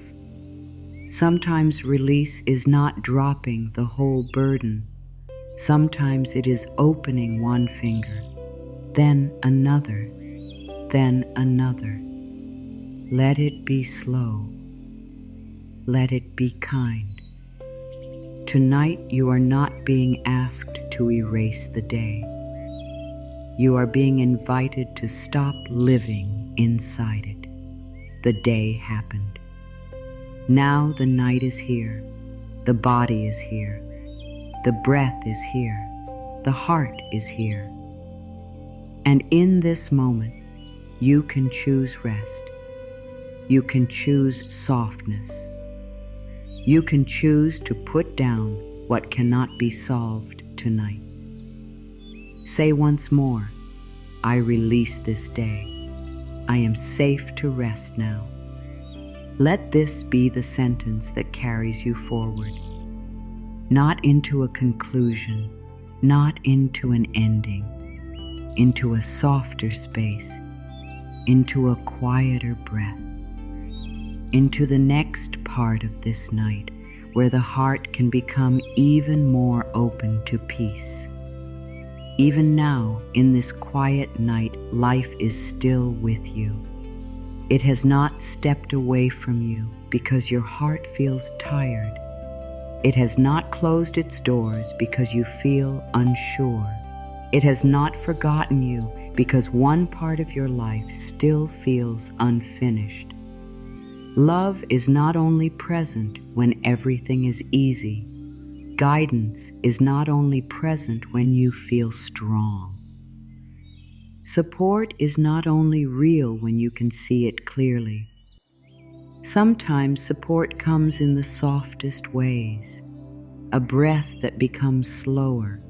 Sometimes release is not dropping the whole burden. Sometimes it is opening one finger, then another, then another. Let it be slow. Let it be kind. Tonight you are not being asked to erase the day. You are being invited to stop living inside it. The day happened. Now the night is here. The body is here. The breath is here. The heart is here. And in this moment, you can choose rest. You can choose softness. You can choose to put down what cannot be solved tonight. Say once more, I release this day. I am safe to rest now. Let this be the sentence that carries you forward. Not into a conclusion, not into an ending, into a softer space, into a quieter breath. Into the next part of this night, where the heart can become even more open to peace. Even now, in this quiet night, life is still with you. It has not stepped away from you because your heart feels tired. It has not closed its doors because you feel unsure. It has not forgotten you because one part of your life still feels unfinished. Love is not only present when everything is easy. Guidance is not only present when you feel strong. Support is not only real when you can see it clearly. Sometimes support comes in the softest ways. A breath that becomes slower.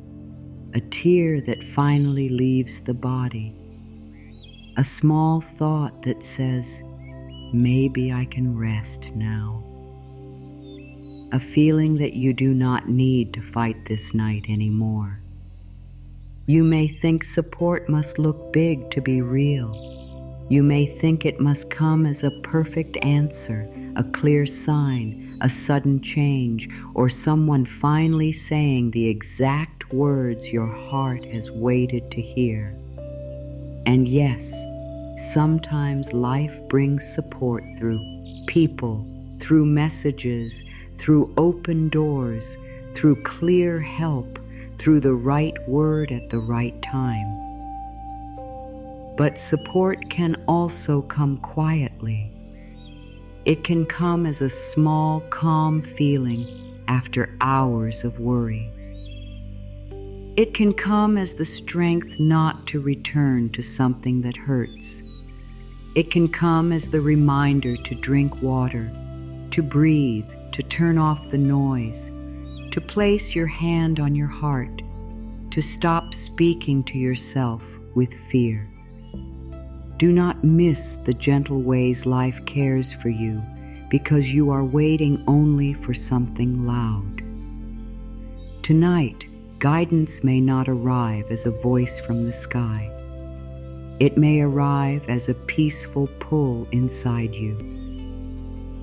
A tear that finally leaves the body. A small thought that says, maybe I can rest now. A feeling that you do not need to fight this night anymore. You may think support must look big to be real. You may think it must come as a perfect answer, a clear sign, a sudden change, or someone finally saying the exact words your heart has waited to hear. And yes, sometimes life brings support through people, through messages, through open doors, through clear help, through the right word at the right time. But support can also come quietly. It can come as a small, calm feeling after hours of worry. It can come as the strength not to return to something that hurts. It can come as the reminder to drink water, to breathe, to turn off the noise, to place your hand on your heart, to stop speaking to yourself with fear. Do not miss the gentle ways life cares for you because you are waiting only for something loud. Tonight, guidance may not arrive as a voice from the sky. It may arrive as a peaceful pull inside you.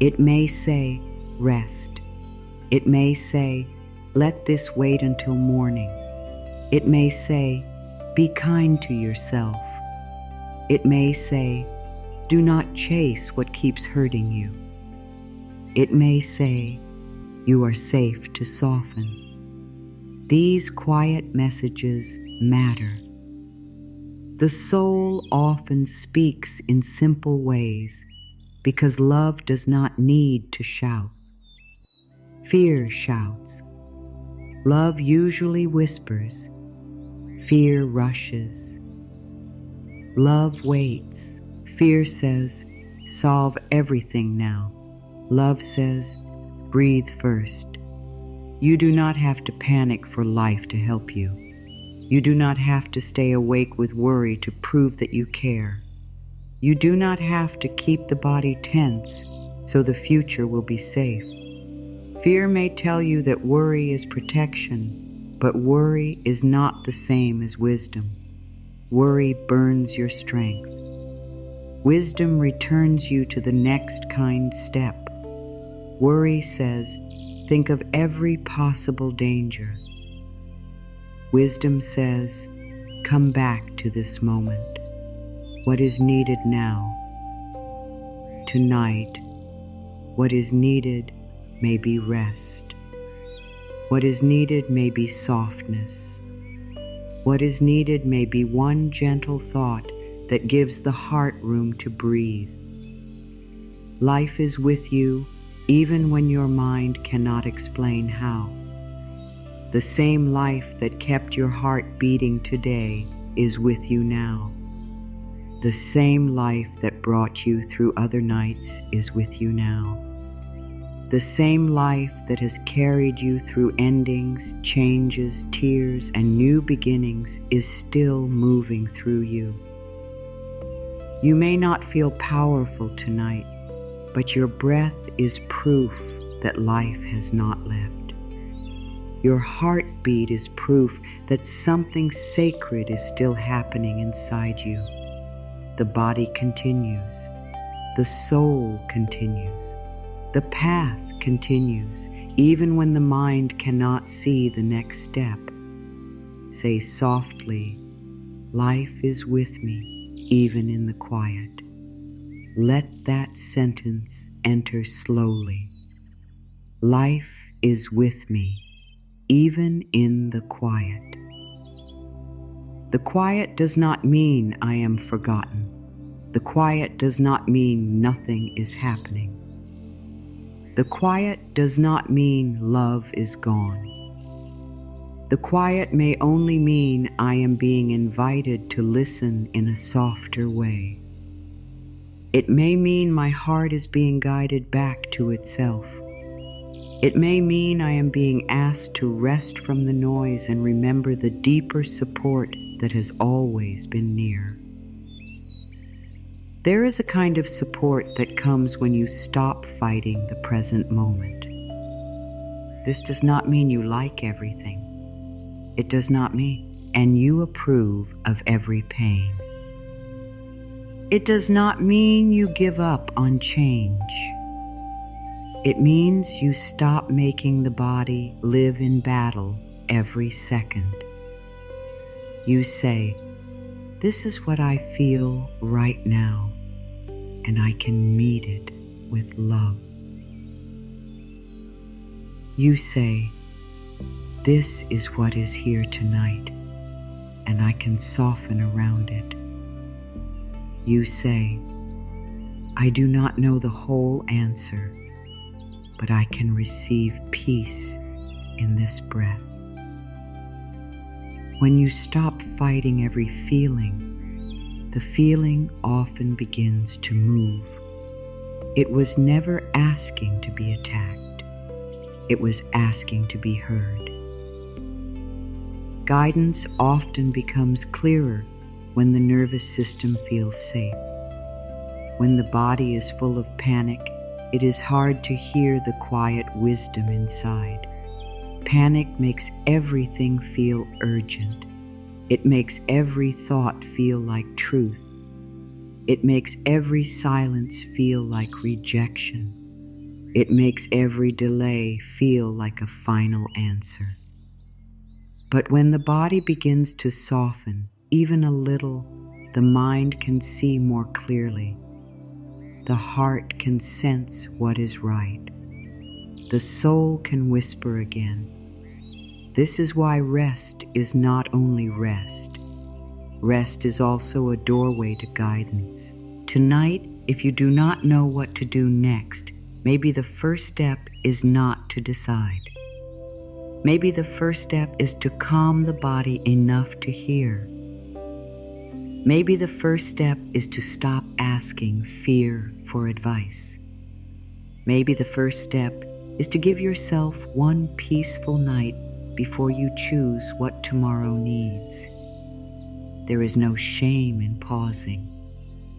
It may say, rest. It may say, let this wait until morning. It may say, be kind to yourself. It may say, do not chase what keeps hurting you. It may say, you are safe to soften. These quiet messages matter. The soul often speaks in simple ways because love does not need to shout. Fear shouts. Love usually whispers. Fear rushes. Love waits. Fear says, solve everything now. Love says, breathe first. You do not have to panic for life to help you. You do not have to stay awake with worry to prove that you care. You do not have to keep the body tense so the future will be safe. Fear may tell you that worry is protection, but worry is not the same as wisdom. Worry burns your strength. Wisdom returns you to the next kind step. Worry says, think of every possible danger. Wisdom says, come back to this moment. What is needed now? Tonight, what is needed may be rest. What is needed may be softness. What is needed may be one gentle thought that gives the heart room to breathe. Life is with you even when your mind cannot explain how. The same life that kept your heart beating today is with you now. The same life that brought you through other nights is with you now. The same life that has carried you through endings, changes, tears, and new beginnings is still moving through you. You may not feel powerful tonight, but your breath is proof that life has not left. Your heartbeat is proof that something sacred is still happening inside you. The body continues. The soul continues. The path continues, even when the mind cannot see the next step. Say softly, life is with me, even in the quiet. Let that sentence enter slowly. Life is with me, even in the quiet. The quiet does not mean I am forgotten. The quiet does not mean nothing is happening. The quiet does not mean love is gone. The quiet may only mean I am being invited to listen in a softer way. It may mean my heart is being guided back to itself. It may mean I am being asked to rest from the noise and remember the deeper support that has always been near. There is a kind of support that comes when you stop fighting the present moment. This does not mean you like everything. It does not mean, and you approve of every pain. It does not mean you give up on change. It means you stop making the body live in battle every second. You say, "This is what I feel right now, and I can meet it with love." You say, "This is what is here tonight, and I can soften around it." You say, "I do not know the whole answer, but I can receive peace in this breath." When you stop fighting every feeling, the feeling often begins to move. It was never asking to be attacked. It was asking to be heard. Guidance often becomes clearer when the nervous system feels safe. When the body is full of panic, it is hard to hear the quiet wisdom inside. Panic makes everything feel urgent. It makes every thought feel like truth. It makes every silence feel like rejection. It makes every delay feel like a final answer. But when the body begins to soften, even a little, the mind can see more clearly. The heart can sense what is right. The soul can whisper again. This is why rest is not only rest. Rest is also a doorway to guidance. Tonight, if you do not know what to do next, maybe the first step is not to decide. Maybe the first step is to calm the body enough to hear. Maybe the first step is to stop asking fear for advice. Maybe the first step is to give yourself one peaceful night before you choose what tomorrow needs. There is no shame in pausing.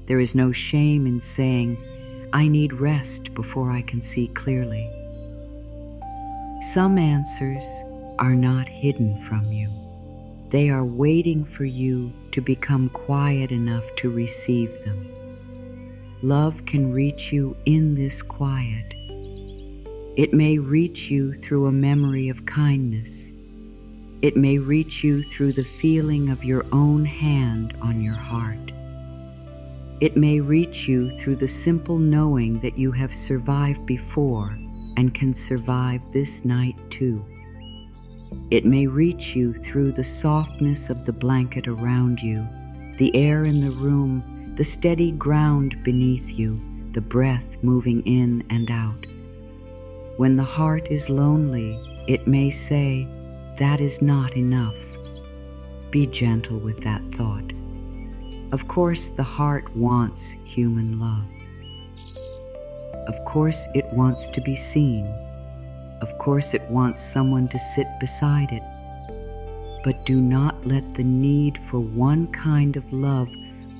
There is no shame in saying, "I need rest before I can see clearly." Some answers are not hidden from you. They are waiting for you to become quiet enough to receive them. Love can reach you in this quiet. It may reach you through a memory of kindness. It may reach you through the feeling of your own hand on your heart. It may reach you through the simple knowing that you have survived before and can survive this night too. It may reach you through the softness of the blanket around you, the air in the room, the steady ground beneath you, the breath moving in and out. When the heart is lonely, it may say, "That is not enough." Be gentle with that thought. Of course, the heart wants human love. Of course, it wants to be seen. Of course, it wants someone to sit beside it. But do not let the need for one kind of love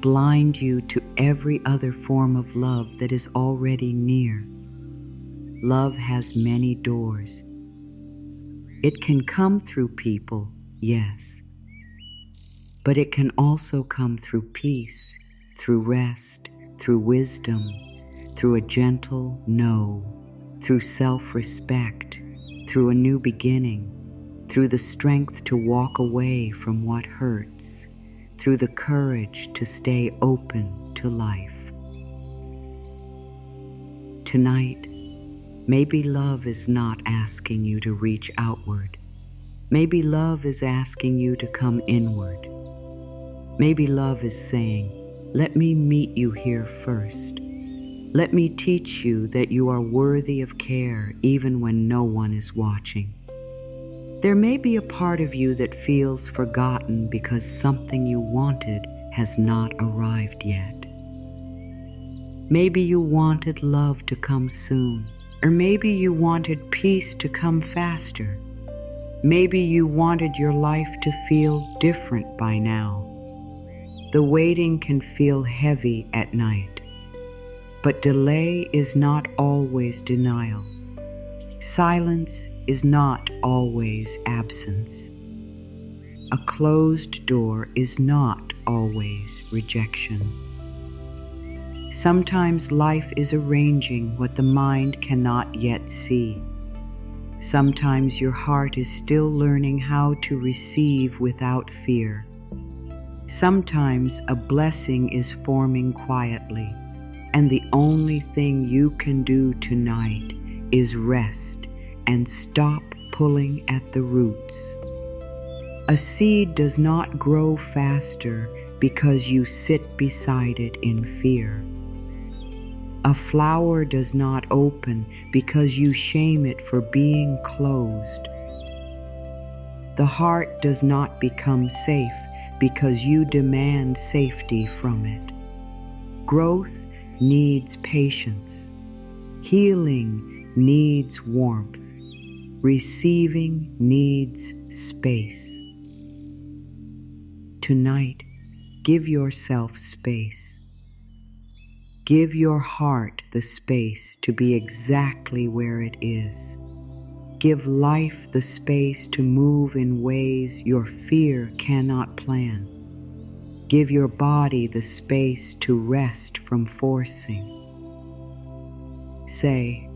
blind you to every other form of love that is already near. Love has many doors. It can come through people, yes. But it can also come through peace, through rest, through wisdom, through a gentle no, through self-respect, through a new beginning, through the strength to walk away from what hurts, through the courage to stay open to life. Tonight, maybe love is not asking you to reach outward. Maybe love is asking you to come inward. Maybe love is saying, "Let me meet you here first. Let me teach you that you are worthy of care even when no one is watching." There may be a part of you that feels forgotten because something you wanted has not arrived yet. Maybe you wanted love to come soon, or maybe you wanted peace to come faster. Maybe you wanted your life to feel different by now. The waiting can feel heavy at night, but delay is not always denial. Silence is not always absence. A closed door is not always rejection. Sometimes life is arranging what the mind cannot yet see. Sometimes your heart is still learning how to receive without fear. Sometimes a blessing is forming quietly, and the only thing you can do tonight is rest and stop pulling at the roots. A seed does not grow faster because you sit beside it in fear. A flower does not open because you shame it for being closed. The heart does not become safe because you demand safety from it. Growth needs patience. Healing needs warmth. Receiving needs space. Tonight, give yourself space. Give your heart the space to be exactly where it is. Give life the space to move in ways your fear cannot plan. Give your body the space to rest from forcing. Say,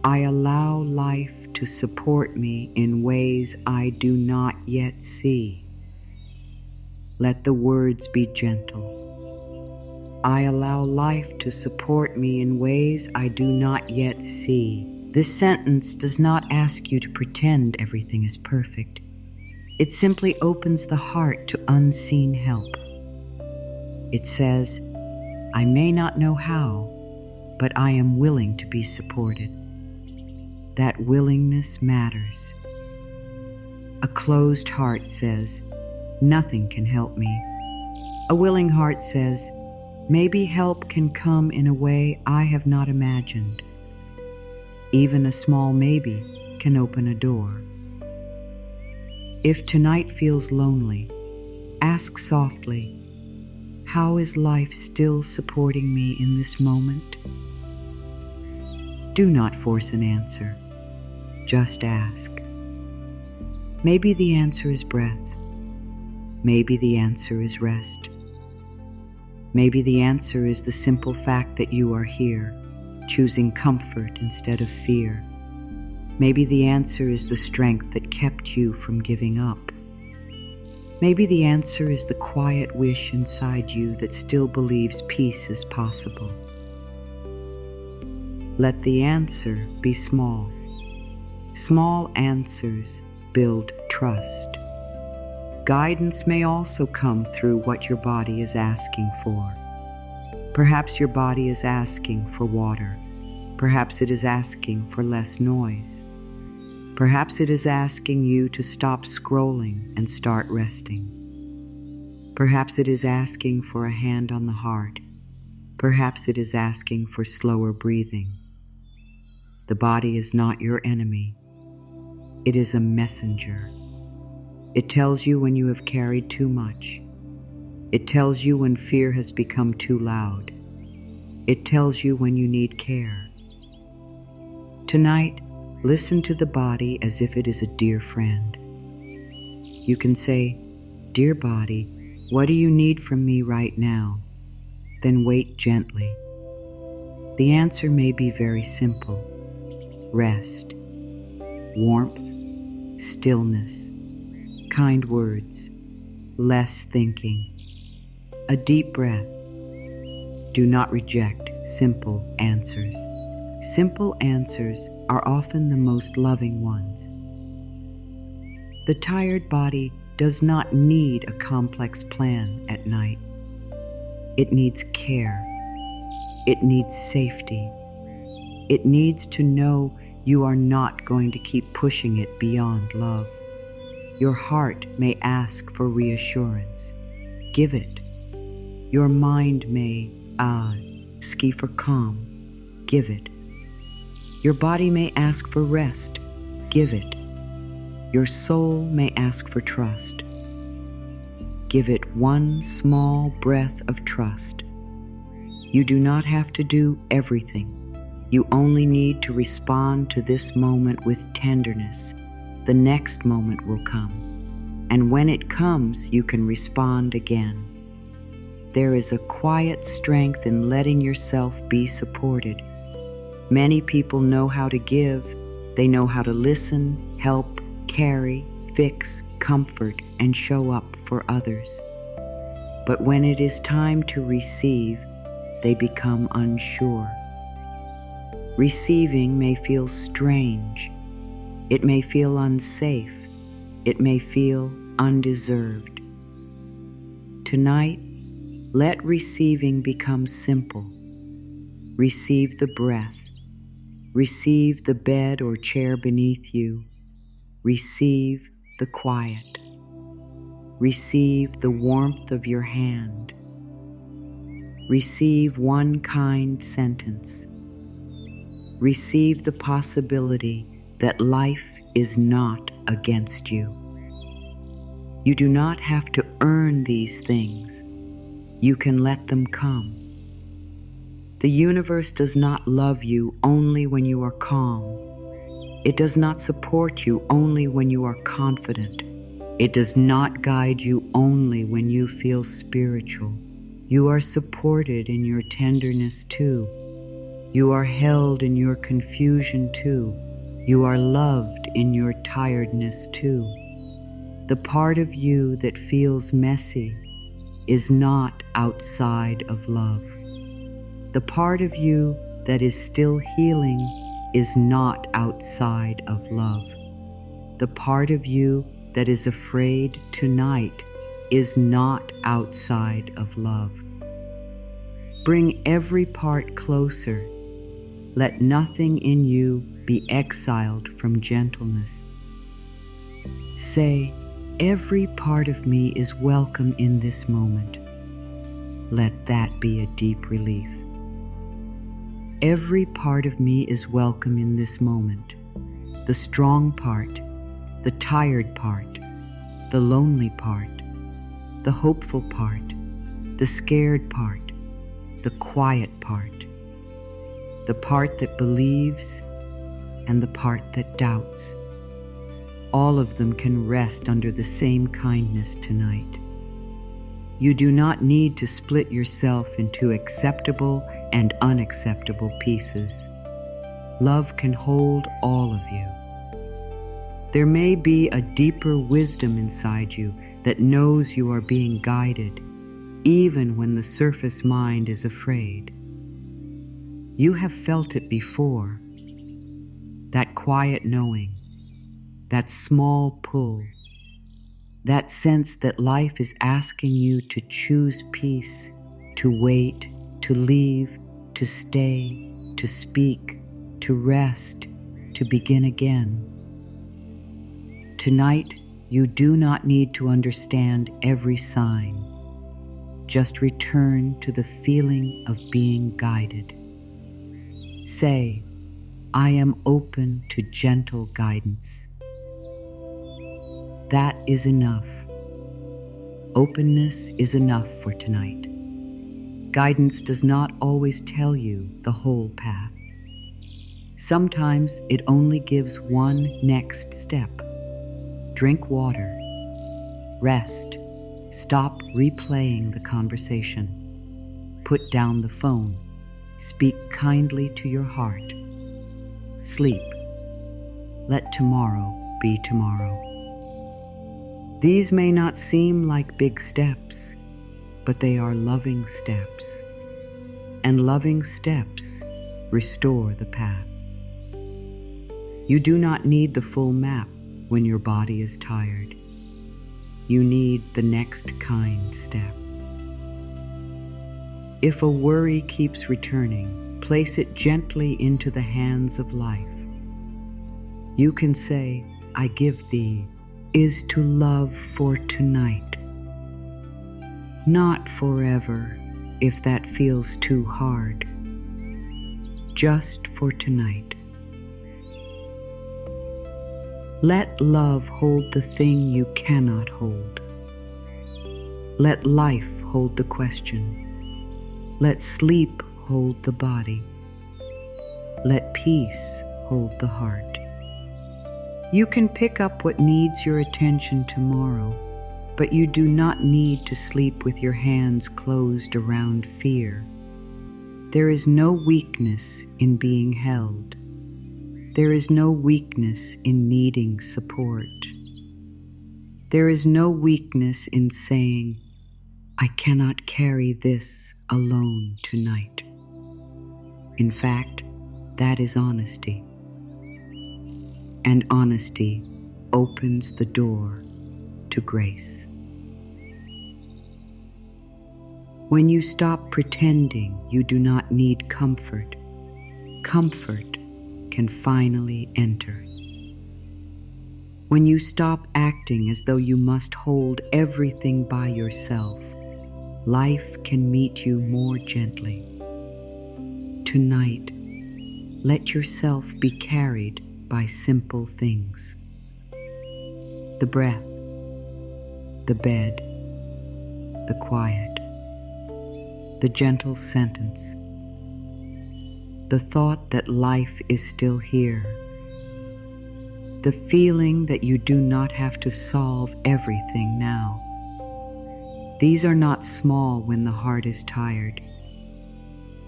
I allow life to support me in ways I do not yet see. Let the words be gentle. I allow life to support me in ways I do not yet see. This sentence does not ask you to pretend everything is perfect. It simply opens the heart to unseen help. It says, I may not know how, but I am willing to be supported. That willingness matters. A closed heart says, nothing can help me. A willing heart says, maybe help can come in a way I have not imagined. Even a small maybe can open a door. If tonight feels lonely, ask softly, how is life still supporting me in this moment? Do not force an answer. Just ask. Maybe the answer is breath. Maybe the answer is rest. Maybe the answer is the simple fact that you are here, choosing comfort instead of fear. Maybe the answer is the strength that kept you from giving up. Maybe the answer is the quiet wish inside you that still believes peace is possible. Let the answer be small. Small answers build trust. Guidance may also come through what your body is asking for. Perhaps your body is asking for water. Perhaps it is asking for less noise. Perhaps it is asking you to stop scrolling and start resting. Perhaps it is asking for a hand on the heart. Perhaps it is asking for slower breathing. The body is not your enemy. It is a messenger. It tells you when you have carried too much. It tells you when fear has become too loud. It tells you when you need care. Tonight, listen to the body as if it is a dear friend. You can say, dear body, what do you need from me right now? Then wait gently. The answer may be very simple. Rest, warmth, stillness, kind words, less thinking, a deep breath. Do not reject simple answers. Simple answers are often the most loving ones. The tired body does not need a complex plan at night. It needs care. It needs safety. It needs to know you are not going to keep pushing it beyond love. Your heart may ask for reassurance. Give it. Your mind may ask for calm. Give it. Your body may ask for rest. Give it. Your soul may ask for trust. Give it one small breath of trust. You do not have to do everything. You only need to respond to this moment with tenderness. The next moment will come. And when it comes, you can respond again. There is a quiet strength in letting yourself be supported. Many people know how to give. They know how to listen, help, carry, fix, comfort, and show up for others. But when it is time to receive, they become unsure. Receiving may feel strange. It may feel unsafe. It may feel undeserved. Tonight, let receiving become simple. Receive the breath. Receive the bed or chair beneath you. Receive the quiet. Receive the warmth of your hand. Receive one kind sentence. Receive the possibility that life is not against you. You do not have to earn these things. You can let them come. The universe does not love you only when you are calm. It does not support you only when you are confident. It does not guide you only when you feel spiritual. You are supported in your tenderness too. You are held in your confusion too. You are loved in your tiredness too. The part of you that feels messy is not outside of love. The part of you that is still healing is not outside of love. The part of you that is afraid tonight is not outside of love. Bring every part closer. Let nothing in you be exiled from gentleness. Say, every part of me is welcome in this moment. Let that be a deep relief. Every part of me is welcome in this moment. The strong part, the tired part, the lonely part, the hopeful part, the scared part, the quiet part, the part that believes and the part that doubts. All of them can rest under the same kindness tonight. You do not need to split yourself into acceptable and unacceptable pieces. Love can hold all of you. There may be a deeper wisdom inside you that knows you are being guided, even when the surface mind is afraid. You have felt it before, that quiet knowing, that small pull, that sense that life is asking you to choose peace, to wait, to leave, to stay, to speak, to rest, to begin again. Tonight, you do not need to understand every sign. Just return to the feeling of being guided. Say, I am open to gentle guidance. That is enough. Openness is enough for tonight. Guidance does not always tell you the whole path. Sometimes it only gives one next step. Drink water. Rest. Stop replaying the conversation. Put down the phone. Speak kindly to your heart. Sleep. Let tomorrow be tomorrow. These may not seem like big steps, but they are loving steps. And loving steps restore the path. You do not need the full map when your body is tired. You need the next kind step. If a worry keeps returning, place it gently into the hands of life. You can say, I give thee, is to love for tonight. Not forever, if that feels too hard. Just for tonight. Let love hold the thing you cannot hold. Let life hold the question. Let sleep hold the body. Let peace hold the heart. You can pick up what needs your attention tomorrow, but you do not need to sleep with your hands closed around fear. There is no weakness in being held. There is no weakness in needing support. There is no weakness in saying, I cannot carry this alone tonight. In fact, that is honesty. And honesty opens the door to grace. When you stop pretending you do not need comfort, comfort can finally enter. When you stop acting as though you must hold everything by yourself, life can meet you more gently. Tonight, let yourself be carried by simple things. The breath, the bed, the quiet, the gentle sentence, the thought that life is still here, the feeling that you do not have to solve everything now. These are not small when the heart is tired.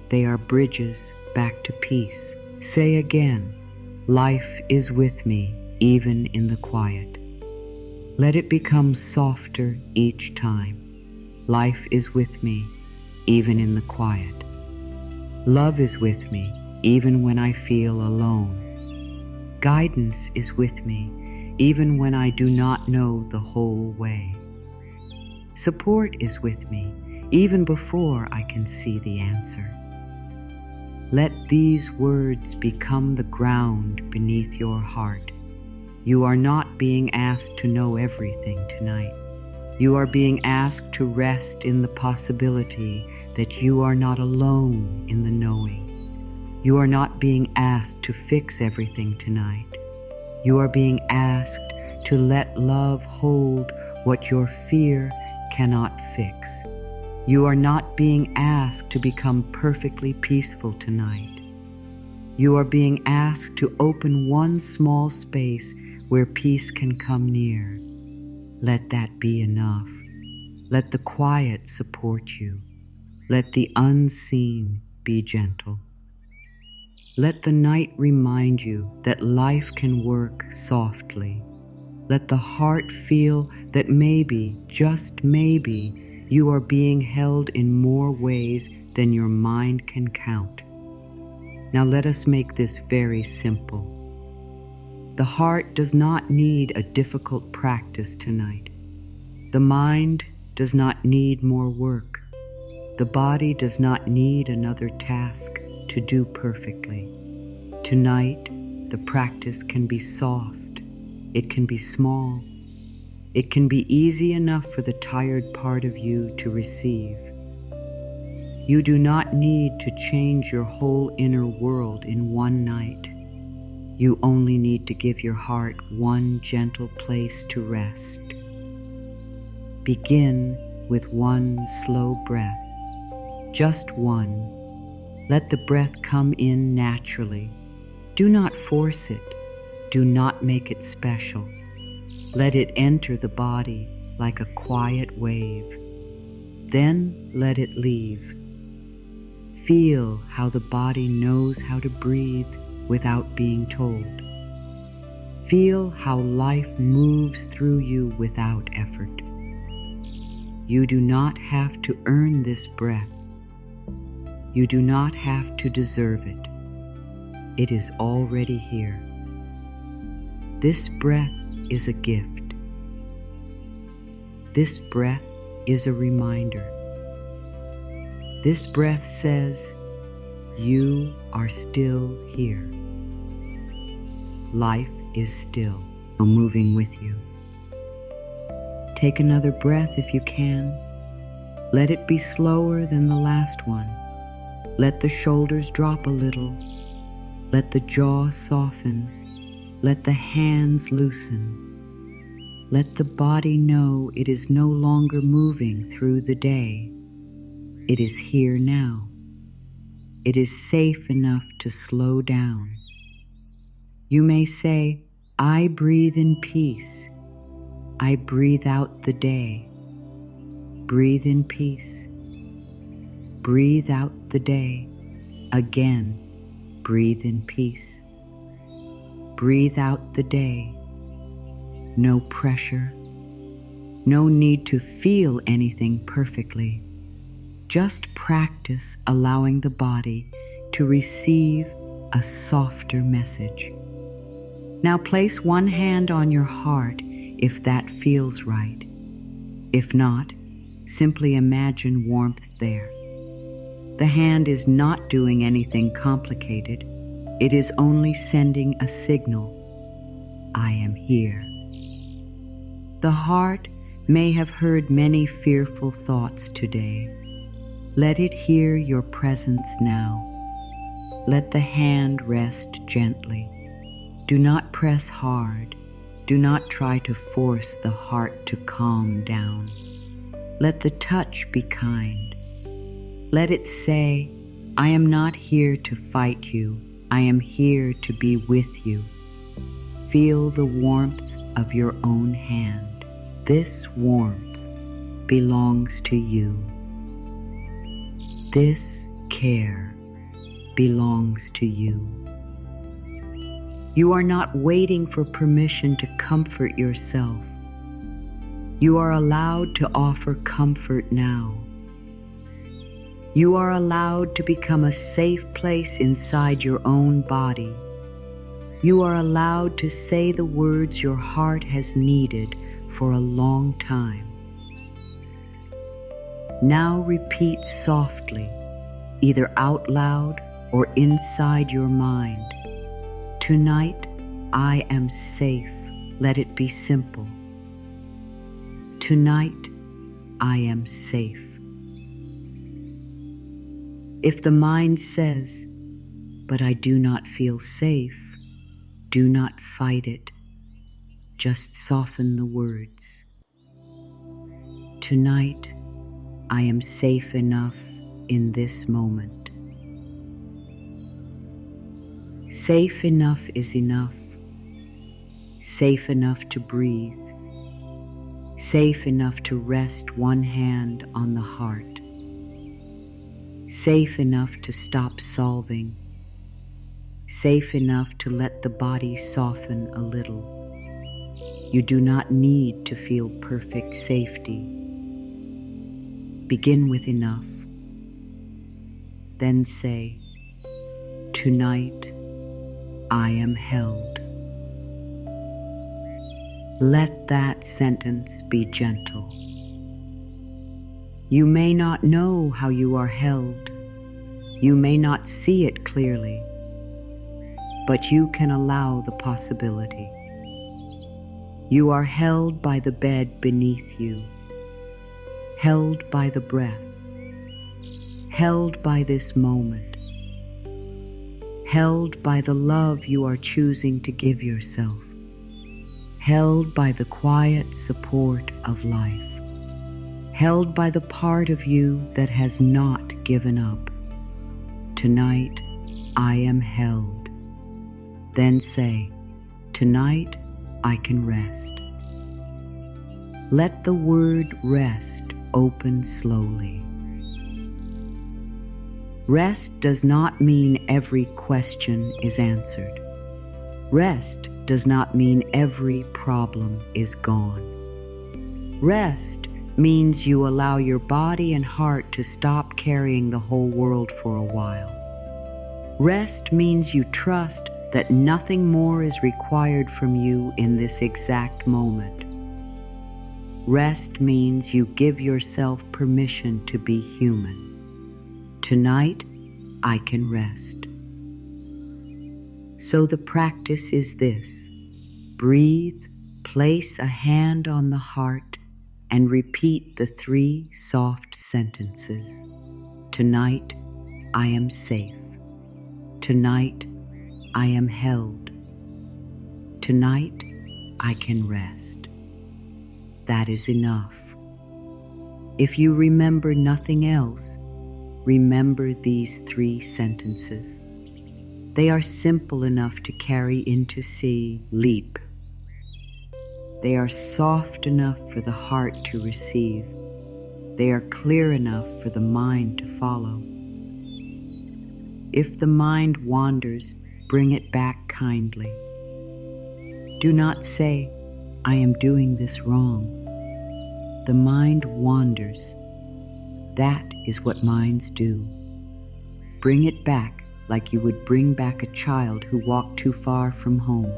They are bridges back to peace. Say again, life is with me even in the quiet. Let it become softer each time. Life is with me even in the quiet. Love is with me even when I feel alone. Guidance is with me even when I do not know the whole way. Support is with me even before I can see the answer. Let these words become the ground beneath your heart. You are not being asked to know everything tonight. You are being asked to rest in the possibility that you are not alone in the knowing. You are not being asked to fix everything tonight. You are being asked to let love hold what your fear cannot fix. You are not being asked to become perfectly peaceful tonight. You are being asked to open one small space where peace can come near. Let that be enough. Let the quiet support you. Let the unseen be gentle. Let the night remind you that life can work softly. Let the heart feel that maybe, just maybe, you are being held in more ways than your mind can count. Now let us make this very simple. The heart does not need a difficult practice tonight. The mind does not need more work. The body does not need another task to do perfectly. Tonight, the practice can be soft. It can be small. It can be easy enough for the tired part of you to receive. You do not need to change your whole inner world in one night. You only need to give your heart one gentle place to rest. Begin with one slow breath, just one. Let the breath come in naturally. Do not force it. Do not make it special. Let it enter the body like a quiet wave. Then let it leave. Feel how the body knows how to breathe without being told. Feel how life moves through you without effort. You do not have to earn this breath. You do not have to deserve it. It is already here. This breath is a gift. This breath is a reminder. This breath says, you are still here. Life is still moving with you. Take another breath if you can. Let it be slower than the last one. Let the shoulders drop a little. Let the jaw soften. Let the hands loosen. Let the body know it is no longer moving through the day. It is here now. It is safe enough to slow down. You may say, I breathe in peace. I breathe out the day. Breathe in peace. Breathe out the day. Again, breathe in peace. Breathe out the day. No pressure. No need to feel anything perfectly. Just practice allowing the body to receive a softer message. Now place one hand on your heart if that feels right. If not, simply imagine warmth there. The hand is not doing anything complicated. It is only sending a signal. I am here. The heart may have heard many fearful thoughts today. Let it hear your presence now. Let the hand rest gently. Do not press hard. Do not try to force the heart to calm down. Let the touch be kind. Let it say, I am not here to fight you. I am here to be with you. Feel the warmth of your own hand. This warmth belongs to you. This care belongs to you. You are not waiting for permission to comfort yourself. You are allowed to offer comfort now. You are allowed to become a safe place inside your own body. You are allowed to say the words your heart has needed for a long time. Now repeat softly, either out loud or inside your mind. Tonight, I am safe. Let it be simple. Tonight, I am safe. If the mind says, but I do not feel safe, do not fight it. Just soften the words. Tonight, I am safe enough in this moment. Safe enough is enough. Safe enough to breathe. Safe enough to rest one hand on the heart. Safe enough to stop solving. Safe enough to let the body soften a little. You do not need to feel perfect safety. Begin with enough. Then say, tonight I am held. Let that sentence be gentle. You may not know how you are held. You may not see it clearly, but you can allow the possibility. You are held by the bed beneath you, held by the breath, held by this moment, held by the love you are choosing to give yourself, held by the quiet support of life, held by the part of you that has not given up. Tonight, I am held. Then say, tonight, I can rest. Let the word rest open slowly. Rest does not mean every question is answered. Rest does not mean every problem is gone. Rest means you allow your body and heart to stop carrying the whole world for a while. Rest means you trust that nothing more is required from you in this exact moment. Rest means you give yourself permission to be human. Tonight, I can rest. So the practice is this: breathe, place a hand on the heart, and repeat the 3 soft sentences. Tonight, I am safe. Tonight, I am held. Tonight, I can rest. That is enough. If you remember nothing else, remember these 3 sentences. They are simple enough to carry into sea. Leap. They are soft enough for the heart to receive. They are clear enough for the mind to follow. If the mind wanders, bring it back kindly. Do not say, "I am doing this wrong." The mind wanders. That is what minds do. Bring it back like you would bring back a child who walked too far from home,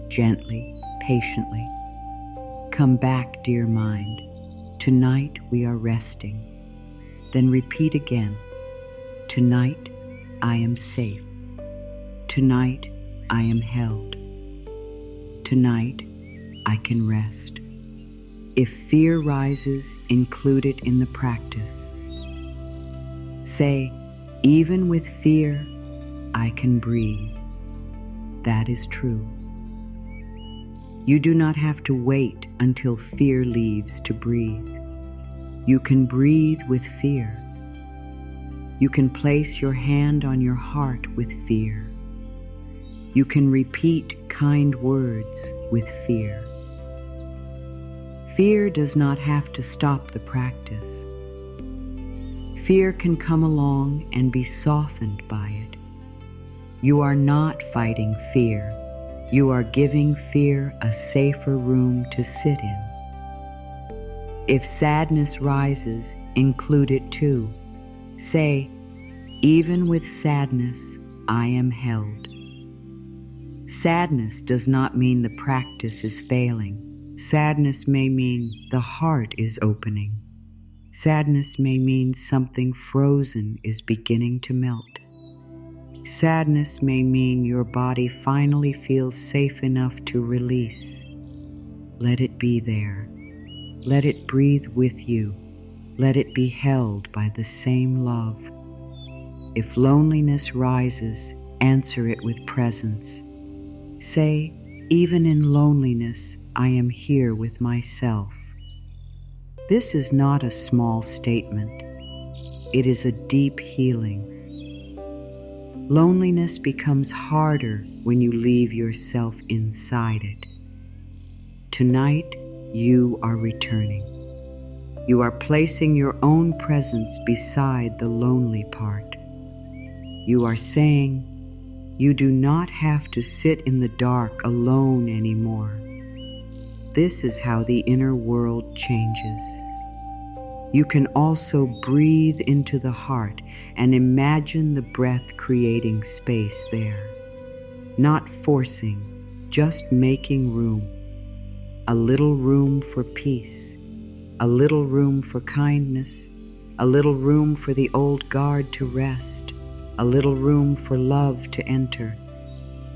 gently, patiently. Come back, dear mind. Tonight we are resting. Then repeat again. Tonight I am safe. Tonight I am held. Tonight I can rest. If fear rises, include it in the practice. Say, even with fear, I can breathe. That is true. You do not have to wait until fear leaves to breathe. You can breathe with fear. You can place your hand on your heart with fear. You can repeat kind words with fear. Fear does not have to stop the practice. Fear can come along and be softened by it. You are not fighting fear. You are giving fear a safer room to sit in. If sadness rises, include it too. Say, even with sadness, I am held. Sadness does not mean the practice is failing. Sadness may mean the heart is opening. Sadness may mean something frozen is beginning to melt. Sadness may mean your body finally feels safe enough to release. Let it be there. Let it breathe with you. Let it be held by the same love. If loneliness rises, answer it with presence. Say, even in loneliness, I am here with myself. This is not a small statement. It is a deep healing. Loneliness becomes harder when you leave yourself inside it. Tonight, you are returning. You are placing your own presence beside the lonely part. You are saying, you do not have to sit in the dark alone anymore. This is how the inner world changes. You can also breathe into the heart and imagine the breath creating space there. Not forcing, just making room. A little room for peace, a little room for kindness, a little room for the old guard to rest, a little room for love to enter.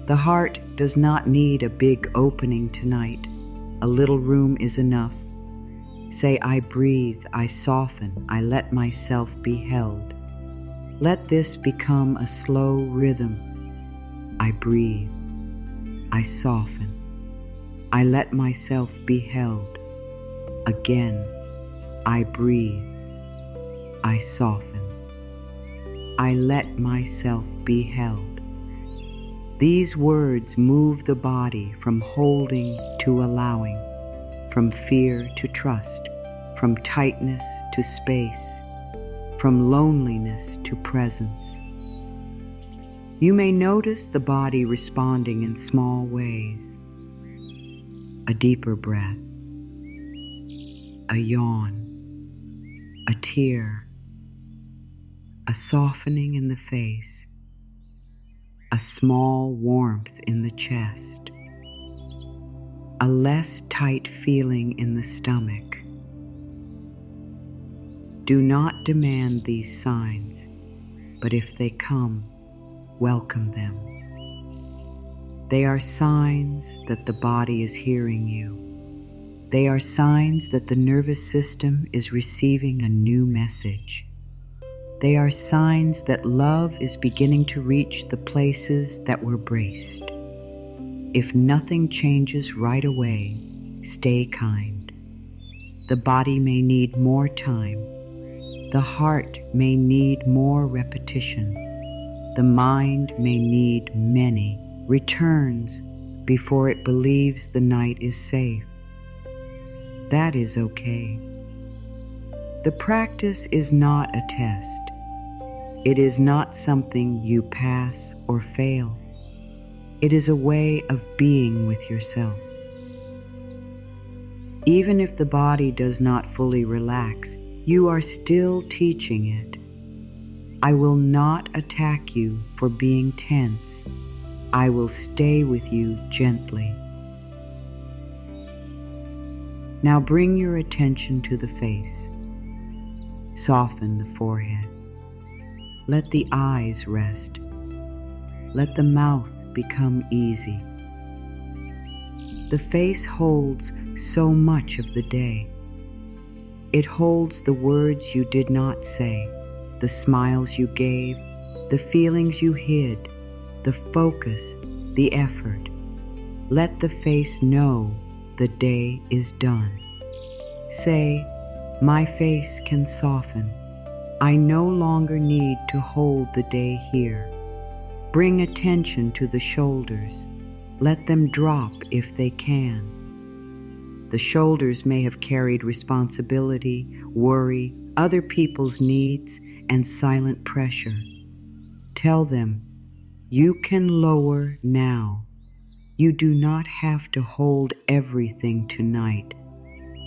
The heart does not need a big opening tonight. A little room is enough. Say, I breathe, I soften, I let myself be held. Let this become a slow rhythm. I breathe, I soften, I let myself be held. Again, I breathe, I soften, I let myself be held. These words move the body from holding to allowing, from fear to trust, from tightness to space, from loneliness to presence. You may notice the body responding in small ways. A deeper breath, a yawn, a tear, a softening in the face, a small warmth in the chest, a less tight feeling in the stomach. Do not demand these signs, but if they come, welcome them. They are signs that the body is hearing you. They are signs that the nervous system is receiving a new message. They are signs that love is beginning to reach the places that were braced. If nothing changes right away, stay kind. The body may need more time. The heart may need more repetition. The mind may need many returns before it believes the night is safe. That is okay. The practice is not a test. It is not something you pass or fail. It is a way of being with yourself. Even if the body does not fully relax, you are still teaching it. I will not attack you for being tense. I will stay with you gently. Now bring your attention to the face. Soften the forehead. Let the eyes rest. Let the mouth become easy. The face holds so much of the day. It holds the words you did not say, the smiles you gave, the feelings you hid, the focus, the effort. Let the face know the day is done. Say, my face can soften. I no longer need to hold the day here. Bring attention to the shoulders. Let them drop if they can. The shoulders may have carried responsibility, worry, other people's needs, and silent pressure. Tell them, you can lower now. You do not have to hold everything tonight.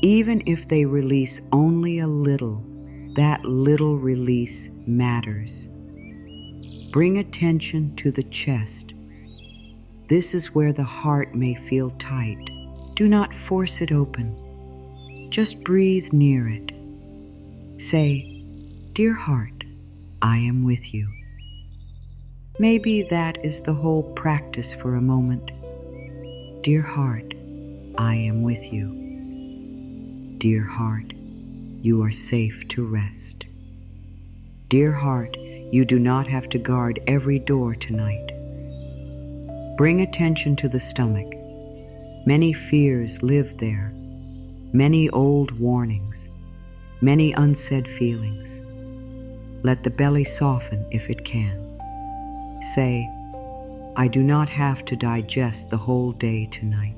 Even if they release only a little, that little release matters. Bring attention to the chest. This is where the heart may feel tight. Do not force it open. Just breathe near it. Say, dear heart, I am with you. Maybe that is the whole practice for a moment. Dear heart, I am with you. Dear heart, you are safe to rest. Dear heart, you do not have to guard every door tonight. Bring attention to the stomach. Many fears live there, many old warnings, many unsaid feelings. Let the belly soften if it can. Say, I do not have to digest the whole day tonight.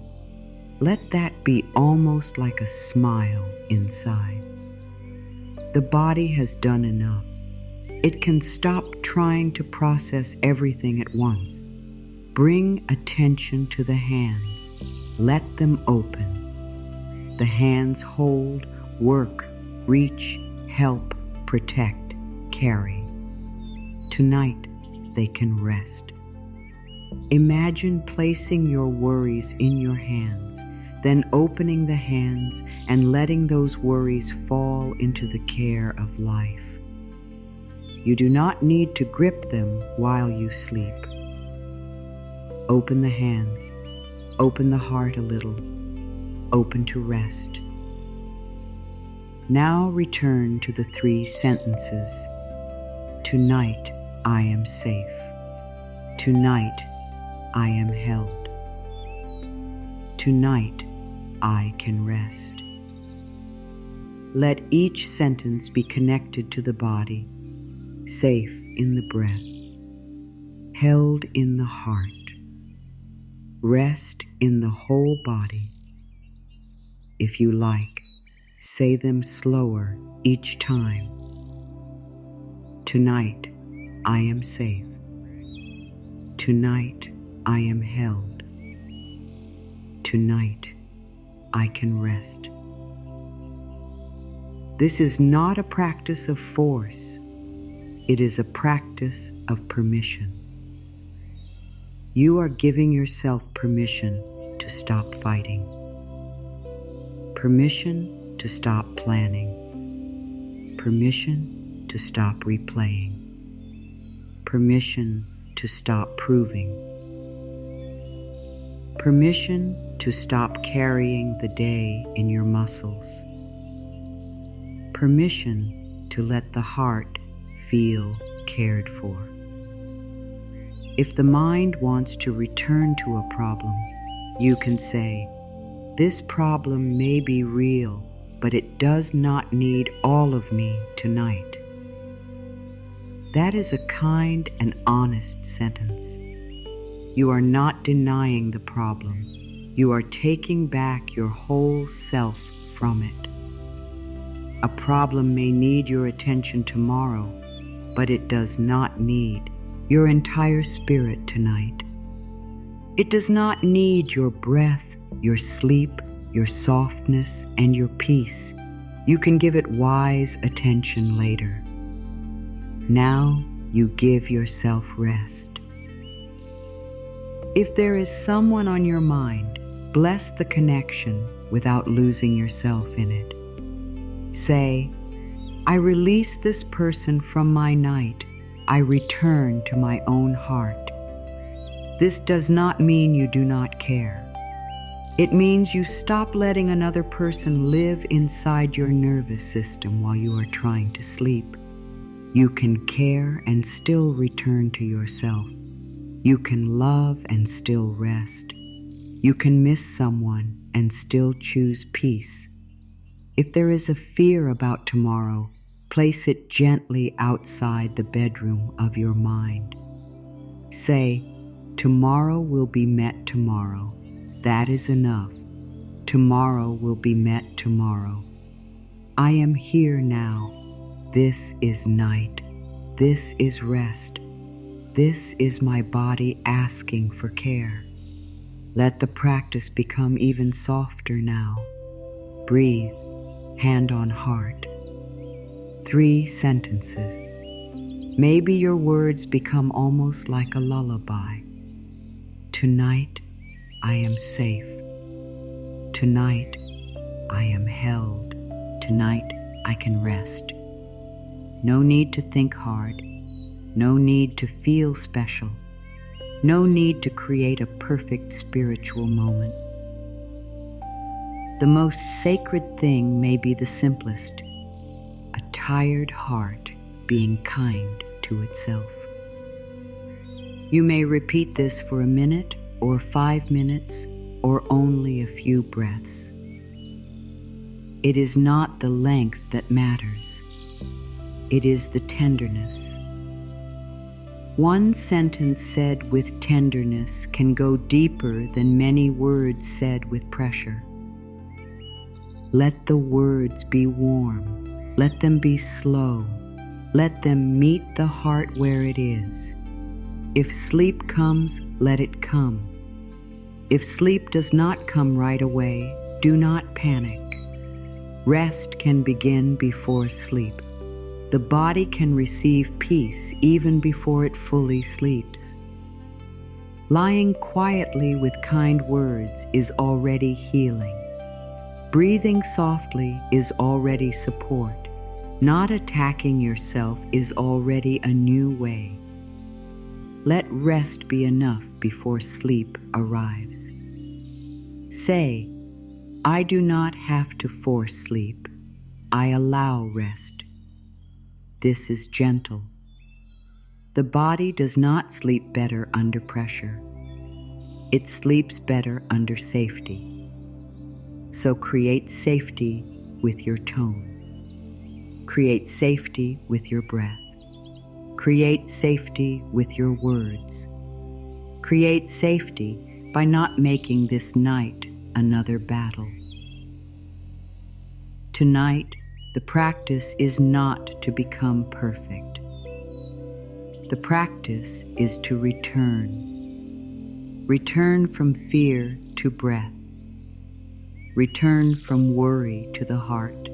Let that be almost like a smile inside. The body has done enough. It can stop trying to process everything at once. Bring attention to the hands. Let them open. The hands hold, work, reach, help, protect, carry. Tonight, they can rest. Imagine placing your worries in your hands, then opening the hands and letting those worries fall into the care of life. You do not need to grip them while you sleep. Open the hands, open the heart a little, open to rest. Now return to the 3 sentences. Tonight I am safe. Tonight I am held. Tonight I can rest. Let each sentence be connected to the body, safe in the breath, held in the heart, rest in the whole body. If you like, say them slower each time. Tonight I am safe. Tonight I am held. Tonight I can rest. This is not a practice of force. It is a practice of permission. You are giving yourself permission to stop fighting. Permission to stop planning. Permission to stop replaying. Permission to stop proving. Permission to stop carrying the day in your muscles. Permission to let the heart feel cared for. If the mind wants to return to a problem, you can say, this problem may be real, but it does not need all of me tonight. That is a kind and honest sentence. You are not denying the problem. You are taking back your whole self from it. A problem may need your attention tomorrow, but it does not need your entire spirit tonight. It does not need your breath, your sleep, your softness, and your peace. You can give it wise attention later. Now you give yourself rest. If there is someone on your mind, bless the connection without losing yourself in it. Say, I release this person from my night. I return to my own heart. This does not mean you do not care. It means you stop letting another person live inside your nervous system while you are trying to sleep. You can care and still return to yourself. You can love and still rest. You can miss someone and still choose peace. If there is a fear about tomorrow, place it gently outside the bedroom of your mind. Say, tomorrow will be met tomorrow. That is enough. Tomorrow will be met tomorrow. I am here now. This is night. This is rest. This is my body asking for care. Let the practice become even softer now. Breathe, hand on heart. 3 sentences. Maybe your words become almost like a lullaby. Tonight, I am safe. Tonight, I am held. Tonight, I can rest. No need to think hard. No need to feel special. No need to create a perfect spiritual moment. The most sacred thing may be the simplest, a tired heart being kind to itself. You may repeat this for a minute or 5 minutes or only a few breaths. It is not the length that matters. It is the tenderness. One sentence said with tenderness can go deeper than many words said with pressure. Let the words be warm. Let them be slow. Let them meet the heart where it is. If sleep comes, let it come. If sleep does not come right away, do not panic. Rest can begin before sleep. The body can receive peace even before it fully sleeps. Lying quietly with kind words is already healing. Breathing softly is already support. Not attacking yourself is already a new way. Let rest be enough before sleep arrives. Say, I do not have to force sleep. I allow rest. This is gentle. The body does not sleep better under pressure. It sleeps better under safety. So create safety with your tone. Create safety with your breath. Create safety with your words. Create safety by not making this night another battle. Tonight, the practice is not to become perfect. The practice is to return. Return from fear to breath. Return from worry to the heart.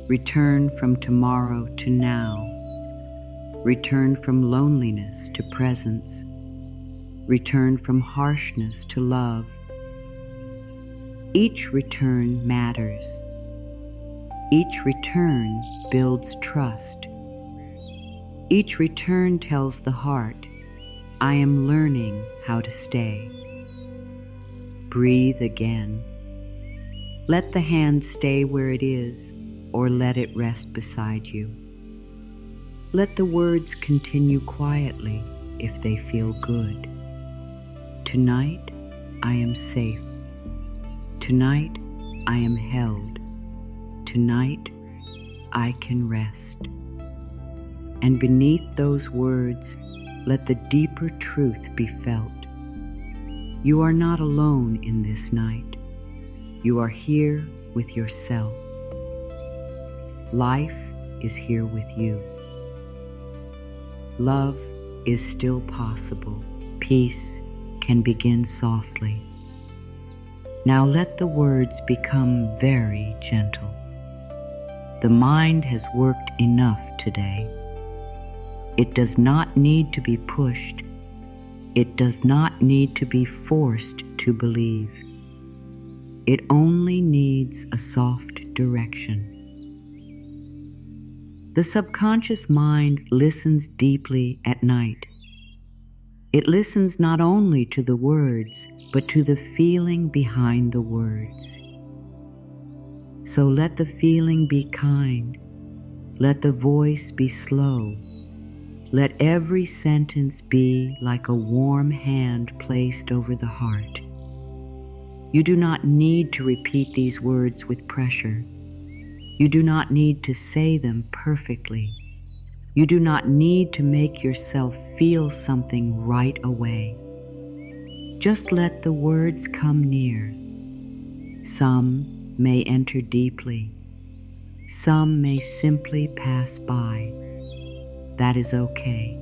Return from tomorrow to now. Return from loneliness to presence. Return from harshness to love. Each return matters. Each return builds trust. Each return tells the heart, I am learning how to stay. Breathe again. Let the hand stay where it is, or let it rest beside you. Let the words continue quietly if they feel good. Tonight, I am safe. Tonight, I am held. Tonight, I can rest. And beneath those words, let the deeper truth be felt. You are not alone in this night. You are here with yourself. Life is here with you. Love is still possible. Peace can begin softly. Now let the words become very gentle. The mind has worked enough today. It does not need to be pushed. It does not need to be forced to believe. It only needs a soft direction. The subconscious mind listens deeply at night. It listens not only to the words, but to the feeling behind the words. So let the feeling be kind. Let the voice be slow. Let every sentence be like a warm hand placed over the heart. You do not need to repeat these words with pressure. You do not need to say them perfectly. You do not need to make yourself feel something right away. Just let the words come near. Some may enter deeply. Some may simply pass by. That is okay.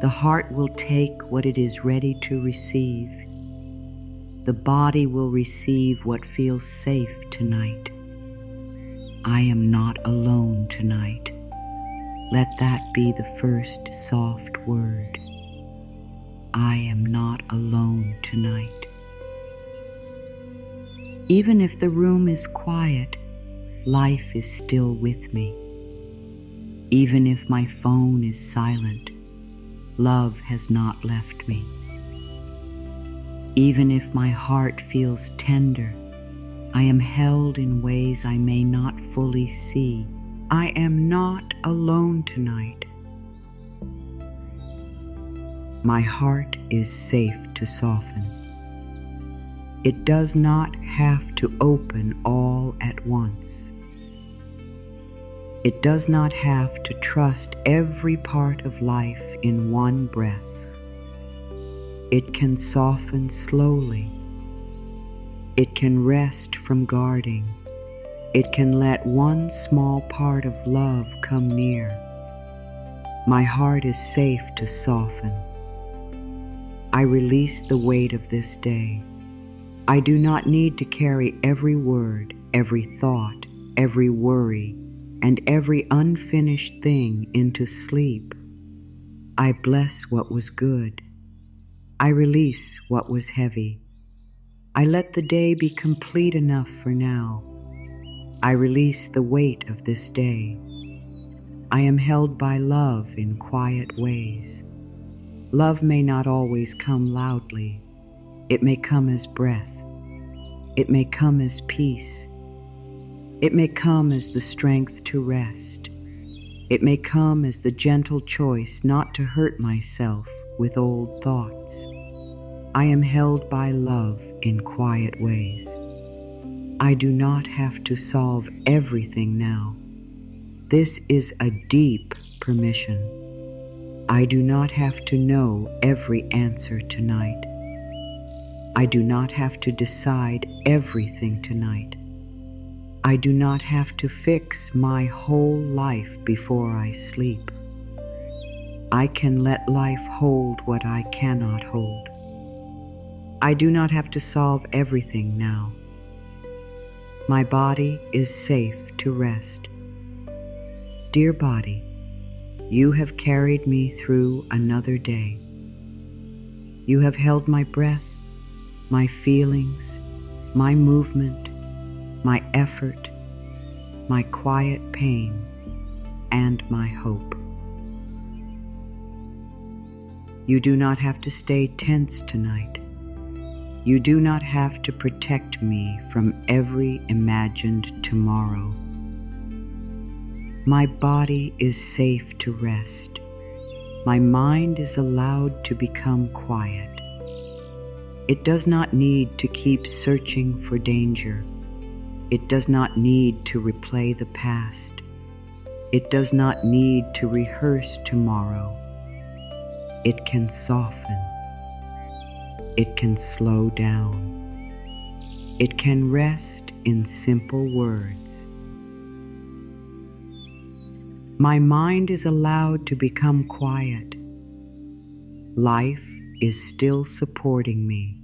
The heart will take what it is ready to receive. The body will receive what feels safe tonight. I am not alone tonight. Let that be the first soft word. I am not alone tonight. Even if the room is quiet, life is still with me. Even if my phone is silent, love has not left me. Even if my heart feels tender, I am held in ways I may not fully see. I am not alone tonight. My heart is safe to soften. It does not have to open all at once. It does not have to trust every part of life in one breath. It can soften slowly. It can rest from guarding. It can let one small part of love come near. My heart is safe to soften. I release the weight of this day. I do not need to carry every word, every thought, every worry, and every unfinished thing into sleep. I bless what was good. I release what was heavy. I let the day be complete enough for now. I release the weight of this day. I am held by love in quiet ways. Love may not always come loudly. It may come as breath. It may come as peace. It may come as the strength to rest. It may come as the gentle choice not to hurt myself with old thoughts. I am held by love in quiet ways. I do not have to solve everything now. This is a deep permission. I do not have to know every answer tonight. I do not have to decide everything tonight. I do not have to fix my whole life before I sleep. I can let life hold what I cannot hold. I do not have to solve everything now. My body is safe to rest. Dear body, you have carried me through another day. You have held my breath, my feelings, my movement, my effort, my quiet pain, and my hope. You do not have to stay tense tonight. You do not have to protect me from every imagined tomorrow. My body is safe to rest. My mind is allowed to become quiet. It does not need to keep searching for danger. It does not need to replay the past. It does not need to rehearse tomorrow. It can soften. It can slow down. It can rest in simple words. My mind is allowed to become quiet. Life is still supporting me.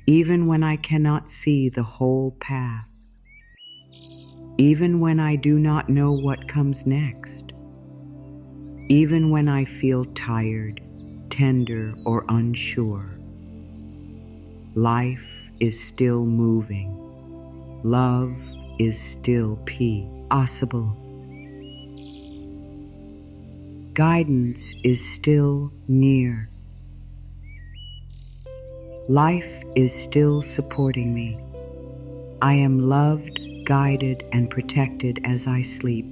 Even when I cannot see the whole path. Even when I do not know what comes next. Even when I feel tired, tender, or unsure. Life is still moving. Love is still possible. Guidance is still near. Life is still supporting me. I am loved, guided, and protected as I sleep.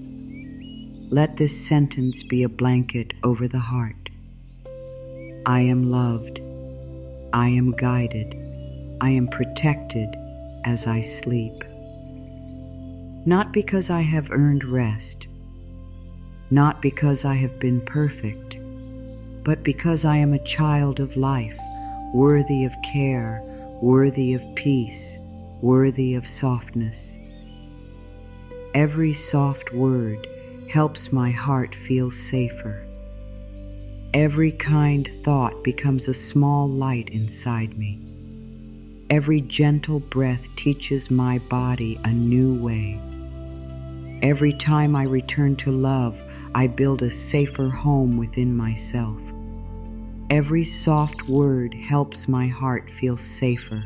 Let this sentence be a blanket over the heart. I am loved. I am guided. I am protected as I sleep. Not because I have earned rest, not because I have been perfect, but because I am a child of life, worthy of care, worthy of peace, worthy of softness. Every soft word helps my heart feel safer. Every kind thought becomes a small light inside me. Every gentle breath teaches my body a new way. Every time I return to love, I build a safer home within myself. Every soft word helps my heart feel safer.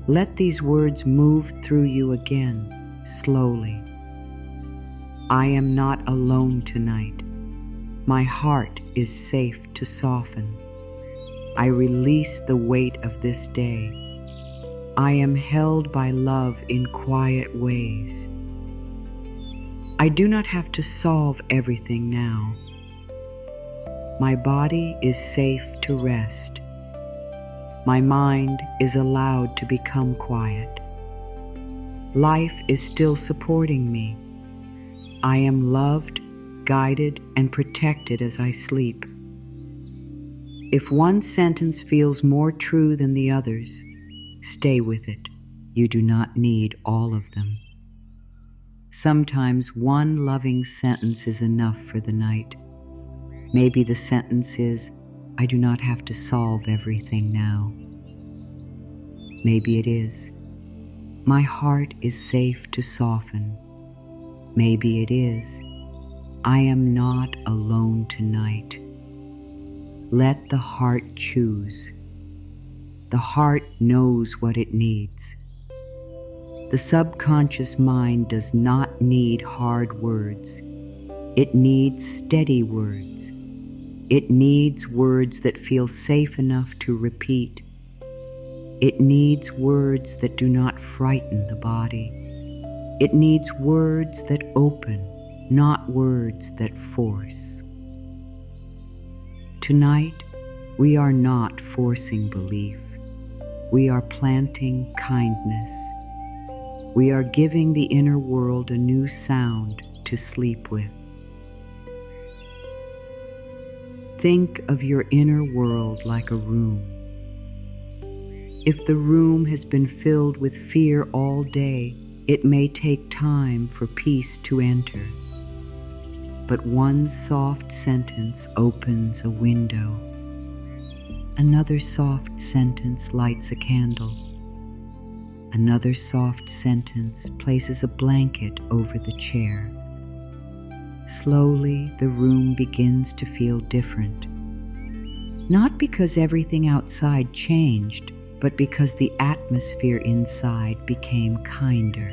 Let these words move through you again, slowly. I am not alone tonight. My heart is safe to soften. I release the weight of this day. I am held by love in quiet ways. I do not have to solve everything now. My body is safe to rest. My mind is allowed to become quiet. Life is still supporting me. I am loved, guided, and protected as I sleep. If one sentence feels more true than the others, stay with it. You do not need all of them. Sometimes one loving sentence is enough for the night. Maybe the sentence is, I do not have to solve everything now. Maybe it is, my heart is safe to soften. Maybe it is, I am not alone tonight. Let the heart choose. The heart knows what it needs. The subconscious mind does not need hard words. It needs steady words. It needs words that feel safe enough to repeat. It needs words that do not frighten the body. It needs words that open, not words that force. Tonight, we are not forcing belief. We are planting kindness. We are giving the inner world a new sound to sleep with. Think of your inner world like a room. If the room has been filled with fear all day, it may take time for peace to enter. But one soft sentence opens a window. Another soft sentence lights a candle. Another soft sentence places a blanket over the chair. Slowly, the room begins to feel different. Not because everything outside changed, but because the atmosphere inside became kinder.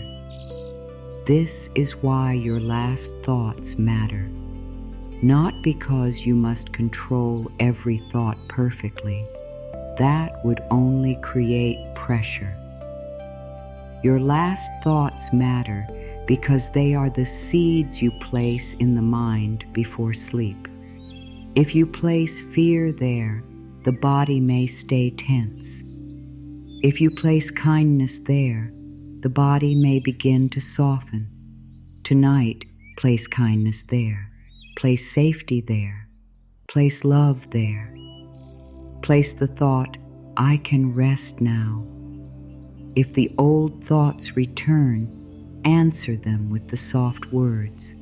This is why your last thoughts matter. Not because you must control every thought perfectly. That would only create pressure. Your last thoughts matter because they are the seeds you place in the mind before sleep. If you place fear there, the body may stay tense. If you place kindness there, the body may begin to soften. Tonight, place kindness there. Place safety there. Place love there. Place the thought, I can rest now. If the old thoughts return, answer them with the soft words.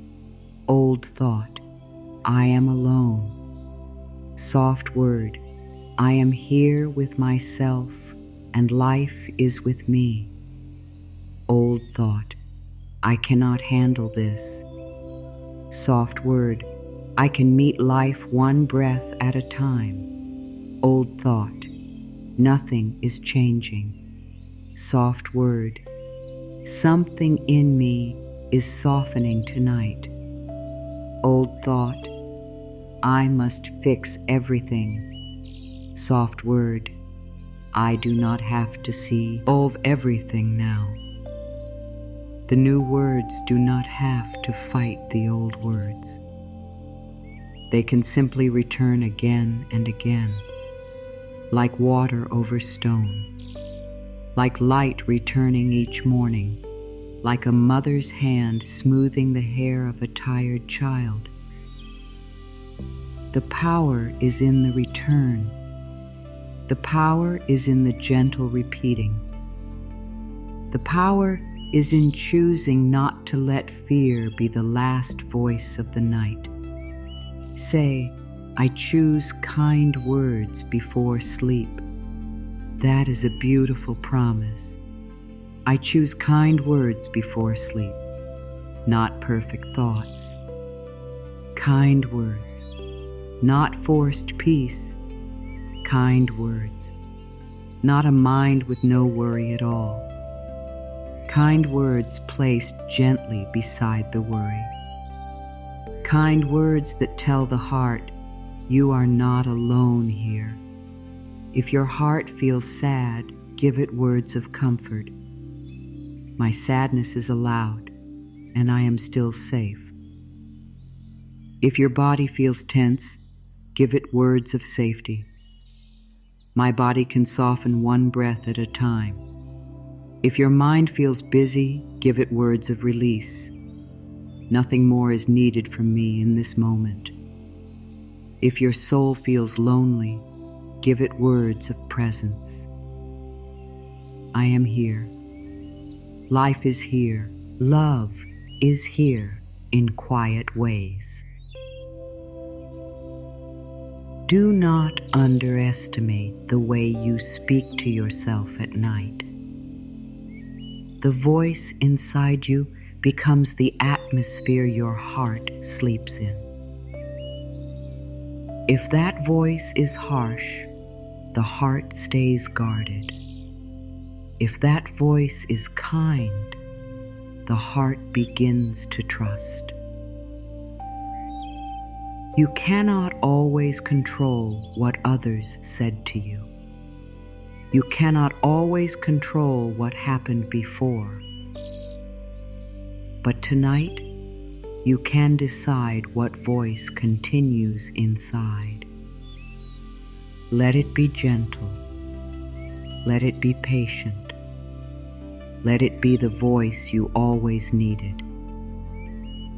Old thought, I am alone. Soft word, I am here with myself, and life is with me. Old thought, I cannot handle this. Soft word, I can meet life one breath at a time. Old thought, nothing is changing. Soft word, something in me is softening tonight. Old thought, I must fix everything. Soft word, I do not have to solve everything now. The new words do not have to fight the old words. They can simply return again and again, like water over stone, like light returning each morning, like a mother's hand smoothing the hair of a tired child. The power is in the return. The power is in the gentle repeating. The power is in choosing not to let fear be the last voice of the night. Say, I choose kind words before sleep. That is a beautiful promise. I choose kind words before sleep, not perfect thoughts. Kind words, not forced peace. Kind words, not a mind with no worry at all. Kind words placed gently beside the worry. Kind words that tell the heart, you are not alone here. If your heart feels sad, give it words of comfort. My sadness is allowed, and I am still safe. If your body feels tense, give it words of safety. My body can soften one breath at a time. If your mind feels busy, give it words of release. Nothing more is needed from me in this moment. If your soul feels lonely, give it words of presence. I am here. Life is here. Love is here in quiet ways. Do not underestimate the way you speak to yourself at night. The voice inside you becomes the atmosphere your heart sleeps in. If that voice is harsh, the heart stays guarded. If that voice is kind, the heart begins to trust. You cannot always control what others said to you. You cannot always control what happened before. But tonight, you can decide what voice continues inside. Let it be gentle. Let it be patient. Let it be the voice you always needed.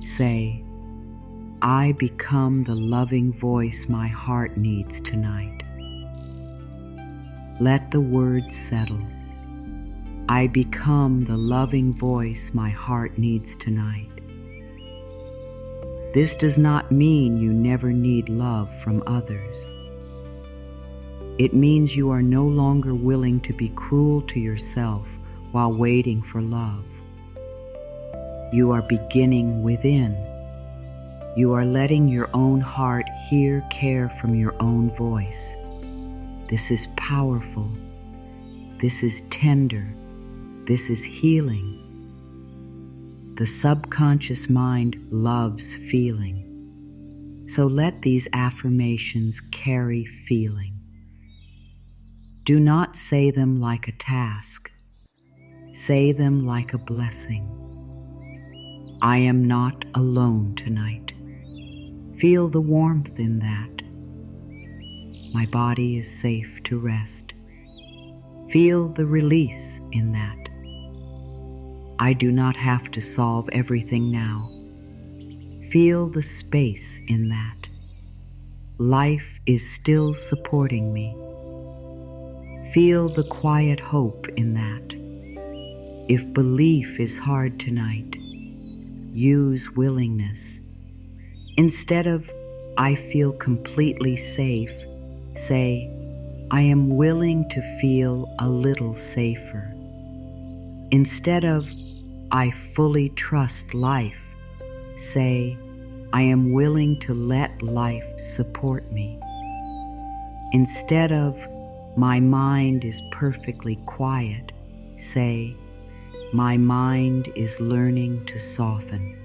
Say, I become the loving voice my heart needs tonight. Let the words settle. I become the loving voice my heart needs tonight. This does not mean you never need love from others. It means you are no longer willing to be cruel to yourself while waiting for love. You are beginning within. You are letting your own heart hear care from your own voice. This is powerful. This is tender. This is healing. The subconscious mind loves feeling. So let these affirmations carry feeling. Do not say them like a task. Say them like a blessing. I am not alone tonight. Feel the warmth in that. My body is safe to rest. Feel the release in that. I do not have to solve everything now. Feel the space in that. Life is still supporting me. Feel the quiet hope in that. If belief is hard tonight, use willingness. Instead of, I feel completely safe, say, I am willing to feel a little safer. Instead of, I fully trust life, say, I am willing to let life support me. Instead of, my mind is perfectly quiet, say, my mind is learning to soften.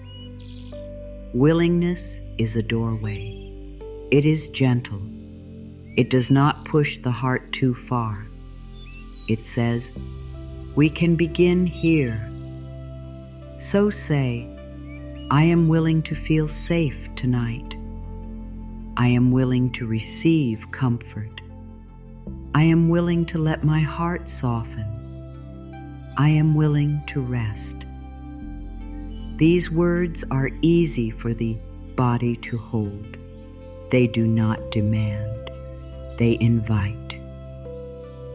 Willingness is a doorway. It is gentle. It does not push the heart too far. It says, we can begin here. So say, I am willing to feel safe tonight. I am willing to receive comfort. I am willing to let my heart soften. I am willing to rest. These words are easy for the body to hold. They do not demand. They invite.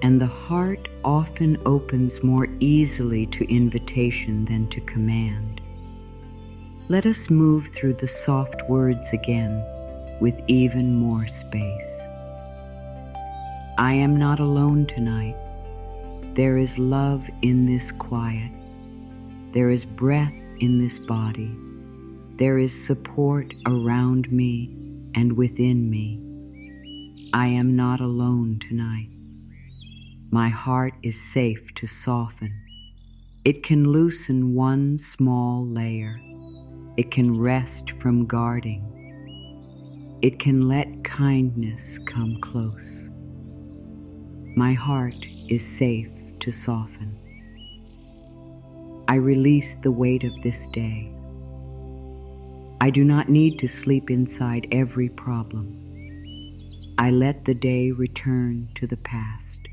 And the heart often opens more easily to invitation than to command. Let us move through the soft words again with even more space. I am not alone tonight. There is love in this quiet. There is breath in this body. There is support around me and within me. I am not alone tonight. My heart is safe to soften. It can loosen one small layer. It can rest from guarding. It can let kindness come close. My heart is safe to soften. I release the weight of this day. I do not need to sleep inside every problem. I let the day return to the past.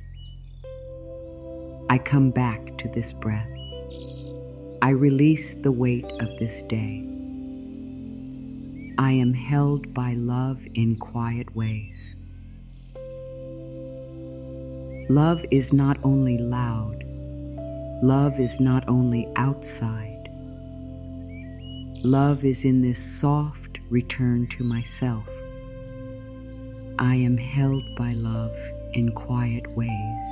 I come back to this breath. I release the weight of this day. I am held by love in quiet ways. Love is not only loud. Love is not only outside. Love is in this soft return to myself. I am held by love in quiet ways.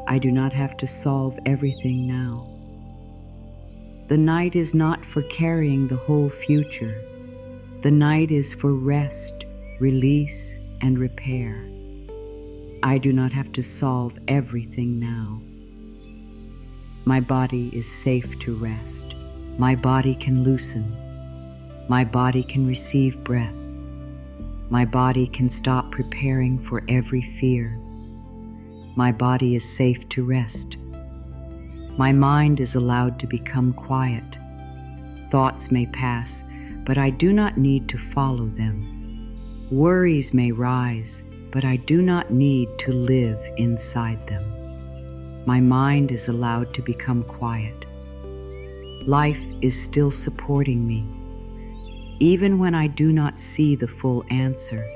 I do not have to solve everything now. The night is not for carrying the whole future. The night is for rest, release, and repair. I do not have to solve everything now. My body is safe to rest. My body can loosen. My body can receive breath. My body can stop preparing for every fear. My body is safe to rest. My mind is allowed to become quiet. Thoughts may pass, but I do not need to follow them. Worries may rise, but I do not need to live inside them. My mind is allowed to become quiet. Life is still supporting me. Even when I do not see the full answer,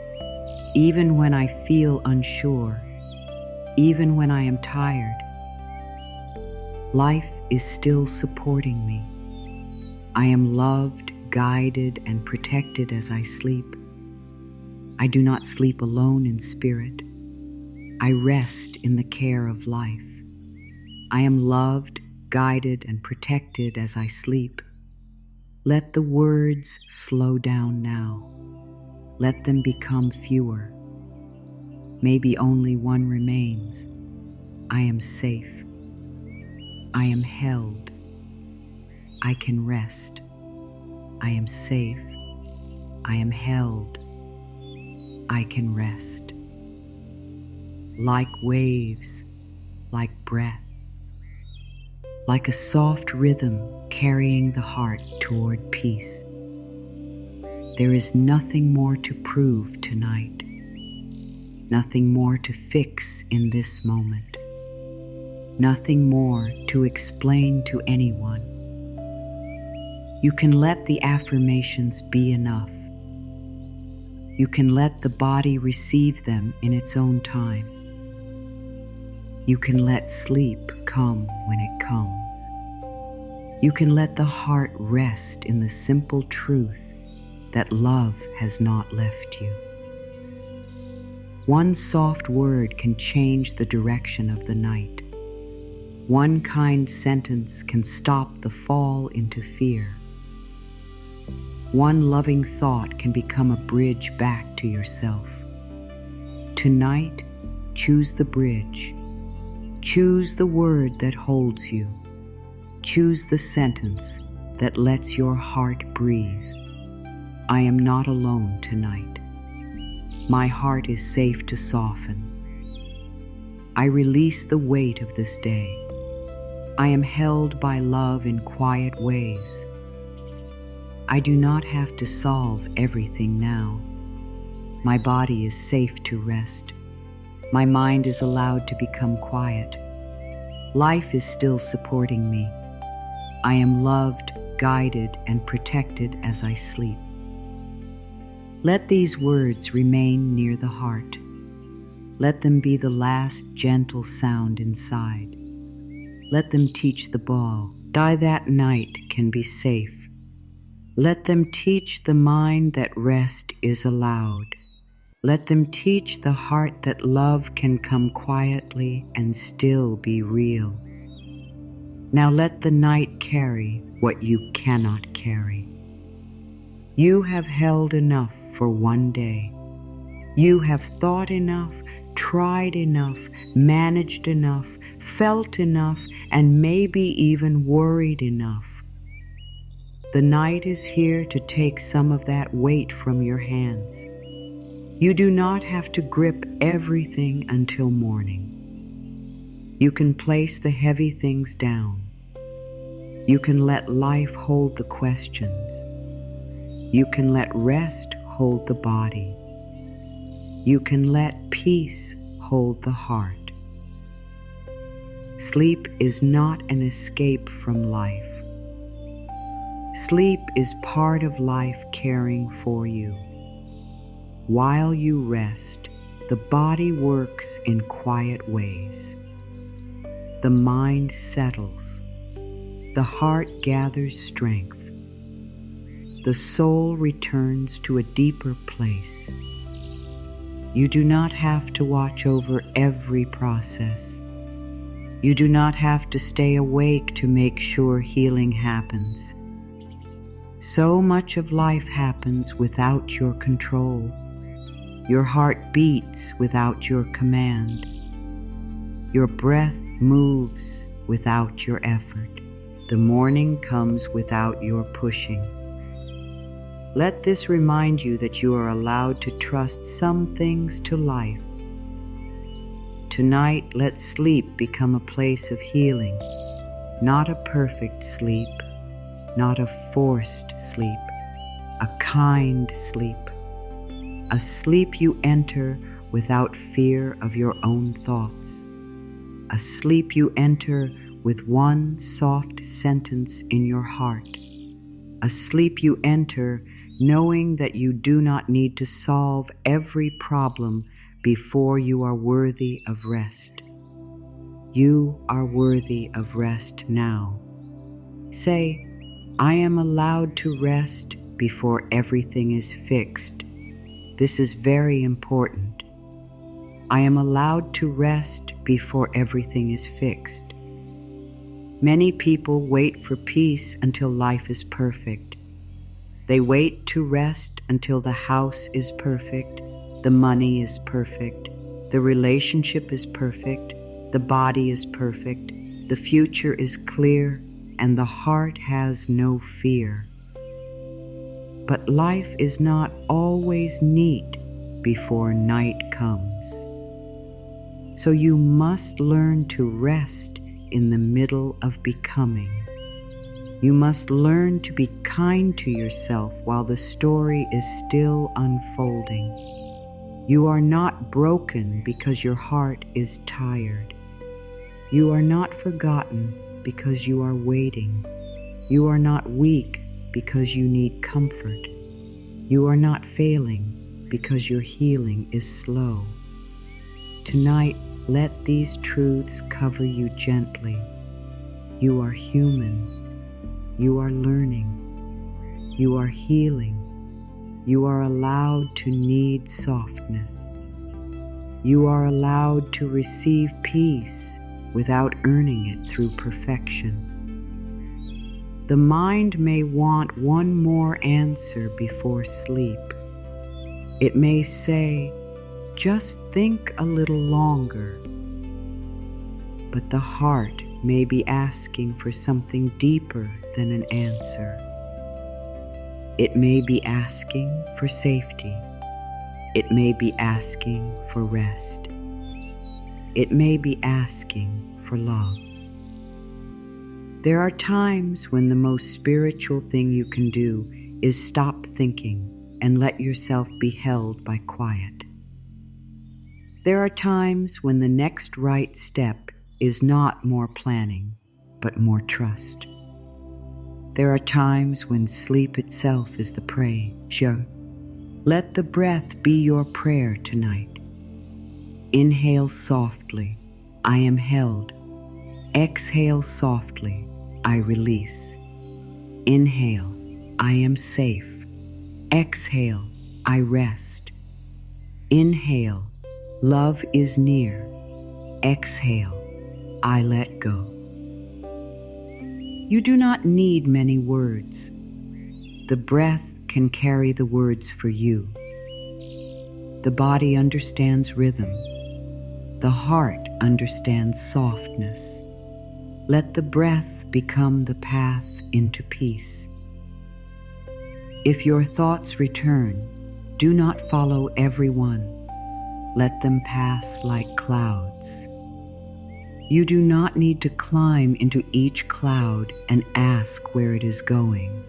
even when I feel unsure, even when I am tired, life is still supporting me. I am loved, guided, and protected as I sleep. I do not sleep alone in spirit. I rest in the care of life. I am loved, guided, and protected as I sleep. Let the words slow down now. Let them become fewer. Maybe only one remains. I am safe. I am held. I can rest. I am safe. I am held. I can rest. Like waves, like breath, like a soft rhythm carrying the heart toward peace. There is nothing more to prove tonight, nothing more to fix in this moment, nothing more to explain to anyone. You can let the affirmations be enough. You can let the body receive them in its own time. You can let sleep come when it comes. You can let the heart rest in the simple truth that love has not left you. One soft word can change the direction of the night. One kind sentence can stop the fall into fear. One loving thought can become a bridge back to yourself. Tonight, choose the bridge. Choose the word that holds you. Choose the sentence that lets your heart breathe. I am not alone tonight. My heart is safe to soften. I release the weight of this day. I am held by love in quiet ways. I do not have to solve everything now. My body is safe to rest. My mind is allowed to become quiet. Life is still supporting me. I am loved, guided, and protected as I sleep. Let these words remain near the heart. Let them be the last gentle sound inside. Let them teach the ball. Die that night can be safe. Let them teach the mind that rest is allowed. Let them teach the heart that love can come quietly and still be real. Now let the night carry what you cannot carry. You have held enough for one day. You have thought enough, tried enough, managed enough, felt enough, and maybe even worried enough. The night is here to take some of that weight from your hands. You do not have to grip everything until morning. You can place the heavy things down. You can let life hold the questions. You can let rest hold the body. You can let peace hold the heart. Sleep is not an escape from life. Sleep is part of life caring for you. While you rest, the body works in quiet ways. The mind settles. The heart gathers strength. The soul returns to a deeper place. You do not have to watch over every process. You do not have to stay awake to make sure healing happens. So much of life happens without your control. Your heart beats without your command. Your breath moves without your effort. The morning comes without your pushing. Let this remind you that you are allowed to trust some things to life. Tonight, let sleep become a place of healing, not a perfect sleep, not a forced sleep, a kind sleep, a sleep you enter without fear of your own thoughts, a sleep you enter with one soft sentence in your heart, a sleep you enter knowing that you do not need to solve every problem before you are worthy of rest. You are worthy of rest now. Say, I am allowed to rest before everything is fixed. This is very important. I am allowed to rest before everything is fixed. Many people wait for peace until life is perfect. They wait to rest until the house is perfect, the money is perfect, the relationship is perfect, the body is perfect, the future is clear, and the heart has no fear. But life is not always neat before night comes. So you must learn to rest in the middle of becoming. You must learn to be kind to yourself while the story is still unfolding. You are not broken because your heart is tired. You are not forgotten because you are waiting. You are not weak because you need comfort. You are not failing because your healing is slow. Tonight, Let these truths cover you gently. You are human. You are learning. You are healing. You are allowed to need softness. You are allowed to receive peace without earning it through perfection. The mind may want one more answer before sleep. It may say, "Just think a little longer." But the heart may be asking for something deeper than an answer. It may be asking for safety. It may be asking for rest. It may be asking for love. There are times when the most spiritual thing you can do is stop thinking and let yourself be held by quiet. There are times when the next right step is not more planning, but more trust. There are times when sleep itself is the prayer. Let the breath be your prayer tonight. Inhale softly, I am held. Exhale softly, I release. Inhale, I am safe. Exhale, I rest. Inhale, love is near. Exhale, I let go. You do not need many words. The breath can carry the words for you. The body understands rhythm. The heart understands softness. Let the breath become the path into peace. If your thoughts return, do not follow every one. Let them pass like clouds. You do not need to climb into each cloud and ask where it is going.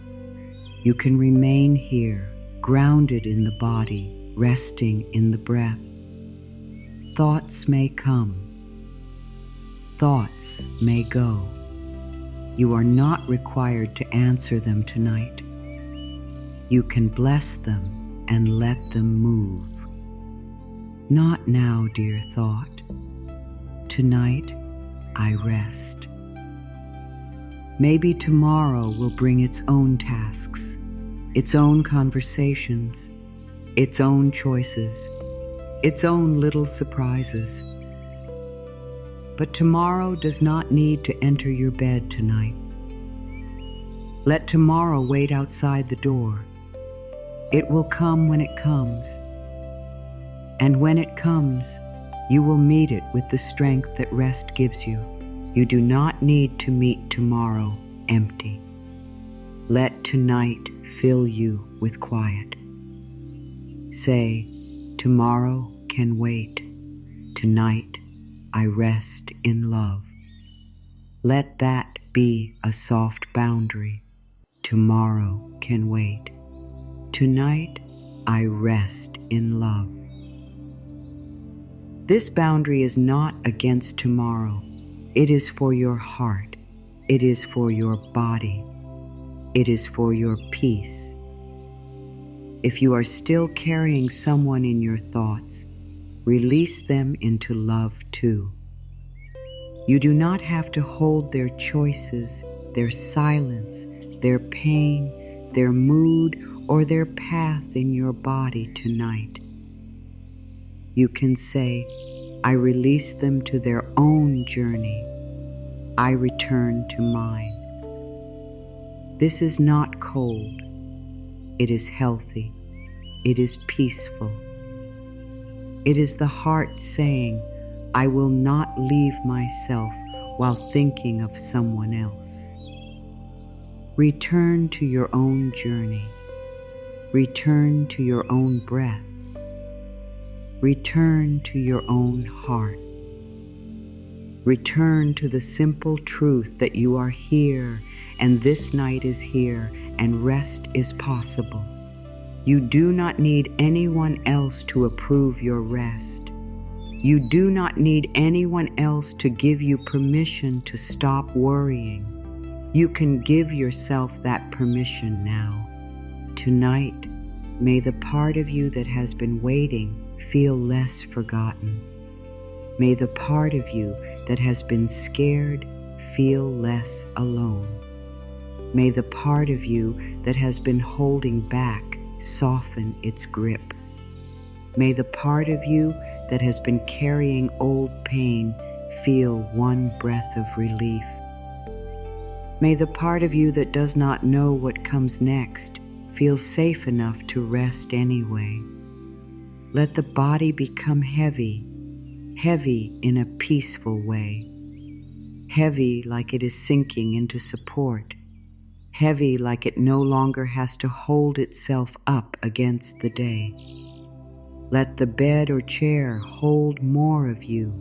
You can remain here, grounded in the body, resting in the breath. Thoughts may come. Thoughts may go. You are not required to answer them tonight. You can bless them and let them move. Not now, dear thought. Tonight, I rest. Maybe tomorrow will bring its own tasks, its own conversations, its own choices, its own little surprises. But tomorrow does not need to enter your bed tonight. Let tomorrow wait outside the door. It will come when it comes. And when it comes, you will meet it with the strength that rest gives you. You do not need to meet tomorrow empty. Let tonight fill you with quiet. Say, tomorrow can wait. Tonight, I rest in love. Let that be a soft boundary. Tomorrow can wait. Tonight, I rest in love. This boundary is not against tomorrow. It is for your heart. It is for your body. It is for your peace. If you are still carrying someone in your thoughts, release them into love too. You do not have to hold their choices, their silence, their pain, their mood, or their path in your body tonight. You can say, I release them to their own journey. I return to mine. This is not cold. It is healthy. It is peaceful. It is the heart saying, I will not leave myself while thinking of someone else. Return to your own journey. Return to your own breath. Return to your own heart. Return to the simple truth that you are here and this night is here and rest is possible. You do not need anyone else to approve your rest. You do not need anyone else to give you permission to stop worrying. You can give yourself that permission now. Tonight, may the part of you that has been waiting feel less forgotten. May the part of you that has been scared feel less alone. May the part of you that has been holding back soften its grip. May the part of you that has been carrying old pain feel one breath of relief. May the part of you that does not know what comes next feel safe enough to rest anyway. Let the body become heavy, heavy in a peaceful way. Heavy like it is sinking into support. Heavy like it no longer has to hold itself up against the day. Let the bed or chair hold more of you.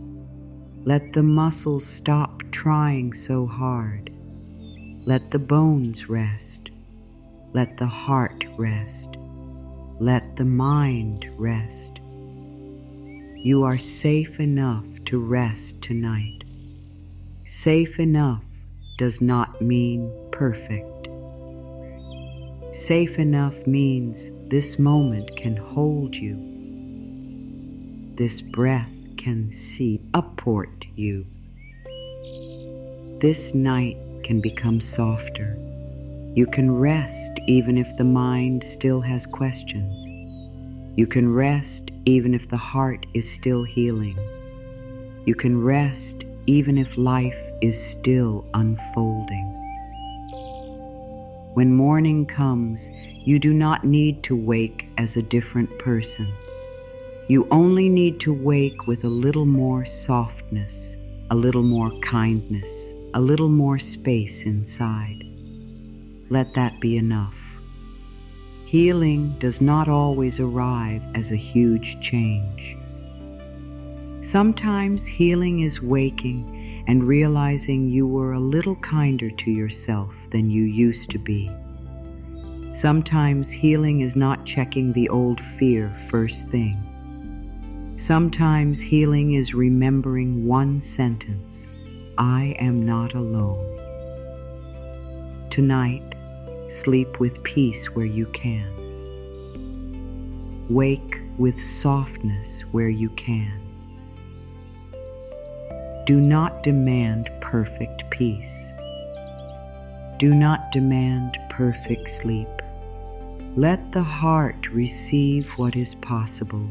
Let the muscles stop trying so hard. Let the bones rest. Let the heart rest. Let the mind rest. You are safe enough to rest tonight. Safe enough does not mean perfect. Safe enough means this moment can hold you. This breath can support you. This night can become softer. You can rest even if the mind still has questions. You can rest even if the heart is still healing. You can rest even if life is still unfolding. When morning comes, you do not need to wake as a different person. You only need to wake with a little more softness, a little more kindness, a little more space inside. Let that be enough. Healing does not always arrive as a huge change. Sometimes healing is waking and realizing you were a little kinder to yourself than you used to be. Sometimes healing is not checking the old fear first thing. Sometimes healing is remembering one sentence, I am not alone. Tonight, sleep with peace where you can. Wake with softness where you can. Do not demand perfect peace. Do not demand perfect sleep. Let the heart receive what is possible.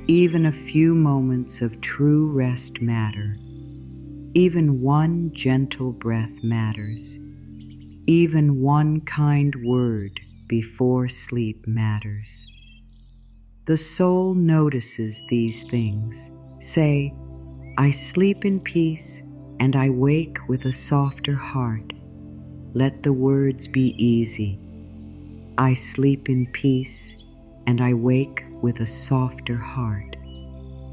Even a few moments of true rest matter. Even one gentle breath matters. Even one kind word before sleep matters. The soul notices these things. Say, I sleep in peace and I wake with a softer heart. Let the words be easy. I sleep in peace and I wake with a softer heart.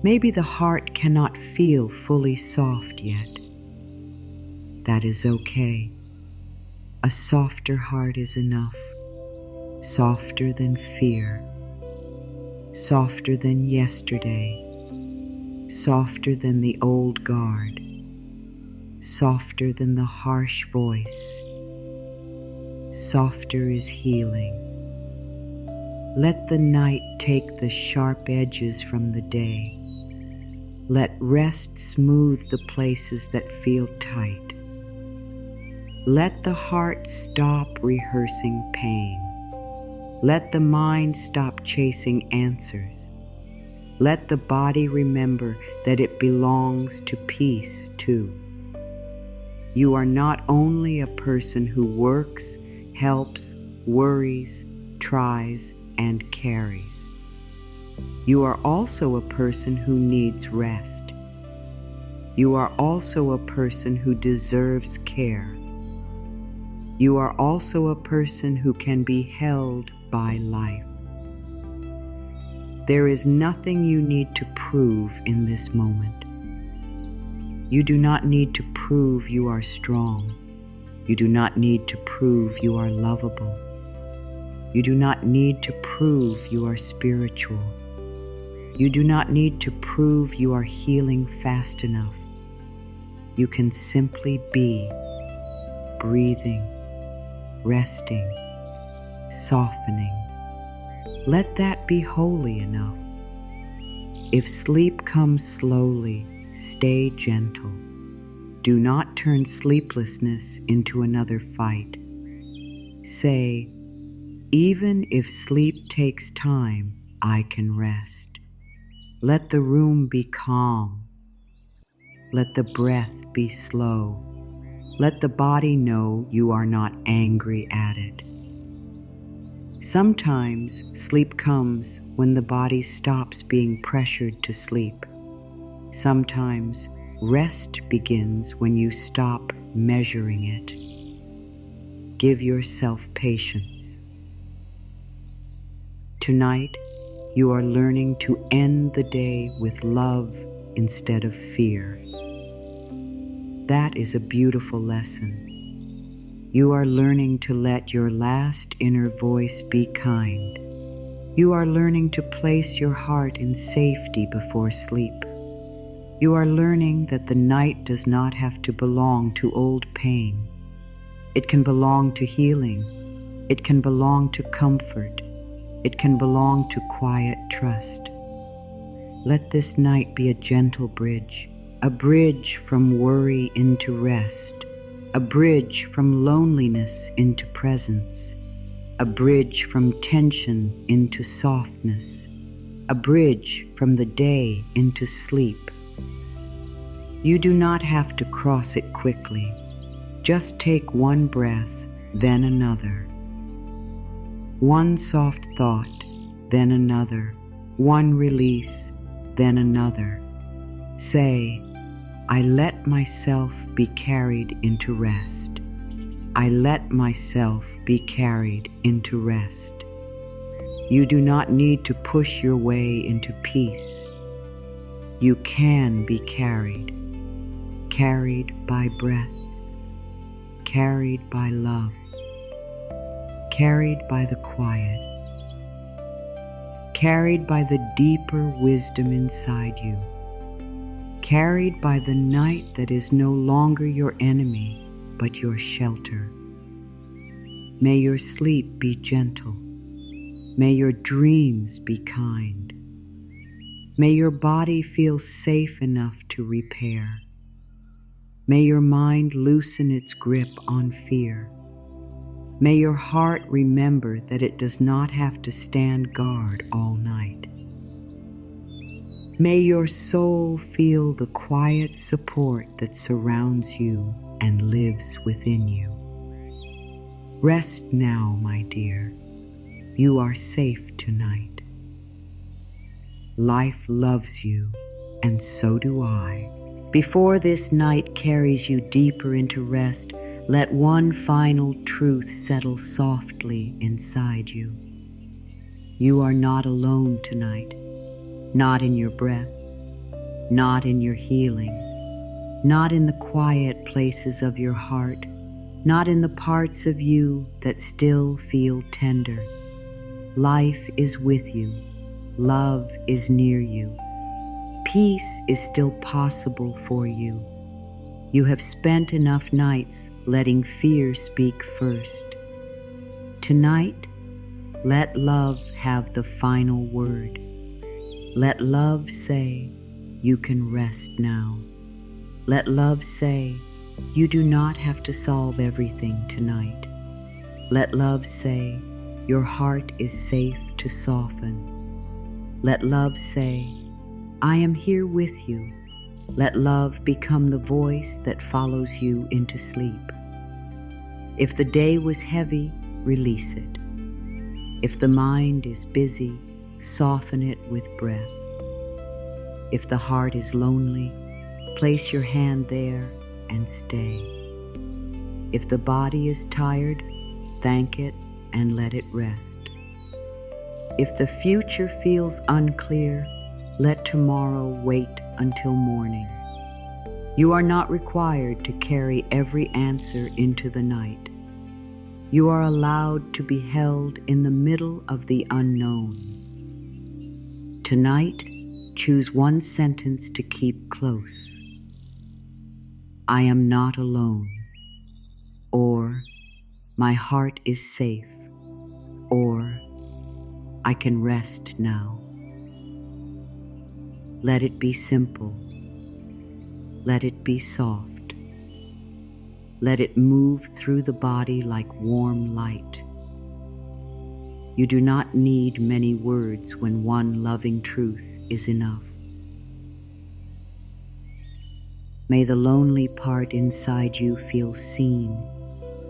Maybe the heart cannot feel fully soft yet. That is okay. A softer heart is enough. Softer than fear. Softer than yesterday. Softer than the old guard, softer than the harsh voice. Softer is healing. Let the night take the sharp edges from the day. Let rest smooth the places that feel tight. Let the heart stop rehearsing pain. Let the mind stop chasing answers. Let the body remember that it belongs to peace too. You are not only a person who works, helps, worries, tries, and carries. You are also a person who needs rest. You are also a person who deserves care. You are also a person who can be held by life. There is nothing you need to prove in this moment. You do not need to prove you are strong. You do not need to prove you are lovable. You do not need to prove you are spiritual. You do not need to prove you are healing fast enough. You can simply be, breathing, resting, softening. Let that be holy enough. If sleep comes slowly, stay gentle. Do not turn sleeplessness into another fight. Say, even if sleep takes time, I can rest. Let the room be calm. Let the breath be slow. Let the body know you are not angry at it. Sometimes sleep comes when the body stops being pressured to sleep. Sometimes rest begins when you stop measuring it. Give yourself patience. Tonight, you are learning to end the day with love instead of fear. That is a beautiful lesson. You are learning to let your last inner voice be kind. You are learning to place your heart in safety before sleep. You are learning that the night does not have to belong to old pain. It can belong to healing. It can belong to comfort. It can belong to quiet trust. Let this night be a gentle bridge, a bridge from worry into rest, a bridge from loneliness into presence, a bridge from tension into softness, a bridge from the day into sleep. You do not have to cross it quickly. Just take one breath, then another. One soft thought, then another. One release, then another. Say, I let myself be carried into rest. I let myself be carried into rest. You do not need to push your way into peace. You can be carried by breath, carried by love, carried by the quiet, carried by the deeper wisdom inside you, carried by the night that is no longer your enemy, but your shelter. May your sleep be gentle. May your dreams be kind. May your body feel safe enough to repair. May your mind loosen its grip on fear. May your heart remember that it does not have to stand guard all night. May your soul feel the quiet support that surrounds you and lives within you. Rest now, my dear. You are safe tonight. Life loves you, and so do I. Before this night carries you deeper into rest, let one final truth settle softly inside you. You are not alone tonight, not in your breath, not in your healing, not in the quiet places of your heart, not in the parts of you that still feel tender. Life is with you. Love is near you. Peace is still possible for you. You have spent enough nights letting fear speak first. Tonight, let love have the final word. Let love say, you can rest now. Let love say, you do not have to solve everything tonight. Let love say, your heart is safe to soften. Let love say, I am here with you. Let love become the voice that follows you into sleep. If the day was heavy, release it. If the mind is busy, soften it with breath. If the heart is lonely, place your hand there and stay. If the body is tired, thank it and let it rest. If the future feels unclear, let tomorrow wait until morning. You are not required to carry every answer into the night. You are allowed to be held in the middle of the unknown. Tonight, choose one sentence to keep close. I am not alone. Or, my heart is safe. Or, I can rest now. Let it be simple. Let it be soft. Let it move through the body like warm light. You do not need many words when one loving truth is enough. May the lonely part inside you feel seen.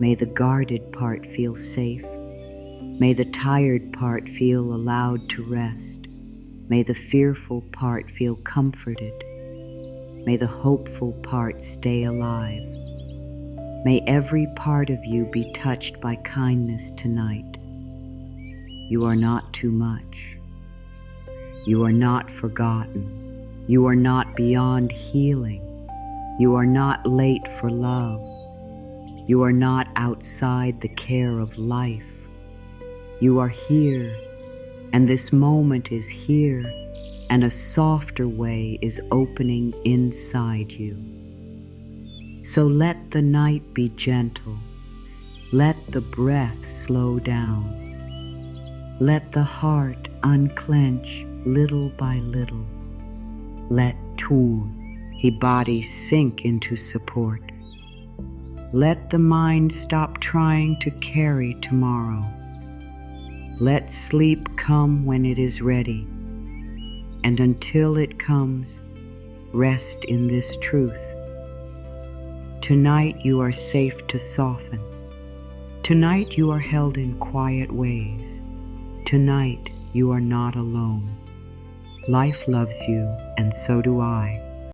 May the guarded part feel safe. May the tired part feel allowed to rest. May the fearful part feel comforted. May the hopeful part stay alive. May every part of you be touched by kindness tonight. You are not too much. You are not forgotten. You are not beyond healing. You are not late for love. You are not outside the care of life. You are here, and this moment is here, and a softer way is opening inside you. So let the night be gentle. Let the breath slow down. Let the heart unclench little by little. Let hi body sink into support. Let the mind stop trying to carry tomorrow. Let sleep come when it is ready. And until it comes, rest in this truth. Tonight you are safe to soften. Tonight you are held in quiet ways. Tonight you are not alone. Life loves you, and so do I.